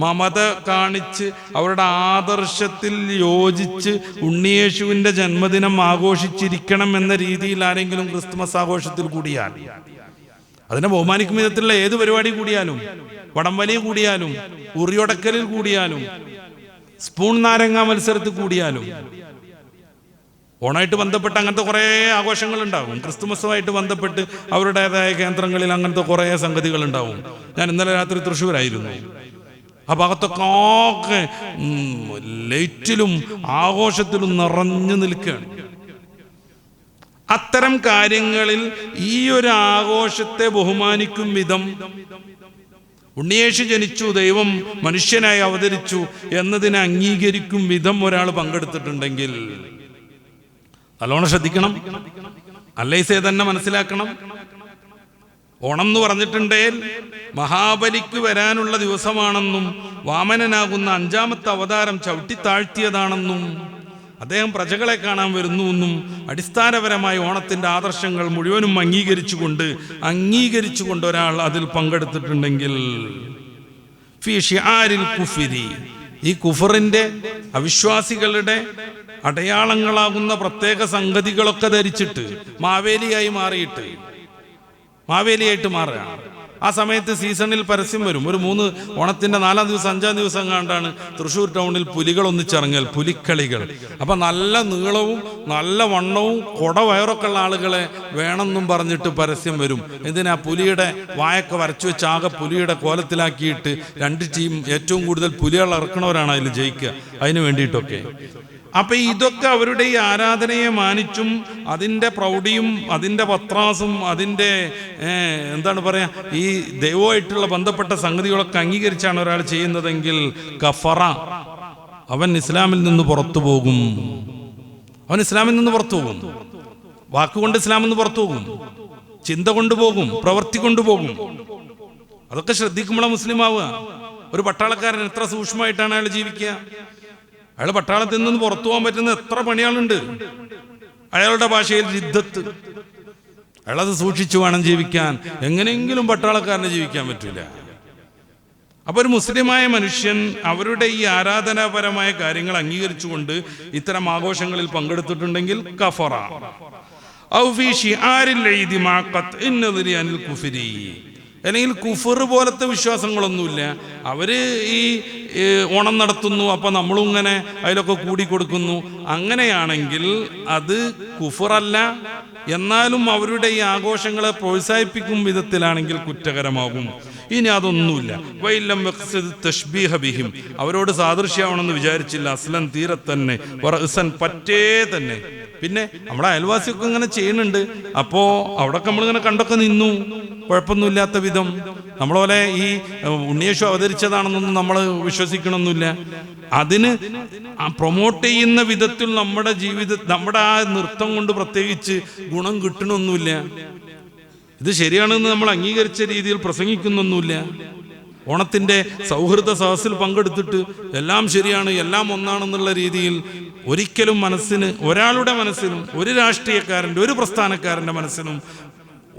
മമത കാണിച്ച് അവരുടെ ആദർശത്തിൽ യോജിച്ച് ഉണ്ണിയേശുവിൻ്റെ ജന്മദിനം ആഘോഷിച്ചിരിക്കണം എന്ന രീതിയിൽ ആരെങ്കിലും ക്രിസ്തുമസ് ആഘോഷത്തിൽ കൂടിയാൽ, അതിനെ ബഹുമാനിക്കും വിധത്തിലുള്ള ഏത് പരിപാടി കൂടിയാലും, വടംവലി കൂടിയാലും, ഉറിയൊടക്കലിൽ കൂടിയാലും, സ്പൂൺ നാരങ്ങ മത്സരത്തിൽ കൂടിയാലും, ഓണമായിട്ട് ബന്ധപ്പെട്ട് അങ്ങനത്തെ കുറേ ആഘോഷങ്ങളുണ്ടാവും. ക്രിസ്തുമസുമായിട്ട് ബന്ധപ്പെട്ട് അവരുടേതായ കേന്ദ്രങ്ങളിൽ അങ്ങനത്തെ കുറേ സംഗതികളുണ്ടാവും. ഞാൻ ഇന്നലെ രാത്രി തൃശ്ശൂരായിരുന്നു. ആ ഭാഗത്തൊക്കെ ലൈറ്റിലും ആഘോഷത്തിലും നിറഞ്ഞു നിൽക്കുകയാണ്. അത്തരം കാര്യങ്ങളിൽ ഈ ഒരു ആഘോഷത്തെ ബഹുമാനിക്കും വിധം, ഉണ്ണിയേശു ജനിച്ചു, ദൈവം മനുഷ്യനായി അവതരിച്ചു എന്നതിനെ അംഗീകരിക്കും വിധം ഒരാൾ പങ്കെടുത്തിട്ടുണ്ടെങ്കിൽ നല്ലോണം ശ്രദ്ധിക്കണം. അല്ലൈസേ തന്നെ മനസ്സിലാക്കണം. ഓണം എന്ന് പറഞ്ഞിട്ടുണ്ടെങ്കിൽ മഹാബലിക്ക് വരാനുള്ള ദിവസമാണെന്നും വാമനനാകുന്ന 5-ാമത്തെ അവതാരം ചവിട്ടിത്താഴ്ത്തിയതാണെന്നും അദ്ദേഹം പ്രജകളെ കാണാൻ വരുന്നുവെന്നും അടിസ്ഥാനപരമായി ഓണത്തിന്റെ ആദർശങ്ങൾ മുഴുവനും അംഗീകരിച്ചുകൊണ്ട് ഒരാൾ അതിൽ പങ്കെടുത്തിട്ടുണ്ടെങ്കിൽ ഫീ ഷിആരിൽ കുഫ്രി, ഈ കുഫറിന്റെ അവിശ്വാസികളുടെ അടയാളങ്ങളാകുന്ന പ്രത്യേക സംഗതികളൊക്കെ ധരിച്ചിട്ട് മാവേലിയായിട്ട് മാറുക. ആ സമയത്ത് സീസണിൽ പരസ്യം വരും. ഒരു 3 ഓണത്തിന്റെ 4-ാം ദിവസം 5-ാം ദിവസം കണ്ടാണ് തൃശ്ശൂർ ടൗണിൽ പുലികൾ ഒന്നിച്ചിറങ്ങൽ, പുലിക്കളികൾ. അപ്പൊ നല്ല നീളവും നല്ല വണ്ണവും കൊടവയറൊക്കെ ഉള്ള ആളുകളെ വേണമെന്നും പറഞ്ഞിട്ട് പരസ്യം വരും. എന്തിനാ? പുലിയുടെ വായൊക്കെ വരച്ചു വെച്ച് ആകെ പുലിയുടെ കോലത്തിലാക്കിയിട്ട് 2 ടീം ഏറ്റവും കൂടുതൽ പുലികൾ ഇറക്കണവരാണ് അതിൽ ജയിക്കുക. അതിന് വേണ്ടിയിട്ടൊക്കെ. അപ്പൊ ഇതൊക്കെ അവരുടെ ഈ ആരാധനയെ മാനിച്ചും അതിൻ്റെ പ്രൗഢിയും അതിൻ്റെ പത്രാസും അതിൻ്റെ എന്താണ് പറയാ, ഈ ദൈവമായിട്ടുള്ള ബന്ധപ്പെട്ട സംഗതികളൊക്കെ അംഗീകരിച്ചാണ് ഒരാൾ ചെയ്യുന്നതെങ്കിൽ കഫറ, അവൻ ഇസ്ലാമിൽ നിന്ന് പുറത്തു പോകും. അവൻ ഇസ്ലാമിൽ നിന്ന് പുറത്തു പോകും. വാക്കുകൊണ്ട് ഇസ്ലാമിൽ നിന്ന് പുറത്തു പോകും, ചിന്ത കൊണ്ടുപോകും, പ്രവൃത്തി കൊണ്ടുപോകും. അതൊക്കെ ശ്രദ്ധിക്കുമ്പോഴാണ് മുസ്ലിം ആവുക. ഒരു പട്ടാളക്കാരൻ എത്ര സൂക്ഷ്മമായിട്ടാണ് അയാൾ ജീവിക്കുക. അയാൾ പട്ടാളത്തിൽ നിന്ന് പുറത്തു പോകാൻ പറ്റുന്ന എത്ര പണിയാളുണ്ട്. അയാളുടെ ഭാഷയിൽ ജിദ്ദത്ത്, അയാളത് സൂക്ഷിച്ചു വേണം ജീവിക്കാൻ. എങ്ങനെയെങ്കിലും പട്ടാളക്കാരന് ജീവിക്കാൻ പറ്റൂല. അപ്പൊ ഒരു മുസ്ലിമായ മനുഷ്യൻ അവരുടെ ഈ ആരാധനാപരമായ കാര്യങ്ങൾ അംഗീകരിച്ചുകൊണ്ട് ഇത്തരം ആഘോഷങ്ങളിൽ പങ്കെടുത്തിട്ടുണ്ടെങ്കിൽ കഫറ ഔ ഫീ ശിആരിൽ ഈദി മാ ഖത്ഇൻ നദരി അനിൽ കുഫരി, അല്ലെങ്കിൽ കുഫർ പോലത്തെ വിശ്വാസങ്ങളൊന്നുമില്ല. അവര് ഈ ഓണം നടത്തുന്നു, അപ്പൊ നമ്മളും ഇങ്ങനെ അതിലൊക്കെ കൂടിക്കൊടുക്കുന്നു. അങ്ങനെയാണെങ്കിൽ അത് കുഫറല്ല, എന്നാലും അവരുടെ ഈ ആഘോഷങ്ങളെ പ്രോത്സാഹിപ്പിക്കും വിധത്തിലാണെങ്കിൽ കുറ്റകരമാകും. ഇനി അതൊന്നുമില്ല. വൈലം തശ്ബീഹ ബിഹിം, അവരോട് സാദൃശ്യമാണെന്ന് വിചാരിച്ചില്ല, അസ്ലൻ തീരെ തന്നെ, വറഅ്സൻ പറ്റേ തന്നെ. പിന്നെ നമ്മുടെ അയൽവാസിയൊക്കെ ഇങ്ങനെ ചെയ്യുന്നുണ്ട്, അപ്പോ അവിടൊക്കെ നമ്മളിങ്ങനെ കണ്ടൊക്കെ നിന്നു, കുഴപ്പമൊന്നുമില്ലാത്ത വിധം. നമ്മളെ ഈ ഉണ്ണിയേശു അവതരിച്ചതാണെന്നൊന്നും നമ്മൾ വിശ്വസിക്കണമെന്നില്ല. അതിന് പ്രൊമോട്ട് ചെയ്യുന്ന വിധത്തിൽ നമ്മുടെ നമ്മുടെ ആ നൃത്തം കൊണ്ട് പ്രത്യേകിച്ച് ഗുണം കിട്ടണമൊന്നുമില്ല. ഇത് ശരിയാണെന്ന് നമ്മൾ അംഗീകരിച്ച രീതിയിൽ പ്രസംഗിക്കുന്നൊന്നുമില്ല. ഓണത്തിന്റെ സൗഹൃദ സദസ്സിൽ പങ്കെടുത്തിട്ട് എല്ലാം ശരിയാണ്, എല്ലാം ഒന്നാണെന്നുള്ള രീതിയിൽ ഒരിക്കലും മനസ്സിന്, ഒരാളുടെ മനസ്സിനും, ഒരു രാഷ്ട്രീയക്കാരൻ്റെ, ഒരു പ്രസ്ഥാനക്കാരൻ്റെ മനസ്സിനും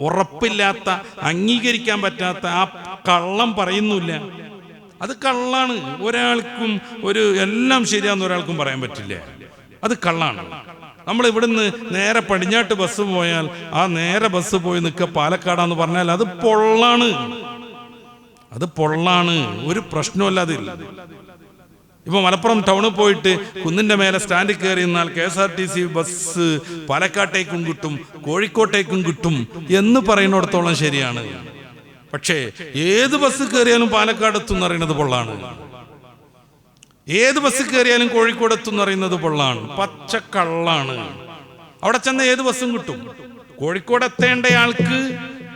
ഉറപ്പില്ലാത്ത, അംഗീകരിക്കാൻ പറ്റാത്ത ആ കള്ളം പറയുന്നില്ല. അത് കള്ളാണ്. ഒരാൾക്കും എല്ലാം ശരിയാന്ന് ഒരാൾക്കും പറയാൻ പറ്റില്ല. അത് കള്ളാണ്. നമ്മൾ ഇവിടുന്ന് നേരെ പടിഞ്ഞാട്ട് ബസ് പോയാൽ ആ നേരെ ബസ് പോയി നിൽക്കുക പാലക്കാടാന്ന് പറഞ്ഞാൽ അത് പൊള്ളാണ്. അത് പൊള്ളാണ്, ഒരു പ്രശ്നമല്ല അതിൽ. ഇപ്പൊ മലപ്പുറം ടൗണിൽ പോയിട്ട് കുന്നിന്റെ മേലെ സ്റ്റാൻഡിൽ കയറി നിന്നാൽ KSRTC ബസ് പാലക്കാട്ടേക്കും കിട്ടും, കോഴിക്കോട്ടേക്കും കിട്ടും എന്ന് പറയുന്നിടത്തോളം ശരിയാണ്. പക്ഷേ ഏത് ബസ് കയറിയാലും പാലക്കാട് എത്തും എന്നറിയുന്നത് പൊള്ളാണ്. ഏത് ബസ് കയറിയാലും കോഴിക്കോട് എത്തും എന്നറിയുന്നത് പൊള്ളാണ്, പച്ചക്കള്ളാണ്. അവിടെ ചെന്ന ഏത് ബസ്സും കിട്ടും. കോഴിക്കോട് എത്തേണ്ടയാൾക്ക്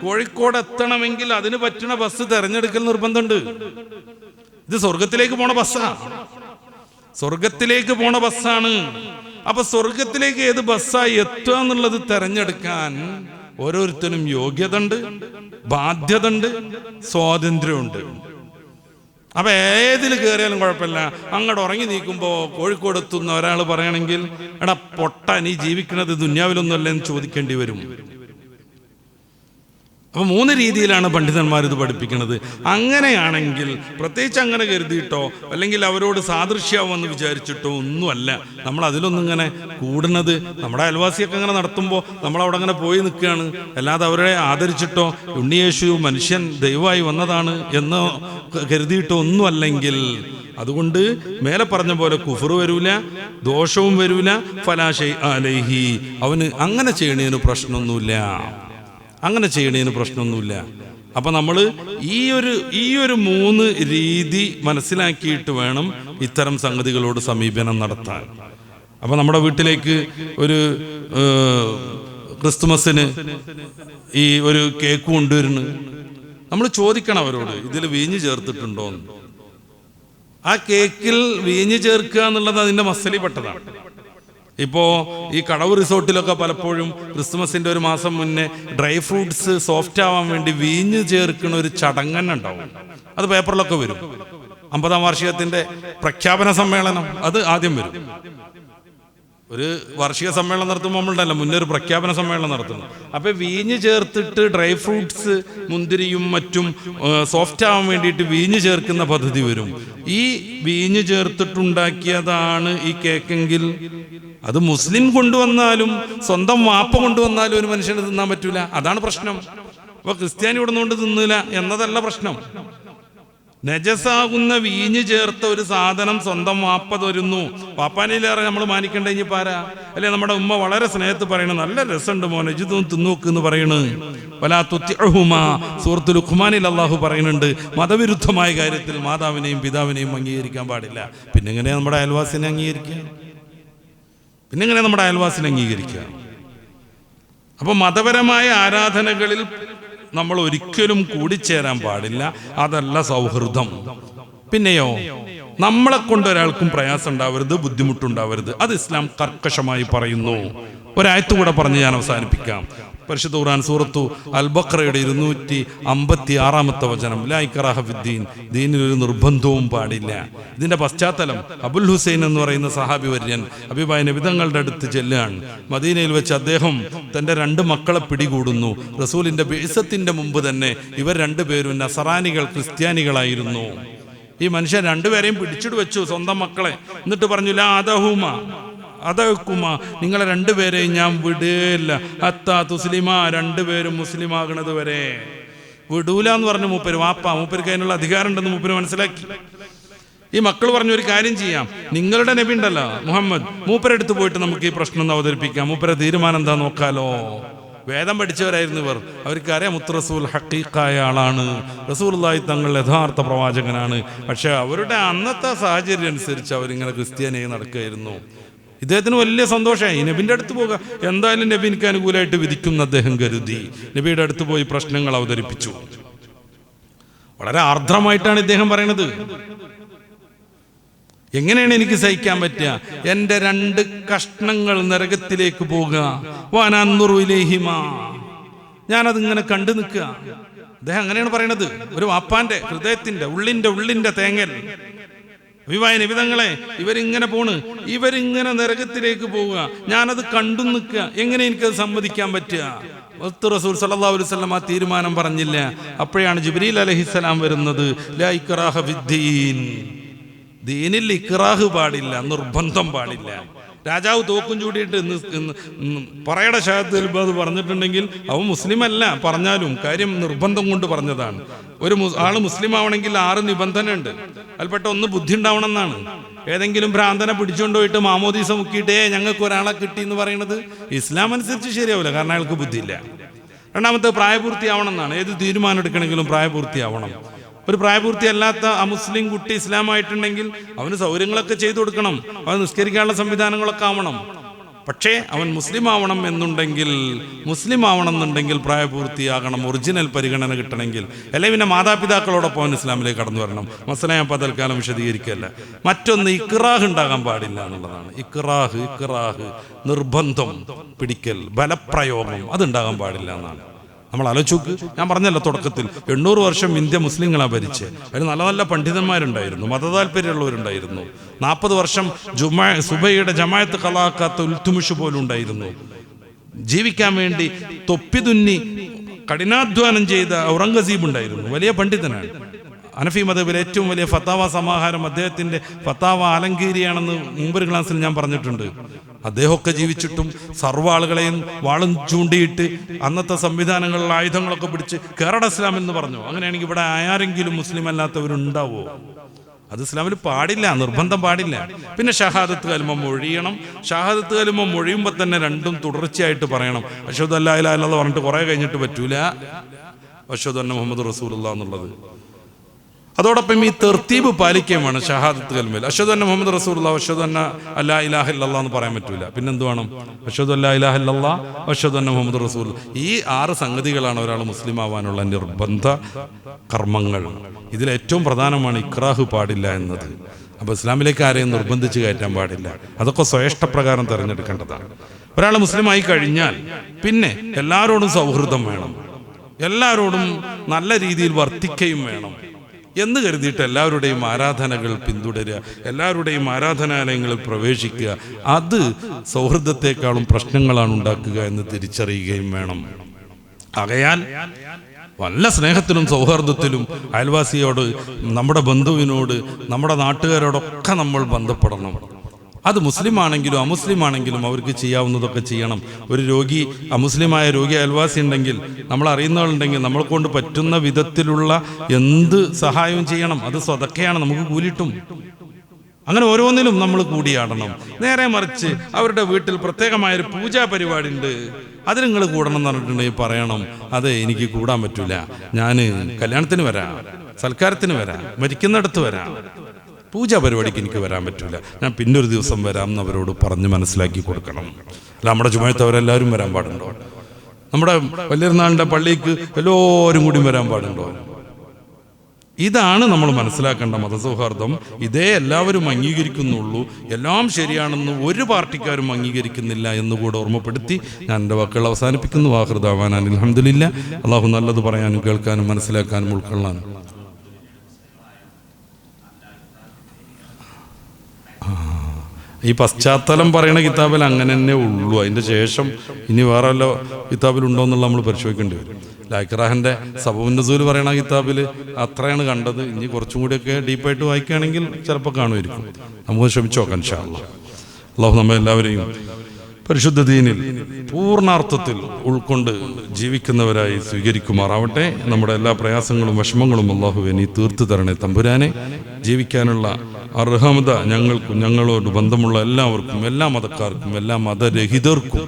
കോഴിക്കോട് എത്തണമെങ്കിൽ അതിന് പറ്റുന്ന ബസ് തെരഞ്ഞെടുക്കൽ നിർബന്ധമുണ്ട്. ഇത് സ്വർഗത്തിലേക്ക് പോണ ബസ്സാണ്, സ്വർഗത്തിലേക്ക് പോണ ബസ്സാണ്. അപ്പൊ സ്വർഗത്തിലേക്ക് ഏത് ബസ്സായി എത്തുക എന്നുള്ളത് തെരഞ്ഞെടുക്കാൻ ഓരോരുത്തരും യോഗ്യത ഉണ്ട്, ബാധ്യത ഉണ്ട്, സ്വാതന്ത്ര്യമുണ്ട്. അപ്പൊ ഏതിൽ കയറിയാലും കുഴപ്പമില്ല. അങ്ങോട്ട് ഉറങ്ങി നീക്കുമ്പോ കോഴിക്കോട് എത്തുന്ന ഒരാൾ പറയണമെങ്കിൽ എടാ പൊട്ട, നീ ജീവിക്കുന്നത് ദുന്യാവിലൊന്നുമല്ല എന്ന് ചോദിക്കേണ്ടി വരും. അപ്പൊ 3 രീതിയിലാണ് പണ്ഡിതന്മാർ ഇത് പഠിപ്പിക്കുന്നത്. അങ്ങനെയാണെങ്കിൽ പ്രത്യേകിച്ച് അങ്ങനെ കരുതിയിട്ടോ അല്ലെങ്കിൽ അവരോട് സാദൃശ്യമാവെന്ന് വിചാരിച്ചിട്ടോ ഒന്നുമല്ല നമ്മൾ അതിലൊന്നും ഇങ്ങനെ കൂടുന്നത്. നമ്മുടെ അയൽവാസിയൊക്കെ അങ്ങനെ നടത്തുമ്പോൾ നമ്മൾ അവിടെ അങ്ങനെ പോയി നിൽക്കുകയാണ്. അല്ലാതെ അവരെ ആദരിച്ചിട്ടോ ഉണ്ണിയേശു മനുഷ്യൻ ദൈവമായി വന്നതാണ് എന്ന് കരുതിയിട്ടോ ഒന്നുമല്ലെങ്കിൽ, അതുകൊണ്ട് മേലെ പറഞ്ഞ പോലെ കുഫർ വരൂല, ദോഷവും വരൂല. ഫലാ ശൈഅ അലൈഹി, അവന് അങ്ങനെ ചെയ്യണതിന് പ്രശ്നമൊന്നുമില്ല, അങ്ങനെ ചെയ്യണതിന് പ്രശ്നമൊന്നുമില്ല. അപ്പൊ നമ്മൾ ഈ ഒരു 3 രീതി മനസ്സിലാക്കിയിട്ട് വേണം ഇത്തരം സംഗതികളോട് സമീപനം നടത്താൻ. അപ്പൊ നമ്മുടെ വീട്ടിലേക്ക് ഒരു ക്രിസ്തുമസിന് ഈ ഒരു കേക്ക് കൊണ്ടുവരുന്നു, നമ്മൾ ചോദിക്കണം അവരോട് ഇതിൽ വീഞ്ഞ് ചേർത്തിട്ടുണ്ടോന്ന്. ആ കേക്കിൽ വീഞ്ഞ് ചേർക്കുക എന്നുള്ളത് അതിന്റെ മസലിപ്പെട്ടതാണ്. ഇപ്പോ ഈ കടവ് റിസോർട്ടിലൊക്കെ പലപ്പോഴും ക്രിസ്മസിന്റെ ഒരു മാസം മുന്നേ ഡ്രൈ ഫ്രൂട്ട്സ് സോഫ്റ്റ് ആവാൻ വേണ്ടി വീഞ്ഞ് ചേർക്കുന്ന ഒരു ചടങ്ങന്നെ ഉണ്ടാവും. അത് പേപ്പറിലൊക്കെ വരും. 50ാം വാർഷികത്തിന്റെ പ്രഖ്യാപന സമ്മേളനം അത് ആദ്യം വരും. ഒരു വാർഷിക സമ്മേളനം നടത്തുമ്പോൾ നമ്മളുണ്ടല്ലോ മുന്നേ ഒരു പ്രഖ്യാപന സമ്മേളനം നടത്തുന്നു. അപ്പൊ വീഞ്ഞ് ചേർത്തിട്ട് ഡ്രൈ ഫ്രൂട്ട്സ് മുന്തിരിയും മറ്റും സോഫ്റ്റ് ആവാൻ വേണ്ടിയിട്ട് വീഞ്ഞ് ചേർക്കുന്ന പദ്ധതി വരും. ഈ വീഞ്ഞ് ചേർത്തിട്ടുണ്ടാക്കിയതാണ് ഈ കേക്കെങ്കിൽ അത് മുസ്ലിം കൊണ്ടുവന്നാലും സ്വന്തം വാപ്പ കൊണ്ടുവന്നാലും ഒരു മനുഷ്യന് തിന്നാൻ പറ്റൂല. അതാണ് പ്രശ്നം. അപ്പൊ ക്രിസ്ത്യാനി ഇവിടുന്നുകൊണ്ട് തിന്നില്ല എന്നതല്ല പ്രശ്നം. നജസാകുന്ന വീഞ്ഞ് ചേർത്ത ഒരു സാധനം സ്വന്തം വാപ്പ തരുന്നു, വാപ്പാനിലേറെ നമ്മൾ മാനിക്കേണ്ട ഇനി പാരാ. അല്ലെ നമ്മുടെ ഉമ്മ വളരെ സ്നേഹത്ത് പറയണ നല്ല രസമുണ്ട് മോനെ ഇതൊന്നും തിന്നോക്ക് എന്ന് പറയണ്. വലാ തുതിഉഹുമാ സൂറത്തുൽ ലുഖ്മാനിൽ അല്ലാഹു പറയുന്നുണ്ട്, മതവിരുദ്ധമായ കാര്യത്തിൽ മാതാവിനെയും പിതാവിനെയും അംഗീകരിക്കാൻ പാടില്ല. പിന്നെ എങ്ങനെയാ നമ്മുടെ അയൽവാസിനെ അംഗീകരിക്കുക? അപ്പൊ മതപരമായ ആരാധനകളിൽ നമ്മൾ ഒരിക്കലും കൂടിച്ചേരാൻ പാടില്ല. അതല്ല സൗഹൃദം. പിന്നെയോ നമ്മളെ കൊണ്ട് ഒരാൾക്കും പ്രയാസം ഉണ്ടാവരുത്, ബുദ്ധിമുട്ടുണ്ടാവരുത്. അത് ഇസ്ലാം കർക്കശമായി പറയുന്നു. ഒരായത്ത് കൂടെ പറഞ്ഞ് ഞാൻ അവസാനിപ്പിക്കാം. പരിശുദ്ധ ഖുർആൻ സൂറത്തു അൽ ബഖറയുടെ 256-ാമത്തെ വചനം, ലാ ഇക്റാഹ ഫിദ്ദീൻ, ദീനിലൊരു നിർബന്ധവും പാടില്ല. ഇതിന്റെ പശ്ചാത്തലം അബുൽ ഹുസൈൻ എന്ന് പറയുന്ന സഹാബി വര്യൻ ഹബീബായ നബി തങ്ങളുടെ അടുത്ത് ചെല്ലുകയാണ്. മദീനയിൽ വെച്ച് അദ്ദേഹം തന്റെ 2 മക്കളെ പിടികൂടുന്നു. റസൂലിന്റെ ബിഅ്സത്തിന്റെ മുമ്പ് തന്നെ ഇവർ രണ്ടുപേരും നസറാനികൾ, ക്രിസ്ത്യാനികളായിരുന്നു. ഈ മനുഷ്യൻ രണ്ടുപേരെയും പിടിച്ചിട്ട് വെച്ചു, സ്വന്തം മക്കളെ. എന്നിട്ട് പറഞ്ഞു, ലാ അതഹുമ, നിങ്ങളെ രണ്ടുപേരെയും ഞാൻ വിടുകയില്ല ഹത്താ തുസ്ലിമ, രണ്ടുപേരും മുസ്ലിമാകണത് വരെ വിടൂല എന്ന് പറഞ്ഞു മൂപ്പര്. മൂപ്പർക്ക് അതിനുള്ള അധികാരം ഉണ്ടെന്ന് മൂപ്പര് മനസ്സിലാക്കി. ഈ മക്കൾ പറഞ്ഞു, ഒരു കാര്യം ചെയ്യാം, നിങ്ങളുടെ നബി ഉണ്ടല്ലോ മുഹമ്മദ്, മൂപ്പരെടുത്ത് പോയിട്ട് നമുക്ക് ഈ പ്രശ്നം ഒന്ന് അവതരിപ്പിക്കാം, മൂപ്പരെ തീരുമാനം എന്താ നോക്കാലോ. വേദം പഠിച്ചവരായിരുന്നു ഇവർ. അവർക്കറിയാം മുത്ത് റസൂൽ ഹഖീഖായ ആളാണ്, റസൂലുള്ളാഹി തങ്ങൾ യഥാർത്ഥ പ്രവാചകനാണ്. പക്ഷെ അവരുടെ അന്നത്തെ സാഹചര്യം അനുസരിച്ച് അവരിങ്ങനെ ക്രിസ്ത്യാനിയായി നടക്കുകയായിരുന്നു. ഇദ്ദേഹത്തിന് വലിയ സന്തോഷമായി, നബിൻ്റെ അടുത്ത് പോകുക, എന്തായാലും നബി എനിക്ക് അനുകൂലമായിട്ട് വിധിക്കുമെന്ന് അദ്ദേഹം കരുതി. നബിയുടെ അടുത്ത് പോയി പ്രശ്നങ്ങൾ അവതരിപ്പിച്ചു. വളരെ ആർദ്രമായിട്ടാണ് ഇദ്ദേഹം പറയണത്. എങ്ങനെയാണ് എനിക്ക് സഹിക്കാൻ പറ്റുക? എൻ്റെ 2 കഷ്ണങ്ങൾ നരകത്തിലേക്ക് പോകുക, ഞാനതിങ്ങനെ കണ്ടു നിൽക്കുക. അദ്ദേഹം അങ്ങനെയാണ് പറയണത്. ഒരു വാപ്പാന്റെ ഹൃദയത്തിന്റെ ഉള്ളിന്റെ തേങ്ങൽ. വിവാഹ നിബിധങ്ങളെ, ഇവരിങ്ങനെ പോണ്, ഇവരിങ്ങനെ നരകത്തിലേക്ക് പോവുക, ഞാനത് കണ്ടു നിൽക്കുക. എങ്ങനെ എനിക്കത് സമ്മതിക്കാൻ പറ്റുക? റസൂൽ സല്ലല്ലാഹു അലൈഹി വസല്ലം ആ തീരുമാനം പറഞ്ഞില്ല. അപ്പോഴാണ് ജിബ്രീൽ അലൈഹിസ്സലാം വരുന്നത്. ലാ ഇക്റാഹ ഫിദ്ദീൻ, ദീനിൽ ഇക്റാഹ് പാടില്ല, നിർബന്ധം പാടില്ല. രാജാവ് തോക്കും ചൂടിയിട്ട് പറയുടെ ഷഹാദത്തുൽ അത് പറഞ്ഞിട്ടുണ്ടെങ്കിൽ അവൻ മുസ്ലിം അല്ല, പറഞ്ഞാലും കാര്യം നിർബന്ധം കൊണ്ട് പറഞ്ഞതാണ്. ഒരു ആള് മുസ്ലിം ആവണമെങ്കിൽ 6 നിബന്ധന ഉണ്ട്. അതിൽപ്പെട്ട ഒന്ന് ബുദ്ധി ഉണ്ടാവണം എന്നാണ്. ഏതെങ്കിലും ഭ്രാന്തനെ പിടിച്ചുകൊണ്ടുപോയിട്ട് മാമോദീസ മുക്കിയിട്ടേ ഞങ്ങൾക്ക് ഒരാളെ കിട്ടി എന്ന് പറയുന്നത് ഇസ്ലാം അനുസരിച്ച് ശരിയാവില്ല, കാരണം അയാൾക്ക് ബുദ്ധിയില്ല. രണ്ടാമത്തെ പ്രായപൂർത്തിയാവണം എന്നാണ്. ഏത് തീരുമാനം എടുക്കണമെങ്കിലും പ്രായപൂർത്തിയാവണം. ഒരു പ്രായപൂർത്തിയല്ലാത്ത അമുസ്ലിം കുട്ടി ഇസ്ലാമായിട്ടുണ്ടെങ്കിൽ അവന് സൗകര്യങ്ങളൊക്കെ ചെയ്തു കൊടുക്കണം, അവന് നിസ്കരിക്കാനുള്ള സംവിധാനങ്ങളൊക്കെ ആവണം. പക്ഷേ അവൻ മുസ്ലിം ആവണം എന്നുണ്ടെങ്കിൽ പ്രായപൂർത്തിയാകണം, ഒറിജിനൽ പരിഗണന കിട്ടണമെങ്കിൽ. അല്ലെങ്കിൽ പിന്നെ മാതാപിതാക്കളോടൊപ്പം അവൻ ഇസ്ലാമിലേക്ക് കടന്നു വരണം. മസല ഞാൻ തൽക്കാലം വിശദീകരിക്കല്ല. മറ്റൊന്ന് ഇക്റാഹ് ഉണ്ടാകാൻ പാടില്ല എന്നുള്ളതാണ്. ഇക്റാഹ് നിർബന്ധം പിടിക്കൽ, ബലപ്രയോഗം, അതുണ്ടാകാൻ പാടില്ല എന്നാണ്. നമ്മൾ ആലോചിച്ച്, ഞാൻ പറഞ്ഞല്ലോ തുടക്കത്തിൽ 800 വർഷം ഇന്ത്യ മുസ്ലിങ്ങളാ ഭരിച്ച്. അതിന് നല്ല നല്ല പണ്ഡിതന്മാരുണ്ടായിരുന്നു, മതതാല്പര്യമുള്ളവരുണ്ടായിരുന്നു. 40 വർഷം സുബൈയുടെ ജമാഅത്ത് ഖലാക്കാത്ത ഉൽത്തുമിഷ് പോലും ഉണ്ടായിരുന്നു. ജീവിക്കാൻ വേണ്ടി തൊപ്പി തുന്നി കഠിനാധ്വാനം ചെയ്ത ഔറംഗസീബ് ഉണ്ടായിരുന്നു, വലിയ പണ്ഡിതനാണ്. ഹനഫി മദ്ഹബിലെ ഏറ്റവും വലിയ ഫത്താവ സമാഹാരം അദ്ദേഹത്തിന്റെ ഫത്താവ ആലങ്കീരിയാണെന്ന് മുമ്പൊരു ക്ലാസ്സിൽ ഞാൻ പറഞ്ഞിട്ടുണ്ട്. അദ്ദേഹമൊക്കെ ജീവിച്ചിട്ടും സർവ്വാളുകളെയും വാളും ചൂണ്ടിയിട്ട് അന്നത്തെ സംവിധാനങ്ങളിലെ ആയുധങ്ങളൊക്കെ പിടിച്ച് കേരള ഇസ്ലാം എന്ന് പറഞ്ഞു. അങ്ങനെയാണെങ്കിൽ ഇവിടെ ആരെങ്കിലും മുസ്ലിം അല്ലാത്തവരുണ്ടാവോ? അത് ഇസ്ലാമിൽ പാടില്ല, നിർബന്ധം പാടില്ല. പിന്നെ ഷഹാദത്ത് കലിമ മൊഴിയണം. ഷഹാദത്ത് കലിമ മൊഴിയുമ്പോൾ തന്നെ 2ഉം തുടർച്ചയായിട്ട് പറയണം. അഷ്ഹദു അല്ലാ ഇലാഹ ഇല്ലല്ലാഹ് പറഞ്ഞിട്ട് കുറെ കഴിഞ്ഞിട്ട് പറ്റൂല അഷ്ഹദു അന്ന മുഹമ്മദ് റസൂലുള്ളാഹ് എന്നുള്ളത്. അതോടൊപ്പം ഈ തർത്തീബ് പാലിക്കുകയും വേണം. ഷഹാദത്ത് കലിമയിൽ അഷ്ഹദു അന്ന മുഹമ്മദ് റസൂലുള്ളാഹ്, അഷ്ഹദു അന്ന അല്ലാ ഇലാഹ ഇല്ലല്ലാഹ് എന്ന് പറയാൻ പറ്റൂല. പിന്നെന്ത് വേണം? അഷ്ഹദു അല്ലാ ഇലാഹ ഇല്ലല്ലാഹ്, അഷ്ഹദു അന്ന മുഹമ്മദ് റസൂൽ. ഈ 6 സംഗതികളാണ് ഒരാൾ മുസ്ലിം ആവാനുള്ള നിർബന്ധ കർമ്മങ്ങൾ. ഇതിലേറ്റവും പ്രധാനമാണ് ഇക്റാഹ് പാടില്ല എന്നത്. അപ്പോൾ ഇസ്ലാമിലേക്ക് ആരെയും നിർബന്ധിച്ച് കയറ്റാൻ പാടില്ല. അതൊക്കെ സ്വയഷ്ടപ്രകാരം തിരഞ്ഞെടുക്കേണ്ടതാണ്. ഒരാൾ മുസ്ലിമായി കഴിഞ്ഞാൽ പിന്നെ എല്ലാവരോടും സൗഹൃദം വേണം, എല്ലാവരോടും നല്ല രീതിയിൽ വർത്തിക്കുകയും വേണം എന്ന് കരുതിയിട്ട് എല്ലാവരുടെയും ആരാധനകൾ പിന്തുടരുക, എല്ലാവരുടെയും ആരാധനാലയങ്ങളിൽ പ്രവേശിക്കുക. അത് സൗഹൃദത്തെക്കാളും പ്രശ്നങ്ങളാണ് ഉണ്ടാക്കുക എന്ന് തിരിച്ചറിയുകയും വേണം. ആകയാൽ നല്ല സ്നേഹത്തിലും സൗഹാർദ്ദത്തിലും അയൽവാസിയോട്, നമ്മുടെ ബന്ധുവിനോട്, നമ്മുടെ നാട്ടുകാരോടൊക്കെ നമ്മൾ ബന്ധപ്പെടണം. അത് മുസ്ലിം ആണെങ്കിലും അമുസ്ലിം ആണെങ്കിലും അവർക്ക് ചെയ്യാവുന്നതൊക്കെ ചെയ്യണം. ഒരു രോഗി, അമുസ്ലിമായ രോഗി അയൽവാസി ഉണ്ടെങ്കിൽ, നമ്മൾ അറിയുന്നവരുണ്ടെങ്കിൽ നമ്മളെ കൊണ്ട് പറ്റുന്ന വിധത്തിലുള്ള എന്ത് സഹായവും ചെയ്യണം. അത് സ്വതക്കയാണ്, നമുക്ക് കൂലിട്ടും. അങ്ങനെ ഓരോന്നിലും നമ്മൾ കൂടിയാടണം. നേരെ മറിച്ച് അവരുടെ വീട്ടിൽ പ്രത്യേകമായൊരു പൂജാ പരിപാടി ഉണ്ട്, അതിൽ നിങ്ങൾ കൂടണം എന്ന് പറഞ്ഞിട്ടുണ്ടെങ്കിൽ പറയണം, അതെ എനിക്ക് കൂടാൻ പറ്റൂല, ഞാൻ കല്യാണത്തിന് വരാം, സൽക്കാരത്തിന് വരാം, മരിക്കുന്നിടത്ത് വരാം, പൂജാ പരിപാടിക്ക് എനിക്ക് വരാൻ പറ്റൂല, ഞാൻ പിന്നൊരു ദിവസം വരാം എന്ന് അവരോട് പറഞ്ഞ് മനസ്സിലാക്കി കൊടുക്കണം. അല്ല നമ്മുടെ ജുമഅത്ത് അവരെല്ലാവരും വരാൻ പാടുണ്ടോ? നമ്മുടെ വലിയൊരുനാളിൻ്റെ പള്ളിക്ക് എല്ലാവരും കൂടി വരാൻ പാടുണ്ടോ? ഇതാണ് നമ്മൾ മനസ്സിലാക്കേണ്ട മതസൗഹാർദ്ദം. ഇതേ എല്ലാവരും അംഗീകരിക്കുന്നുള്ളൂ. എല്ലാം ശരിയാണെന്ന് ഒരു പാർട്ടിക്കാരും അംഗീകരിക്കുന്നില്ല എന്നുകൂടെ ഓർമ്മപ്പെടുത്തി ഞാൻ എൻ്റെ വാക്കുകൾ അവസാനിപ്പിക്കുന്നു. ആഖിറു ദഅ്വാനാ അൽഹംദുലില്ലാഹ്. അള്ളാഹു നല്ലത് പറയാനും കേൾക്കാനും മനസ്സിലാക്കാനും ഉൾക്കൊള്ളാനും. ഈ പശ്ചാത്തലം പറയുന്ന കിതാബിൽ അങ്ങനെ തന്നെ ഉള്ളൂ. അതിൻ്റെ ശേഷം ഇനി വേറെ വല്ല കിതാബിലുണ്ടോ എന്നുള്ള നമ്മൾ പരിശോധിക്കേണ്ടി വരും. ലായിക്റാഹിൻ്റെ സബബുൻ നുസൂൽ പറയുന്ന കിതാബിൽ അത്രയാണ് കണ്ടത്. ഇനി കുറച്ചും കൂടിയൊക്കെ ഡീപ്പായിട്ട് വായിക്കുകയാണെങ്കിൽ ചിലപ്പോൾ കാണുമായിരിക്കും. നമുക്ക് ശ്രമിച്ചു നോക്കാം ഇൻഷാ അല്ലാഹ്. അല്ലാഹു നമ്മെ എല്ലാവരെയും പരിശുദ്ധ ദീനിൽ പൂർണ്ണാർത്ഥത്തിൽ ഉൾക്കൊണ്ട് ജീവിക്കുന്നവരായി സ്വീകരിക്കുമാറാവട്ടെ. നമ്മുടെ എല്ലാ പ്രയാസങ്ങളും വിഷമങ്ങളും അല്ലാഹുവേ നീ തീർത്തു തരണേ തമ്പുരാനെ. ജീവിക്കാനുള്ള അർഹമത ഞങ്ങൾക്കും ഞങ്ങളോട് ബന്ധമുള്ള എല്ലാവർക്കും, എല്ലാ മതക്കാർക്കും, എല്ലാ മതരഹിതർക്കും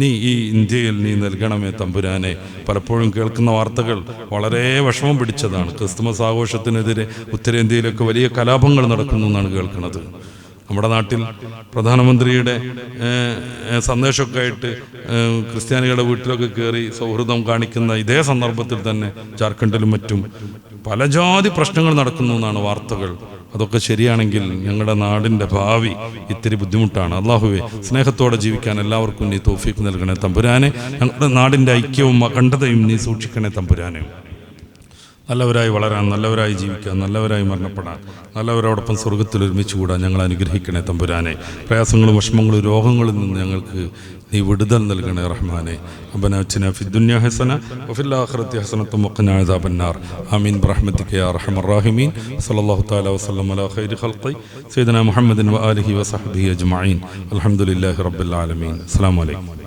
നീ ഈ ഇന്ത്യയിൽ നീ നൽകണമേ തമ്പുരാനെ. പലപ്പോഴും കേൾക്കുന്ന വാർത്തകൾ വളരെ വിഷമം പിടിച്ചതാണ്. ക്രിസ്തുമസ് ആഘോഷത്തിനെതിരെ ഉത്തരേന്ത്യയിലൊക്കെ വലിയ കലാപങ്ങൾ നടക്കുന്നു എന്നാണ് കേൾക്കുന്നത്. നമ്മുടെ നാട്ടിൽ പ്രധാനമന്ത്രിയുടെ സന്ദേശമൊക്കെ ആയിട്ട് ക്രിസ്ത്യാനികളുടെ വീട്ടിലൊക്കെ കയറി സൗഹൃദം കാണിക്കുന്ന ഇതേ സന്ദർഭത്തിൽ തന്നെ ജാർഖണ്ഡിലും മറ്റും പല ജാതി പ്രശ്നങ്ങൾ നടക്കുന്നു എന്നാണ് വാർത്തകൾ. അതൊക്കെ ശരിയാണെങ്കിൽ ഞങ്ങളുടെ നാടിൻ്റെ ഭാവി ഇത്തിരി ബുദ്ധിമുട്ടാണ്. അല്ലാഹുവേ സ്നേഹത്തോടെ ജീവിക്കാൻ എല്ലാവർക്കും നീ തൗഫീഖ് നൽകണേ തമ്പുരാനെ. ഞങ്ങളുടെ നാടിൻ്റെ ഐക്യവും അഖണ്ഡതയും നീ സൂക്ഷിക്കണേ തമ്പുരാനെ. നല്ലവരായി വളരാൻ, നല്ലവരായി ജീവിക്കാൻ, നല്ലവരായി മരണപ്പെടാൻ, നല്ലവരോടൊപ്പം സ്വർഗത്തിൽ ഒരുമിച്ച് കൂടാൻ ഞങ്ങൾ അനുഗ്രഹിക്കണേ തമ്പുരാനെ. പ്രയാസങ്ങളും വിഷമങ്ങളും രോഗങ്ങളിൽ നിന്ന് ഞങ്ങൾക്ക് നീ വിടുതൽ നൽകണേ റഹ്മാനെ. റബ്ബനാ അത്തിനാ ഫിദ്ദുനിയാ ഹസന വഫിൽ ആഖിറതി ഹസനത്തും വഖിനാ അദാബന്നാർ. ആമീൻ ബിറഹ്മതിക യാ അർഹമർ റഹീമീൻ. സല്ലല്ലാഹു തആല വസല്ലം അലാ ഖൈരി ഖൽഖി സയ്യിദനാ മുഹമ്മദിൻ വആലിഹി വസഹ്ബിഹി അജ്മഈൻ. അൽഹംദുലില്ലാഹി റബ്ബിൽ ആലമീൻ. അസ്സലാമു അലൈക്കും.